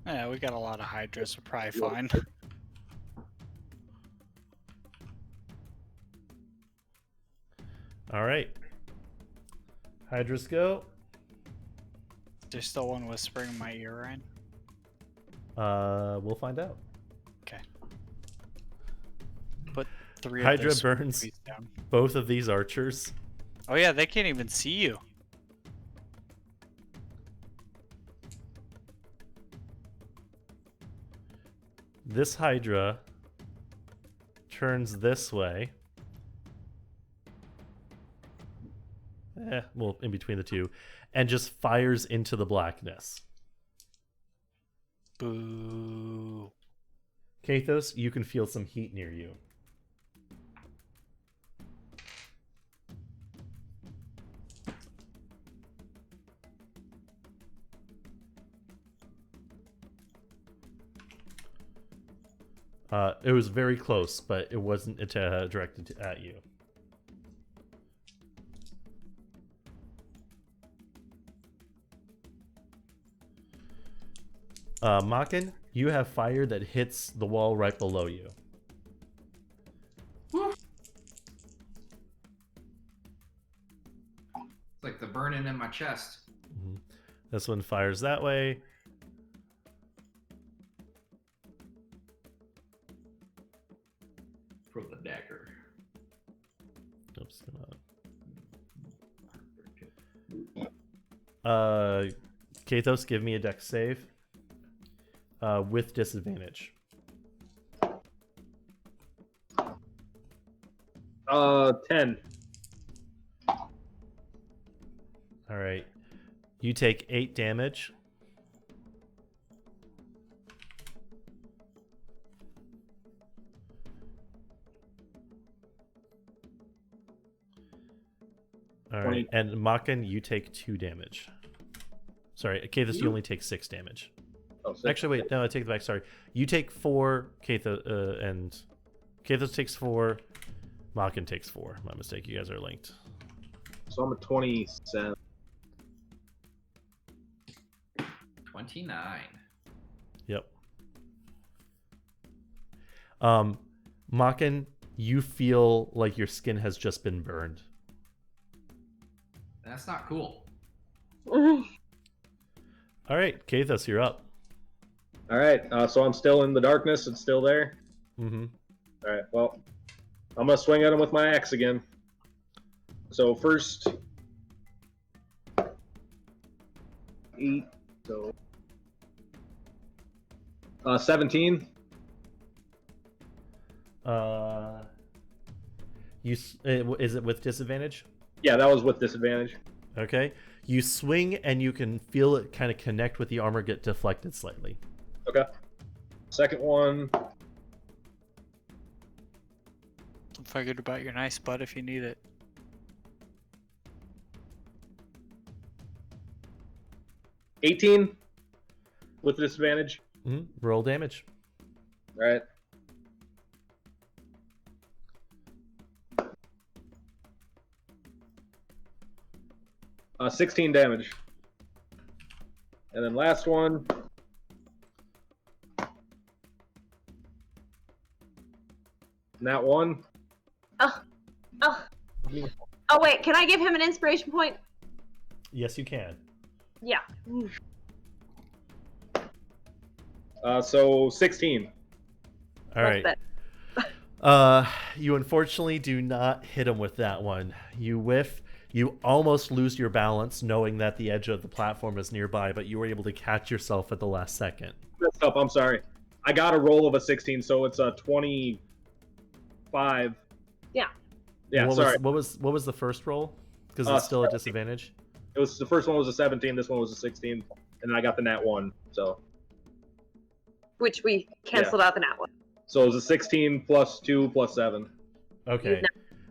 Yeah, we got a lot of hydras. We're probably fine. All right. Hydras go. There's still one whispering in my ear, Ryan. We'll find out. Okay. Put 3 of Hydra those burns trees down. both of these archers. Oh yeah, they can't even see you. This Hydra turns this way. Well, in between the two, and just fires into the blackness. Boo. Kathos, you can feel some heat near you. It was very close, but it wasn't directed at you. Makin, you have fire that hits the wall right below you. It's like the burning in my chest. This one fires that way. For the dagger. Oops, Kathos, give me a dex save. With disadvantage. 10. Alright. You take 8 damage. Alright, and Makin, you take 2 damage. Sorry, Kathos, you only take 6 damage. Oh, 6. Actually, wait, no, I take it back, sorry. You take 4, Kathos, and Kathos takes 4, Makin takes 4. My mistake, you guys are linked. So I'm at 27. 29. Yep. Makin, you feel like your skin has just been burned. That's not cool. All right, Kathos, you're up. All right, so I'm still in the darkness. It's still there. Mm-hmm. All right, well, I'm gonna swing at him with my axe again. So first, 8. So 17. Is it with disadvantage? Yeah, that was with disadvantage. Okay. You swing and you can feel it kind of connect with the armor, get deflected slightly. Okay. Second one. Don't forget about your nice butt if you need it. 18 with disadvantage. Roll damage. Right. Uh, 16 damage. And then last one. That one. Oh, wait. Can I give him an inspiration point? Yes, you can. Yeah. So 16. All right. That's You unfortunately do not hit him with that one. You whiff. You almost lose your balance, knowing that the edge of the platform is nearby, but you were able to catch yourself at the last second. Messed up. I'm sorry. I got a roll of a 16, so it's a 25. Yeah. Yeah. What Sorry. Was, what was the first roll? Because it's still a disadvantage. It was the first one was a 17. This one was a 16, and then I got the nat 1. So. Which we canceled out the nat one. So it was a 16 plus 2 plus 7. Okay.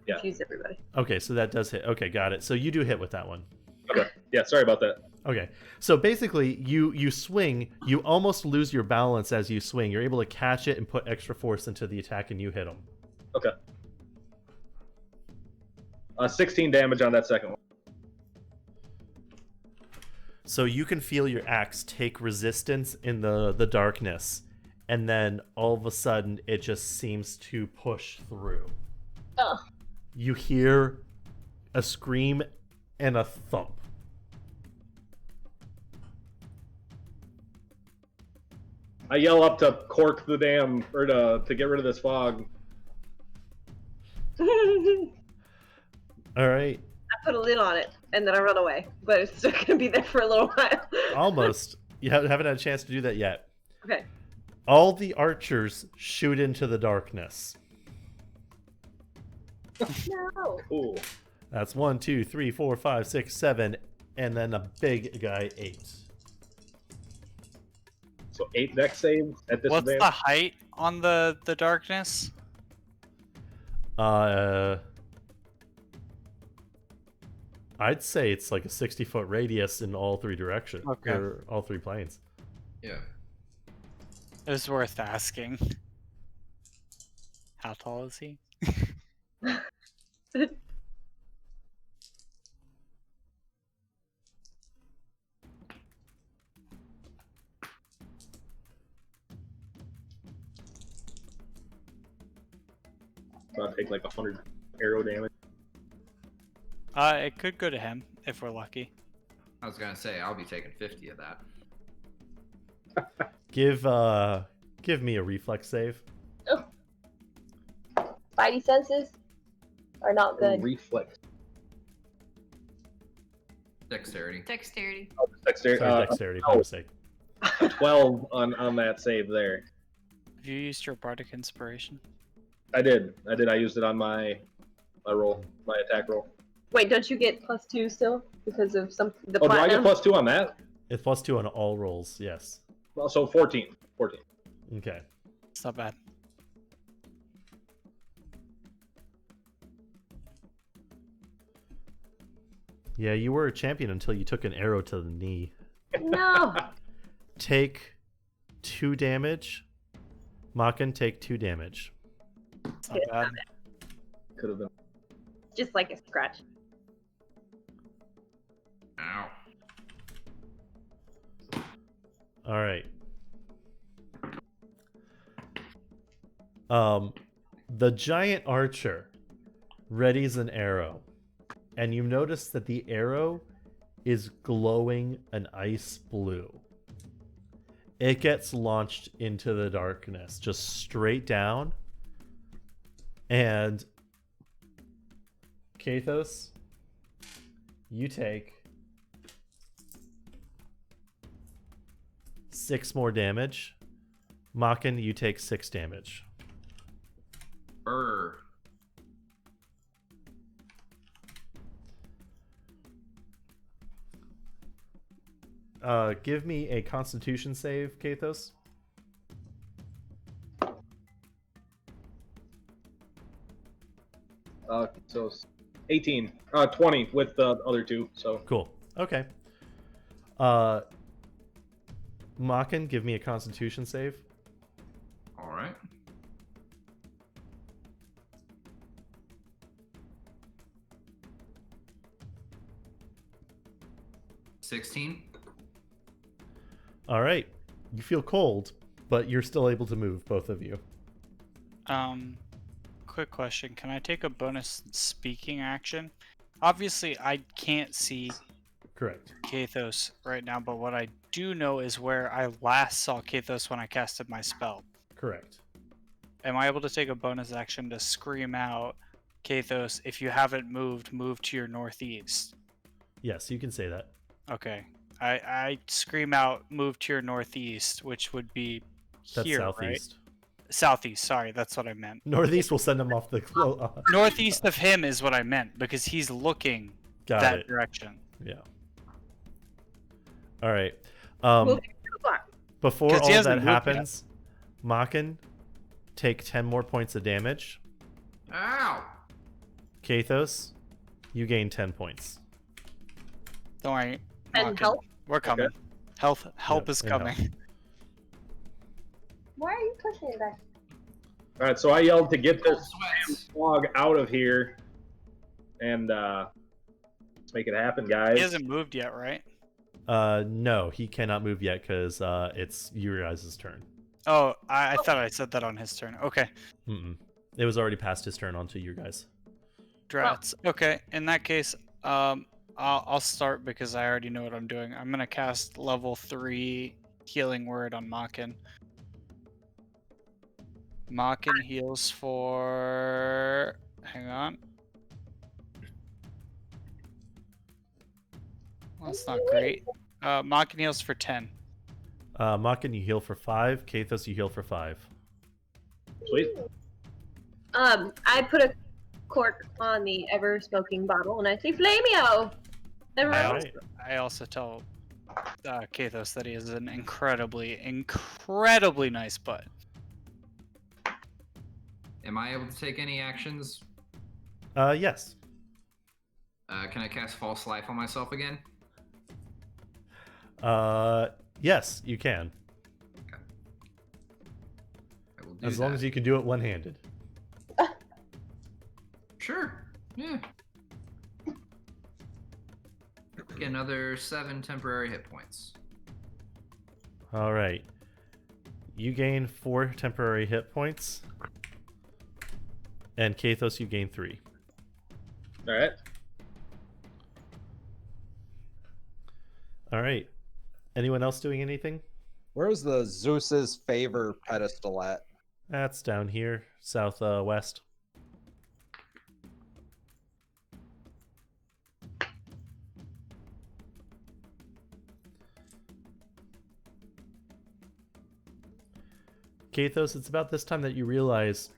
Yeah. Confuse everybody. Okay, so that does hit. Okay, got it. So you do hit with that one. Okay. Yeah. Sorry about that. Okay, so basically, you swing. You almost lose your balance as you swing. You're able to catch it and put extra force into the attack, and you hit him. Okay. 16 damage on that second one. So you can feel your axe take resistance in the darkness, and then all of a sudden, it just seems to push through. Oh. You hear a scream and a thump. I yell up to cork the dam, or to get rid of this fog. All right. I put a lid on it, and then I run away. But it's still going to be there for a little while. Almost. You haven't had a chance to do that yet. Okay. All the archers shoot into the darkness. No. Cool. That's 1, 2, 3, 4, 5, 6, 7, and then a big guy 8. So 8 dex saves at this What's advantage. the height on the darkness? I'd say it's like a 60-foot radius in all 3 directions. Okay. Or all 3 planes. Yeah. It was worth asking. How tall is he? I'll take like 100 arrow damage. It could go to him if we're lucky. I was gonna say I'll be taking 50 of that. Give me a reflex save. Spidey senses are not good. Reflex. Dexterity. Dexterity. Dexterity. Sorry, dexterity, my mistake. 12 on that save there. Have you used your bardic inspiration? I did. I used it on my roll, my attack roll. Wait, don't you get +2 still because of the Oh, do I platinum? get +2 on that? It's +2 on all rolls, yes. Well, so 14. 14. Okay. It's not bad. Yeah, you were a champion until you took an arrow to the knee. No. Take 2 damage. Makan, take 2 damage. It's not bad. Could have been. Just like a scratch. Ow. All right. The giant archer readies an arrow, and you notice that the arrow is glowing an ice blue. It gets launched into the darkness, just straight down. And Kathos, you take 6 more damage. Makan, you take 6 damage. Brr. Give me a Constitution save, Kathos. So 18. 20 with the other 2. So Cool. Okay. Makan, give me a Constitution save. All right. $16. All right. You feel cold, but you're still able to move, both of you. Quick question. Can I take a bonus speaking action? Obviously, I can't see Correct. Kathos right now, but what I do know is where I last saw Kathos when I casted my spell. Correct. Am I able to take a bonus action to scream out, Kathos, if you haven't moved, move to your northeast? Yes, you can say that. Okay. I scream out, move to your northeast, which would be That's here, southeast. right? Southeast, sorry, that's what I meant. Northeast will send him off the... Northeast of him is what I meant, because he's looking Got that it. direction. Yeah. All right. Moving too far. Before 'Cause he all hasn't that moved happens, Makin, take 10 more points of damage. Ow! Kathos, you gain 10 points. Don't worry. And Malkin, help? we're coming. Help Yep, is and coming. help. Why are you pushing it back? All right, so I yelled to get Cold this sweats. fog out of here, and let's make it happen, guys. He hasn't moved yet, right? No, he cannot move yet because it's your guys' turn. Oh, I thought I said that on his turn. Okay. Mm-mm. It was already past his turn onto you guys. Drats. Okay, in that case, I'll start because I already know what I'm doing. I'm gonna cast level 3 healing word on Makin. Makin heals for... Hang on. Well, that's not great. Makin heals for 10. Makin, you heal for 5. Kathos, you heal for 5. Sweet. I put a cork on the ever-smoking bottle, and I say, "Flamio!" Everyone, I also tell Kathos that he is an incredibly nice butt. Am I able to take any actions? Yes. Can I cast False Life on myself again? Yes, you can. I will do As long that. as you can do it one-handed. Sure. Yeah. Get another 7 temporary hit points. All right. You gain 4 temporary hit points. And Kathos, you gain 3. All right. All right. Anyone else doing anything? Where's the Zeus's favor pedestal at? That's down here, southwest. Kathos, it's about this time that you realize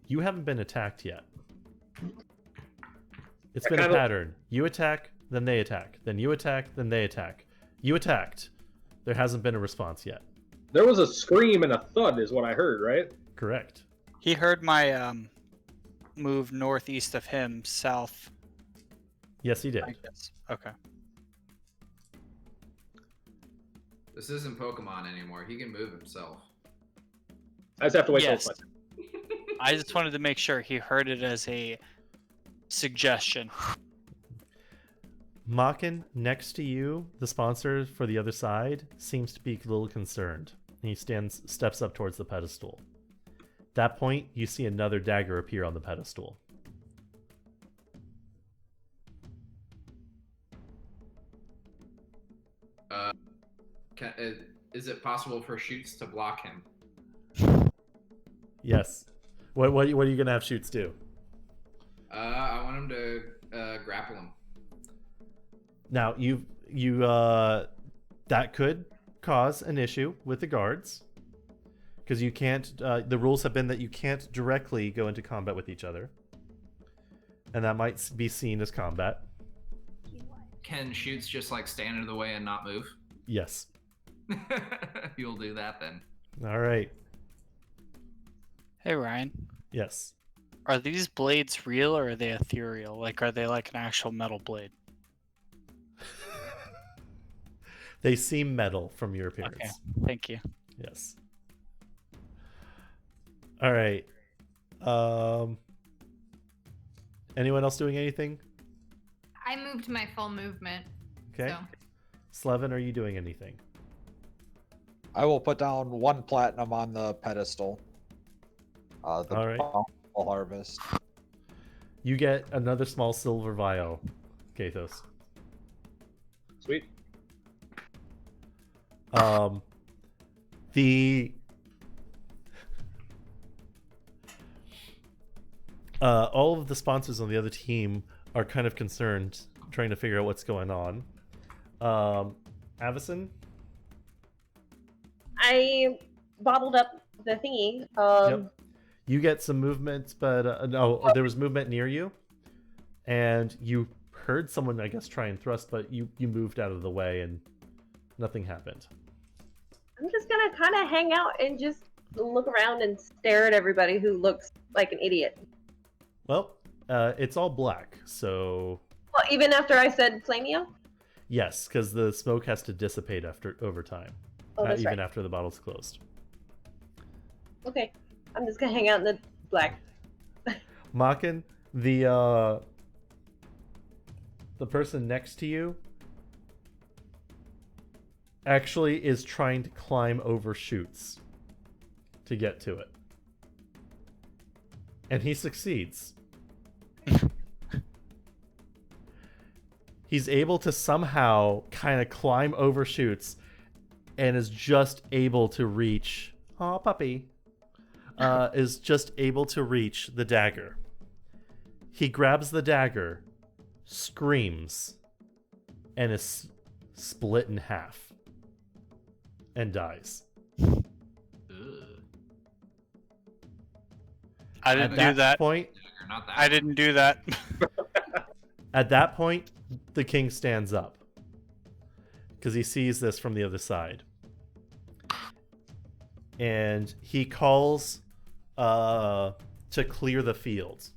you haven't been attacked yet. It's been a pattern. You attack, then they attack. Then you attack, then they attack. You attacked. There hasn't been a response yet. There was a scream and a thud, is what I heard, right? Correct. He heard my move northeast of him, south. Yes, he did. I guess. Okay. This isn't Pokemon anymore. He can move himself. I just have to wait till Yes. it's my turn. I just wanted to make sure he heard it as a suggestion. Makin, next to you, the sponsor for the other side, seems to be a little concerned. He steps up towards the pedestal. At that point, you see another dagger appear on the pedestal. Is it possible for Shoots to block him? Yes. What are you gonna have Shoots do? I want him to grapple him. Now you that could cause an issue with the guards because you can't. The rules have been that you can't directly go into combat with each other, and that might be seen as combat. Can Shoots just like stand in the way and not move? Yes. You'll do that then. All right. Hey Ryan, Yes. are these blades real or are they ethereal? Like, are they like an actual metal blade? They seem metal from your appearance. Okay, thank you. Yes. All right. Anyone else doing anything? I moved my full movement. Okay. So. Slevin, are you doing anything? I will put down 1 platinum on the pedestal. The All right. bountiful harvest. You get another small silver vial, Kathos. Sweet. The all of the sponsors on the other team are kind of concerned, trying to figure out what's going on. Avison? I bottled up the thingy. Yep. You get some movement, but no, there was movement near you, and you heard someone, I guess, try and thrust, but you moved out of the way, and nothing happened. I'm just gonna kind of hang out and just look around and stare at everybody who looks like an idiot. Well, it's all black, so Well, even after I said Flamio? yes, because the smoke has to dissipate over time, Oh, that's even right. after the bottle's closed. Okay. I'm just gonna hang out in the black. Makin, the person next to you actually is trying to climb over chutes to get to it. And he succeeds. He's able to somehow kind of climb over chutes and is just able to reach... Aw, puppy. Is just able to reach the dagger. He grabs the dagger, screams, and is split in half. And dies. Ugh. I didn't do that. Point, You're not that. I didn't do that. at that point, the king stands up. Because he sees this from the other side. And he calls to clear the fields.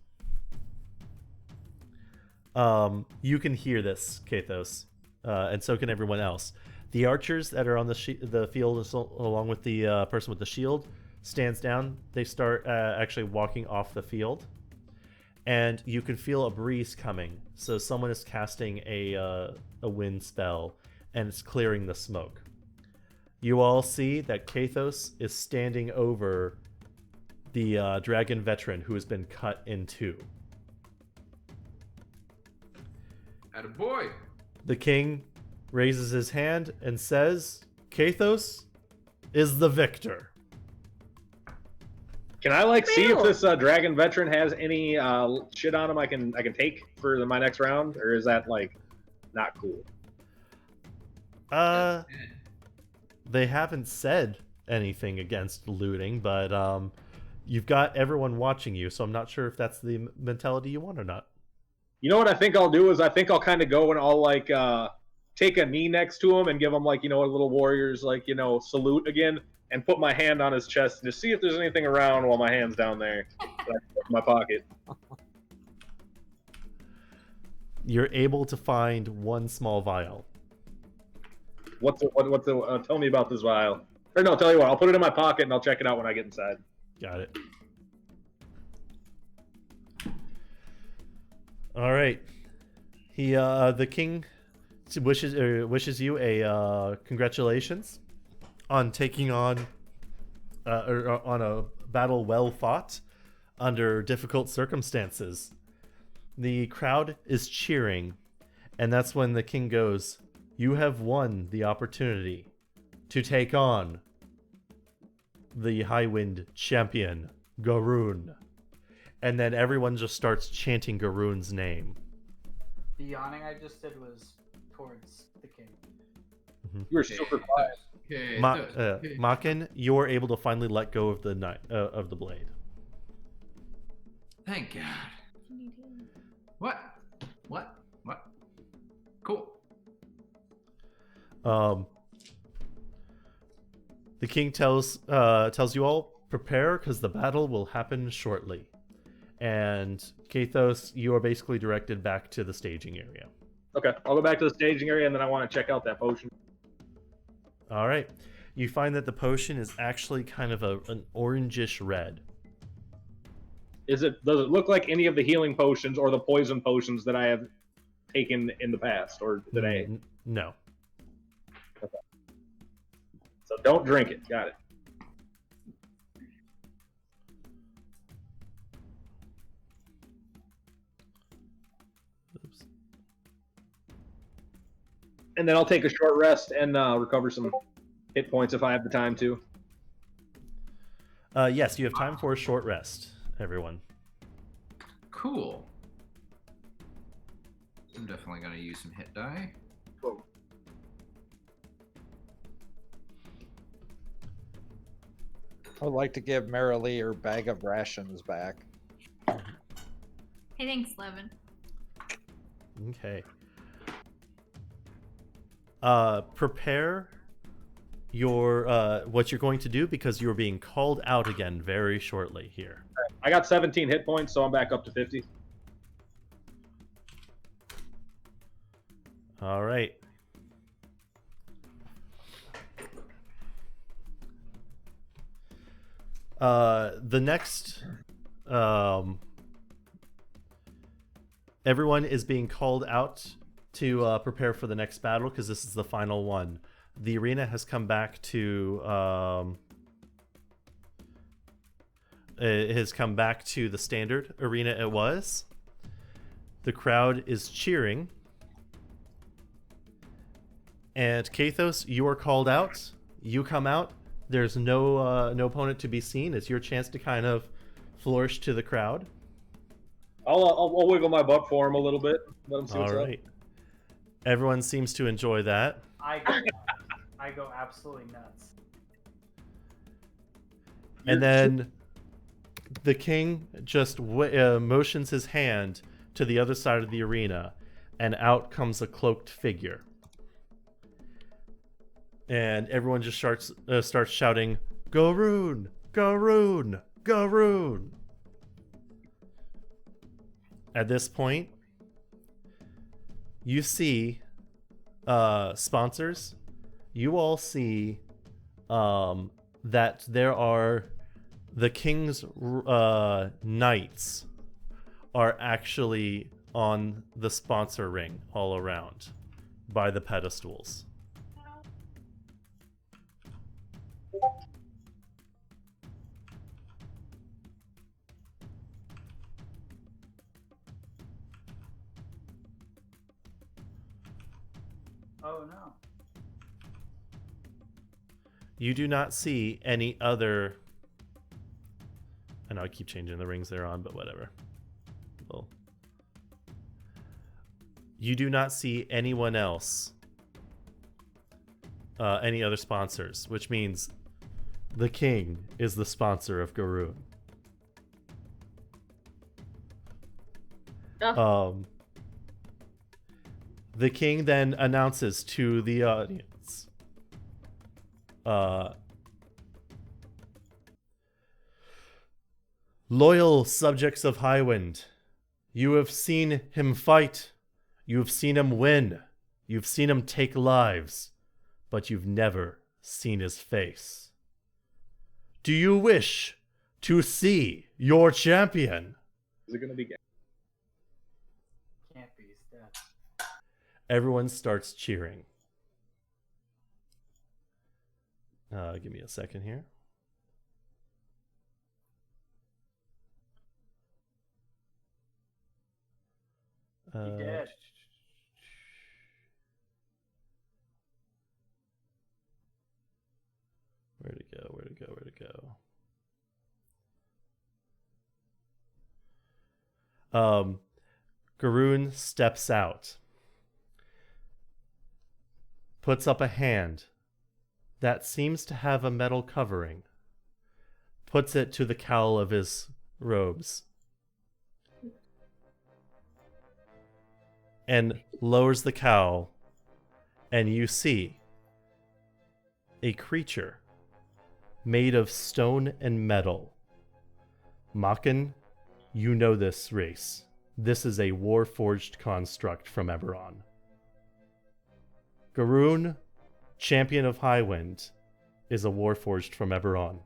You can hear this, Kathos, and so can everyone else. The archers that are on the field, along with the person with the shield, stands down. They start actually walking off the field, and you can feel a breeze coming. So someone is casting a wind spell, and it's clearing the smoke. You all see that Kathos is standing over the dragon veteran who has been cut in two. Attaboy. The king raises his hand and says, Kathos is the victor. Can I see if Cool. this dragon veteran has any shit on him I can take for my next round, or is that not cool? They haven't said anything against looting, but you've got everyone watching you, so I'm not sure if that's the mentality you want or not. You know what I think I'll do is I think I'll kind of go and I'll take a knee next to him and give him a little warrior's salute again, and put my hand on his chest and just see if there's anything around while my hand's down there in my pocket. You're able to find one small vial. Tell me about this vial. Or no, tell you what, I'll put it in my pocket and I'll check it out when I get inside. Got it. All right. The king wishes you a congratulations on taking on a battle well fought under difficult circumstances. The crowd is cheering, and that's when the king goes, "You have won the opportunity to take on the Highwind champion, Garoon." And then everyone just starts chanting Garoon's name. The yawning I just did was towards the king. You were super quiet. Okay. Makin, you're able to finally let go of the blade. Thank God. What? Cool. The king tells you all, prepare because the battle will happen shortly. And Kathos, you are basically directed back to the staging area. Okay, I'll go back to the staging area and then I want to check out that potion. All right. You find that the potion is actually kind of an orangish red. Does it look like any of the healing potions or the poison potions that I have taken in the past or today? No. So don't drink it. Got it. Oops. And then I'll take a short rest and recover some hit points if I have the time to. Yes, you have time for a short rest, everyone. Cool. I'm definitely going to use some hit die. I would like to give Marilee her bag of rations back. Hey, thanks, Levin. Okay. Prepare your what you're going to do because you're being called out again very shortly here. I got 17 hit points, so I'm back up to 50. All right. The next, everyone is being called out to prepare for the next battle because this is the final one. The arena has come back to it has come back to the standard arena it was. The crowd is cheering. And Kathos, you are called out. You come out. There's no opponent to be seen. It's your chance to kind of flourish to the crowd. I'll wiggle my butt for him a little bit. Let him see what's All right. Everyone seems to enjoy that. I go absolutely nuts. And then the king just motions his hand to the other side of the arena, and out comes a cloaked figure. And everyone just starts shouting, "Garoon! Garoon! Garoon!" At this point, you see sponsors. You all see that there are the king's knights are actually on the sponsor ring all around by the pedestals. Oh no. You do not see any other. I know I keep changing the rings they're on, but whatever. Well, you do not see anyone else, any other sponsors, which means the king is the sponsor of Garoon. The king then announces to the audience, "Loyal subjects of Highwind, you have seen him fight, you have seen him win, you've seen him take lives, but you've never seen his face. Do you wish to see your champion?" Is it going to be gay? Can't be. He's dead. Everyone starts cheering. Give me a second here. He did. Where'd it go? Where'd it go? Where'd it go? Garoon steps out, puts up a hand that seems to have a metal covering, puts it to the cowl of his robes, and lowers the cowl, and you see a creature made of stone and metal. Makin, you know this race. This is a war-forged construct from Eberron. Garoon, champion of Highwind, is a war-forged from Eberron.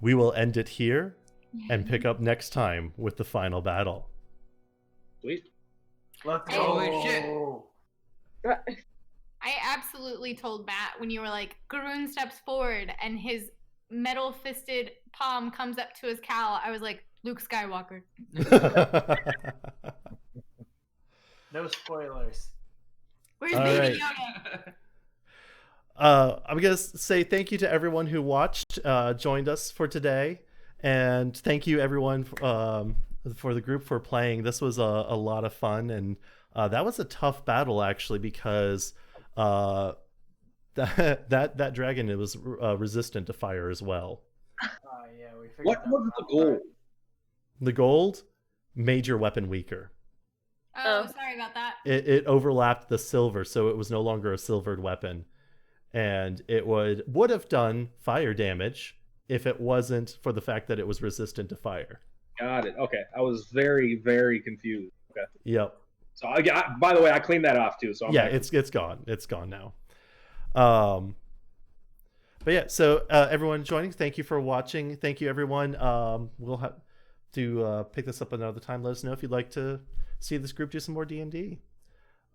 we will end it here and pick up next time with the final battle. Sweet. Let's Holy go. I absolutely told Matt when you were like, Garoon steps forward and his metal-fisted palm comes up to his cowl. I was like, Luke Skywalker. No spoilers. Where's All Baby right. Yoda? I'm going to say thank you to everyone who watched, joined us for today. And thank you, everyone, for the group for playing. This was a lot of fun. And that was a tough battle, actually, because that dragon, it was resistant to fire as well. Yeah, we figured What that was the out. goal? The gold made your weapon weaker. Oh, sorry about that. It overlapped the silver, so it was no longer a silvered weapon. And it would have done fire damage if it wasn't for the fact that it was resistant to fire. Got it. Okay, I was very, very confused. Okay. Yep. So by the way, I cleaned that off too. So I'm Yeah, back. it's gone. It's gone now. But yeah, so everyone joining, thank you for watching. Thank you, everyone. We'll have to pick this up another time. Let us know if you'd like to see this group do some more D&D.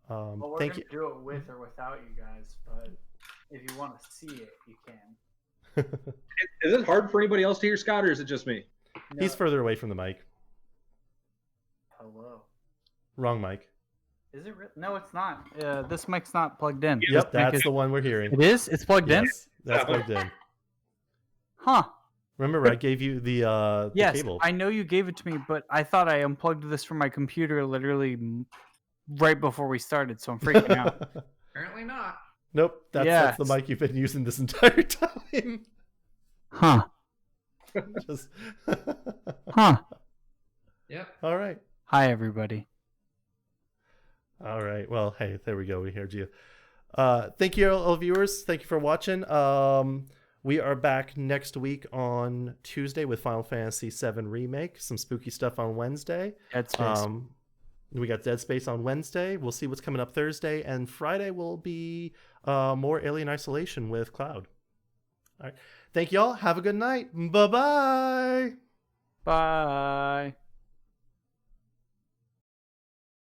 Well, we're Thank gonna you. do it with or without you guys, but if you want to see it, you can. Is it hard for anybody else to hear Scott, or is it just me? He's No. further away from the mic. Hello. Wrong mic. Is it? No, it's not. This mic's not plugged in. Yep, This mic that's the one we're hearing. It is. It's plugged in. Yes, that's plugged in. Huh. Remember, I gave you the Yes, cable. I know you gave it to me, but I thought I unplugged this from my computer literally right before we started, so I'm freaking out. Apparently not. Nope, that's the Yes. mic you've been using this entire time. Huh. Just Huh. Yep. all right. Hi, everybody. All right. Well, hey, there we go. We heard you. Thank you, all viewers. Thank you for watching. We are back next week on Tuesday with Final Fantasy VII Remake. Some spooky stuff on Wednesday. Dead Space. We got Dead Space on Wednesday. We'll see what's coming up Thursday. And Friday will be more Alien Isolation with Cloud. All right. Thank you all. Have a good night. Bye-bye. Bye.